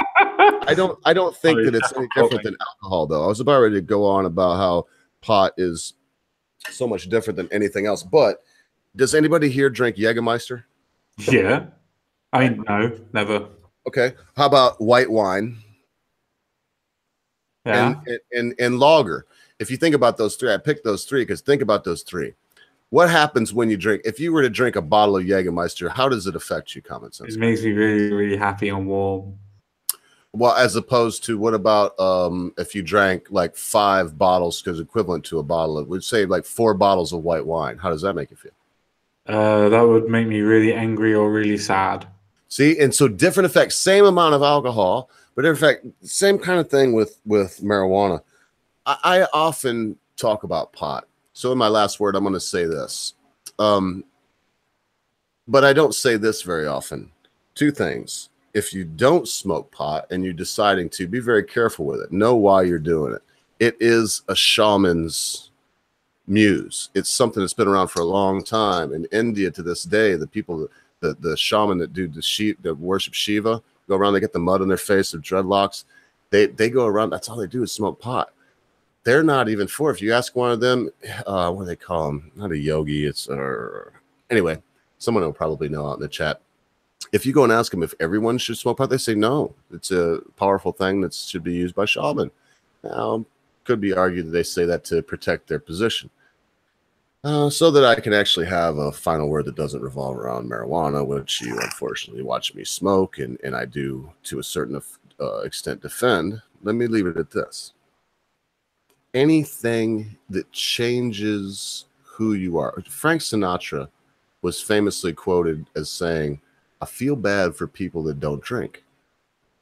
Speaker 2: I don't think that it's any different than alcohol, though. I was about ready to go on about how pot is so much different than anything else. But does anybody here drink Jägermeister?
Speaker 1: Yeah. I mean, no, never.
Speaker 2: Okay. How about white wine?
Speaker 1: Yeah.
Speaker 2: And lager. If you think about those three, I picked those three because think about those three. What happens when you drink? If you were to drink a bottle of Jägermeister, how does it affect you? Common sense.
Speaker 1: It makes me really, really happy and warm.
Speaker 2: Well, as opposed to what about if you drank like 5 bottles, because equivalent to a bottle, it would say like 4 bottles of white wine. How does that make you feel?
Speaker 1: That would make me really angry or really sad.
Speaker 2: See, and so different effects, same amount of alcohol, but in fact, same kind of thing with marijuana. I often talk about pot. So in my last word, I'm going to say this. But I don't say this very often. 2 things. If you don't smoke pot and you're deciding to, be very careful with it. Know why you're doing it. It is a shaman's muse. It's something that's been around for a long time. In India to this day, the people, the shaman that do that worship Shiva, go around, they get the mud on their face, their dreadlocks. They go around, that's all they do is smoke pot. They're not even for, if you ask one of them, what do they call them? Not a yogi, it's anyway, someone will probably know out in the chat. If you go and ask them if everyone should smoke pot, they say no. It's a powerful thing that should be used by shaman. Now, could be argued that they say that to protect their position. So that I can actually have a final word that doesn't revolve around marijuana, which you unfortunately watch me smoke, and I do to a certain extent defend. Let me leave it at this. Anything that changes who you are. Frank Sinatra was famously quoted as saying, I feel bad for people that don't drink,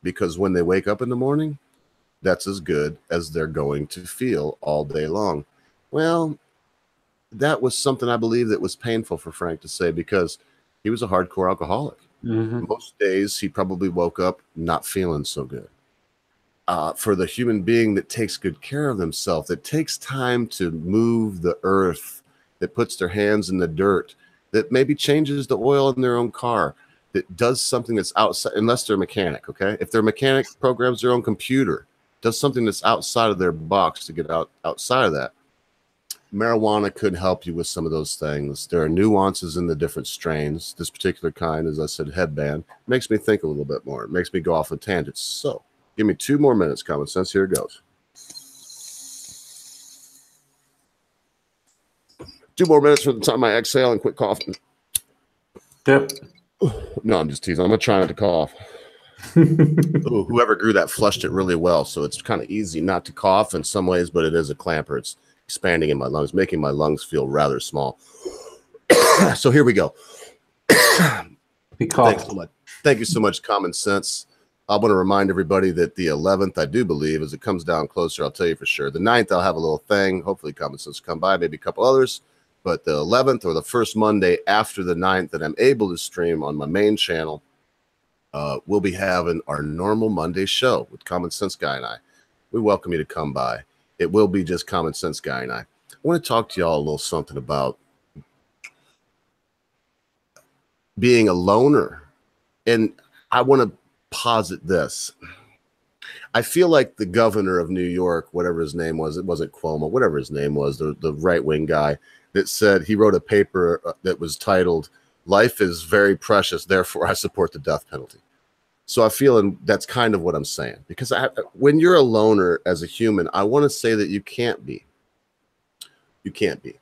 Speaker 2: because when they wake up in the morning, that's as good as they're going to feel all day long. Well, that was something I believe that was painful for Frank to say, because he was a hardcore alcoholic.
Speaker 1: Mm-hmm.
Speaker 2: Most days he probably woke up not feeling so good. For the human being that takes good care of themselves, that takes time to move the earth, that puts their hands in the dirt, that maybe changes the oil in their own car, that does something that's outside, unless they're a mechanic, okay? If they're a mechanic, programs their own computer, does something that's outside of their box to get outside of that. Marijuana could help you with some of those things. There are nuances in the different strains. This particular kind, as I said, headband, makes me think a little bit more. It makes me go off on tangents. So give me 2 more minutes, common sense. Here it goes. 2 more minutes from the time I exhale and quit coughing.
Speaker 1: Yep.
Speaker 2: No, I'm just teasing. I'm going to try not to cough. Ooh, whoever grew that flushed it really well. So it's kind of easy not to cough in some ways, but it is a clamper. It's expanding in my lungs, making my lungs feel rather small. So here we go. Thanks so much. Thank you so much, Common Sense. I want to remind everybody that the 11th, I do believe, as it comes down closer, I'll tell you for sure. The 9th, I'll have a little thing. Hopefully Common Sense will come by, maybe a couple others. But the 11th or the first Monday after the 9th that I'm able to stream on my main channel, we'll be having our normal Monday show with Common Sense Guy and I. We welcome you to come by. It will be just Common Sense Guy and I. I want to talk to y'all a little something about being a loner. And I want to posit this. I feel like the governor of New York, whatever his name was, it wasn't Cuomo, whatever his name was, the right-wing guy, that said, he wrote a paper that was titled, "Life is very precious, therefore I support the death penalty." So I feel, and that's kind of what I'm saying, because when you're a loner as a human, I want to say that you can't be. You can't be.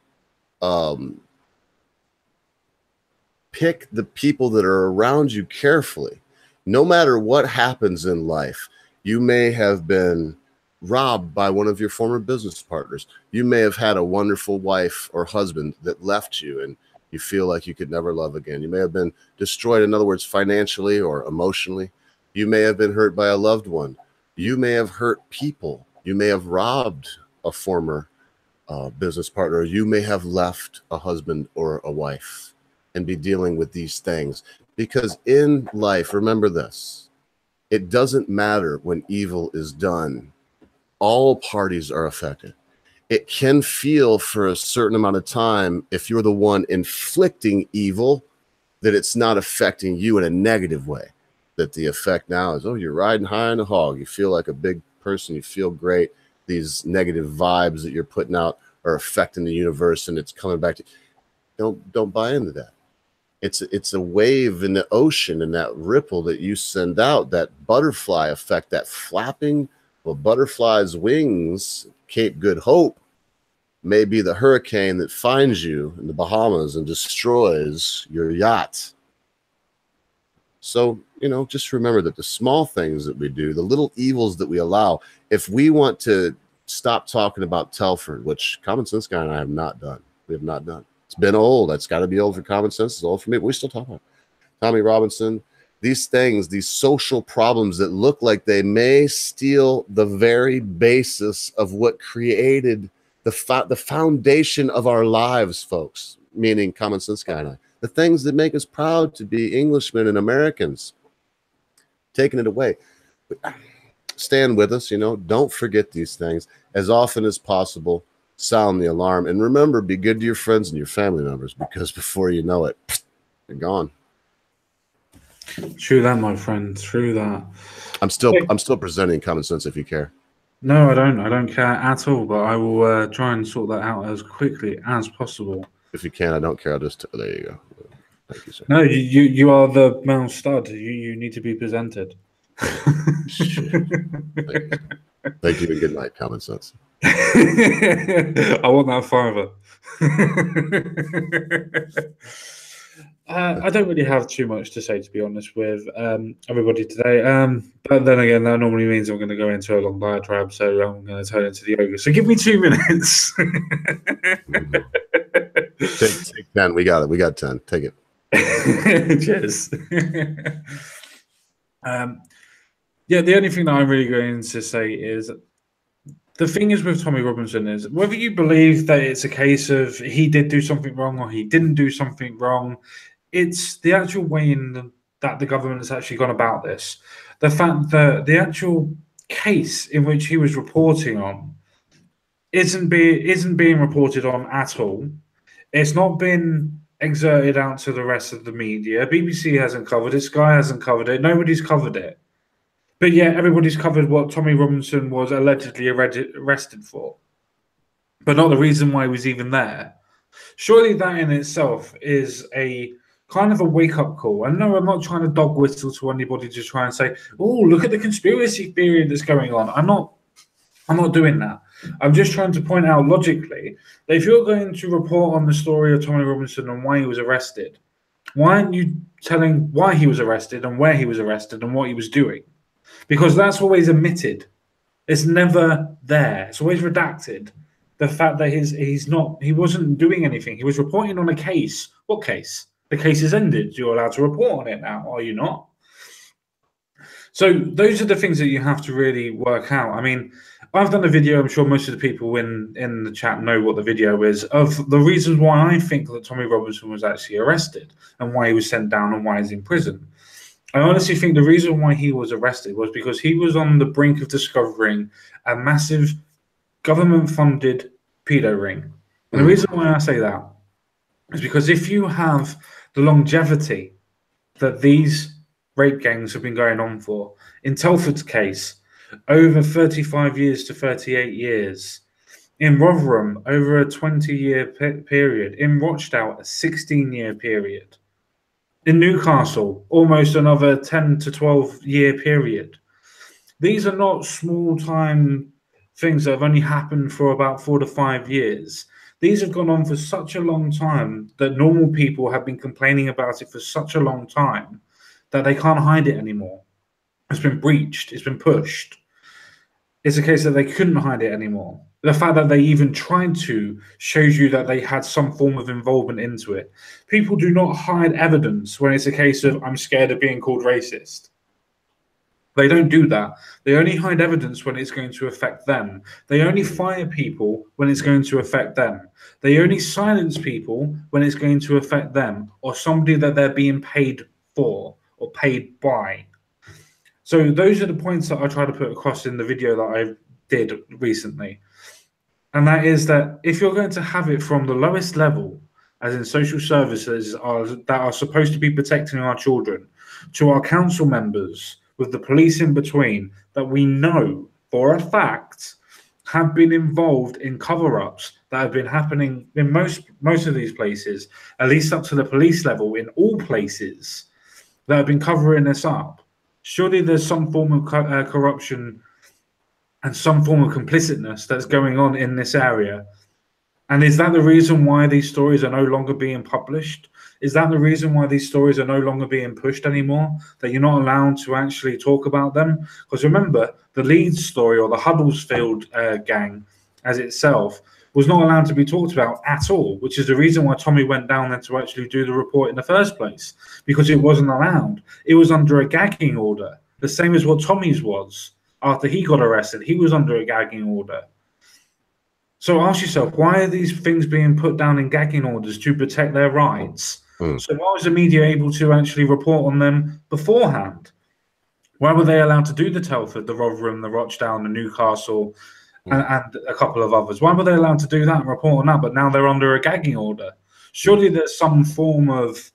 Speaker 2: Pick the people that are around you carefully. No matter what happens in life, you may have been robbed by one of your former business partners. You may have had a wonderful wife or husband that left you and you feel like you could never love again. You may have been destroyed, in other words, financially or emotionally. You may have been hurt by a loved one. You may have hurt people. You may have robbed a former business partner. You may have left a husband or a wife and be dealing with these things. Because in life, remember this, it doesn't matter when evil is done. All parties are affected. it can feel for a certain amount of time, if you're the one inflicting evil, that it's not affecting you in a negative way. That the effect now is, oh, you're riding high on a hog. You feel like a big person. You feel great. These negative vibes that you're putting out are affecting the universe, and it's coming back to you. Don't buy into that. It's a wave in the ocean, and that ripple that you send out, that butterfly effect, that flapping of a butterfly's wings, Cape Good Hope, may be the hurricane that finds you in the Bahamas and destroys your yacht. So, just remember that the small things that we do, the little evils that we allow, if we want to stop talking about Telford, which Common Sense Guy and I have not done. We have not done. It's been old. That's got to be old for Common Sense. It's old for me, but we still talk about it. Tommy Robinson, these things, these social problems that look like they may steal the very basis of what created the foundation of our lives, folks, meaning Common Sense Guy and I. The things that make us proud to be Englishmen and Americans, taking it away. Stand with us, don't forget these things. As often as possible, sound the alarm. And remember, be good to your friends and your family members, because before you know it, they're gone.
Speaker 1: True that, my friend. True that.
Speaker 2: I'm still presenting Common Sense if you care.
Speaker 1: No, I don't care at all, but I will try and sort that out as quickly as possible.
Speaker 2: If you can, I don't care. There you go. Thank you, sir.
Speaker 1: No, you are the male stud. You need to be presented.
Speaker 2: Shit. Thank you and good night, Common Sense.
Speaker 1: I want that forever. I don't really have too much to say, to be honest, with everybody today. But then again, that normally means I'm going to go into a long diatribe, so I'm going to turn into the yoga. So give me 2 minutes.
Speaker 2: Take 10. We got it. We got 10. Take it.
Speaker 1: Cheers. Yeah, the only thing that I'm really going to say is, the thing is with Tommy Robinson is, whether you believe that it's a case of he did do something wrong or he didn't do something wrong, it's the actual way that the government has actually gone about this. The fact that the actual case in which he was reporting on isn't being reported on at all. It's not been exerted out to the rest of the media. BBC hasn't covered it. Sky hasn't covered it. Nobody's covered it. But yeah, everybody's covered what Tommy Robinson was allegedly arrested for, but not the reason why he was even there. Surely that in itself is a kind of a wake-up call. And no, I'm not trying to dog whistle to anybody to try and say, oh, look at the conspiracy theory that's going on. I'm not doing that. I'm just trying to point out logically that if you're going to report on the story of Tommy Robinson and why he was arrested, why aren't you telling why he was arrested and where he was arrested and what he was doing? Because that's always omitted. It's never there. It's always redacted. The fact that he wasn't doing anything. He was reporting on a case. What case? The case is ended. You're allowed to report on it now, are you not? So those are the things that you have to really work out. I mean, I've done a video, I'm sure most of the people in the chat know what the video is, of the reasons why I think that Tommy Robinson was actually arrested and why he was sent down and why he's in prison. I honestly think the reason why he was arrested was because he was on the brink of discovering a massive government-funded pedo ring. And the reason why I say that is because if you have the longevity that these rape gangs have been going on for, in Telford's case, over 35 years to 38 years, in Rotherham, over a 20-year period, in Rochdale, a 16-year period, in Newcastle, almost another 10 to 12-year period. These are not small-time things that have only happened for about 4 to 5 years. These have gone on for such a long time that normal people have been complaining about it for such a long time that they can't hide it anymore. It's been breached. It's been pushed. It's a case that they couldn't hide it anymore. The fact that they even tried to shows you that they had some form of involvement into it. People do not hide evidence when it's a case of, I'm scared of being called racist. They don't do that. They only hide evidence when it's going to affect them. They only fire people when it's going to affect them. They only silence people when it's going to affect them or somebody that they're being paid for or paid by. So those are the points that I try to put across in the video that I did recently. And that is that if you're going to have it from the lowest level, as in social services that are supposed to be protecting our children, to our council members with the police in between, that we know for a fact have been involved in cover-ups that have been happening in most of these places, at least up to the police level in all places that have been covering this up. Surely there's some form of corruption and some form of complicitness that's going on in this area. And is that the reason why these stories are no longer being published? Is that the reason why these stories are no longer being pushed anymore? That you're not allowed to actually talk about them? Because remember, the Leeds story or the Huddersfield gang as itself was not allowed to be talked about at all, which is the reason why Tommy went down there to actually do the report in the first place, because it wasn't allowed. It was under a gagging order, the same as what Tommy's was. After he got arrested, he was under a gagging order. So ask yourself, why are these things being put down in gagging orders to protect their rights? So why was the media able to actually report on them beforehand? Why were they allowed to do the Telford, the Rotherham, the Rochdale, the Newcastle, and a couple of others? Why were they allowed to do that and report on that, but now they're under a gagging order? Surely there's some form of,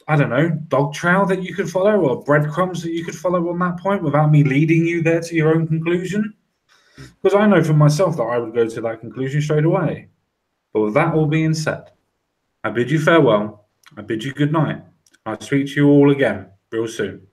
Speaker 1: I don't know, dog trail that you could follow or breadcrumbs that you could follow on that point without me leading you there to your own conclusion? Because I know for myself that I would go to that conclusion straight away. But with that all being said, I bid you farewell. I bid you good night. I'll speak to you all again real soon.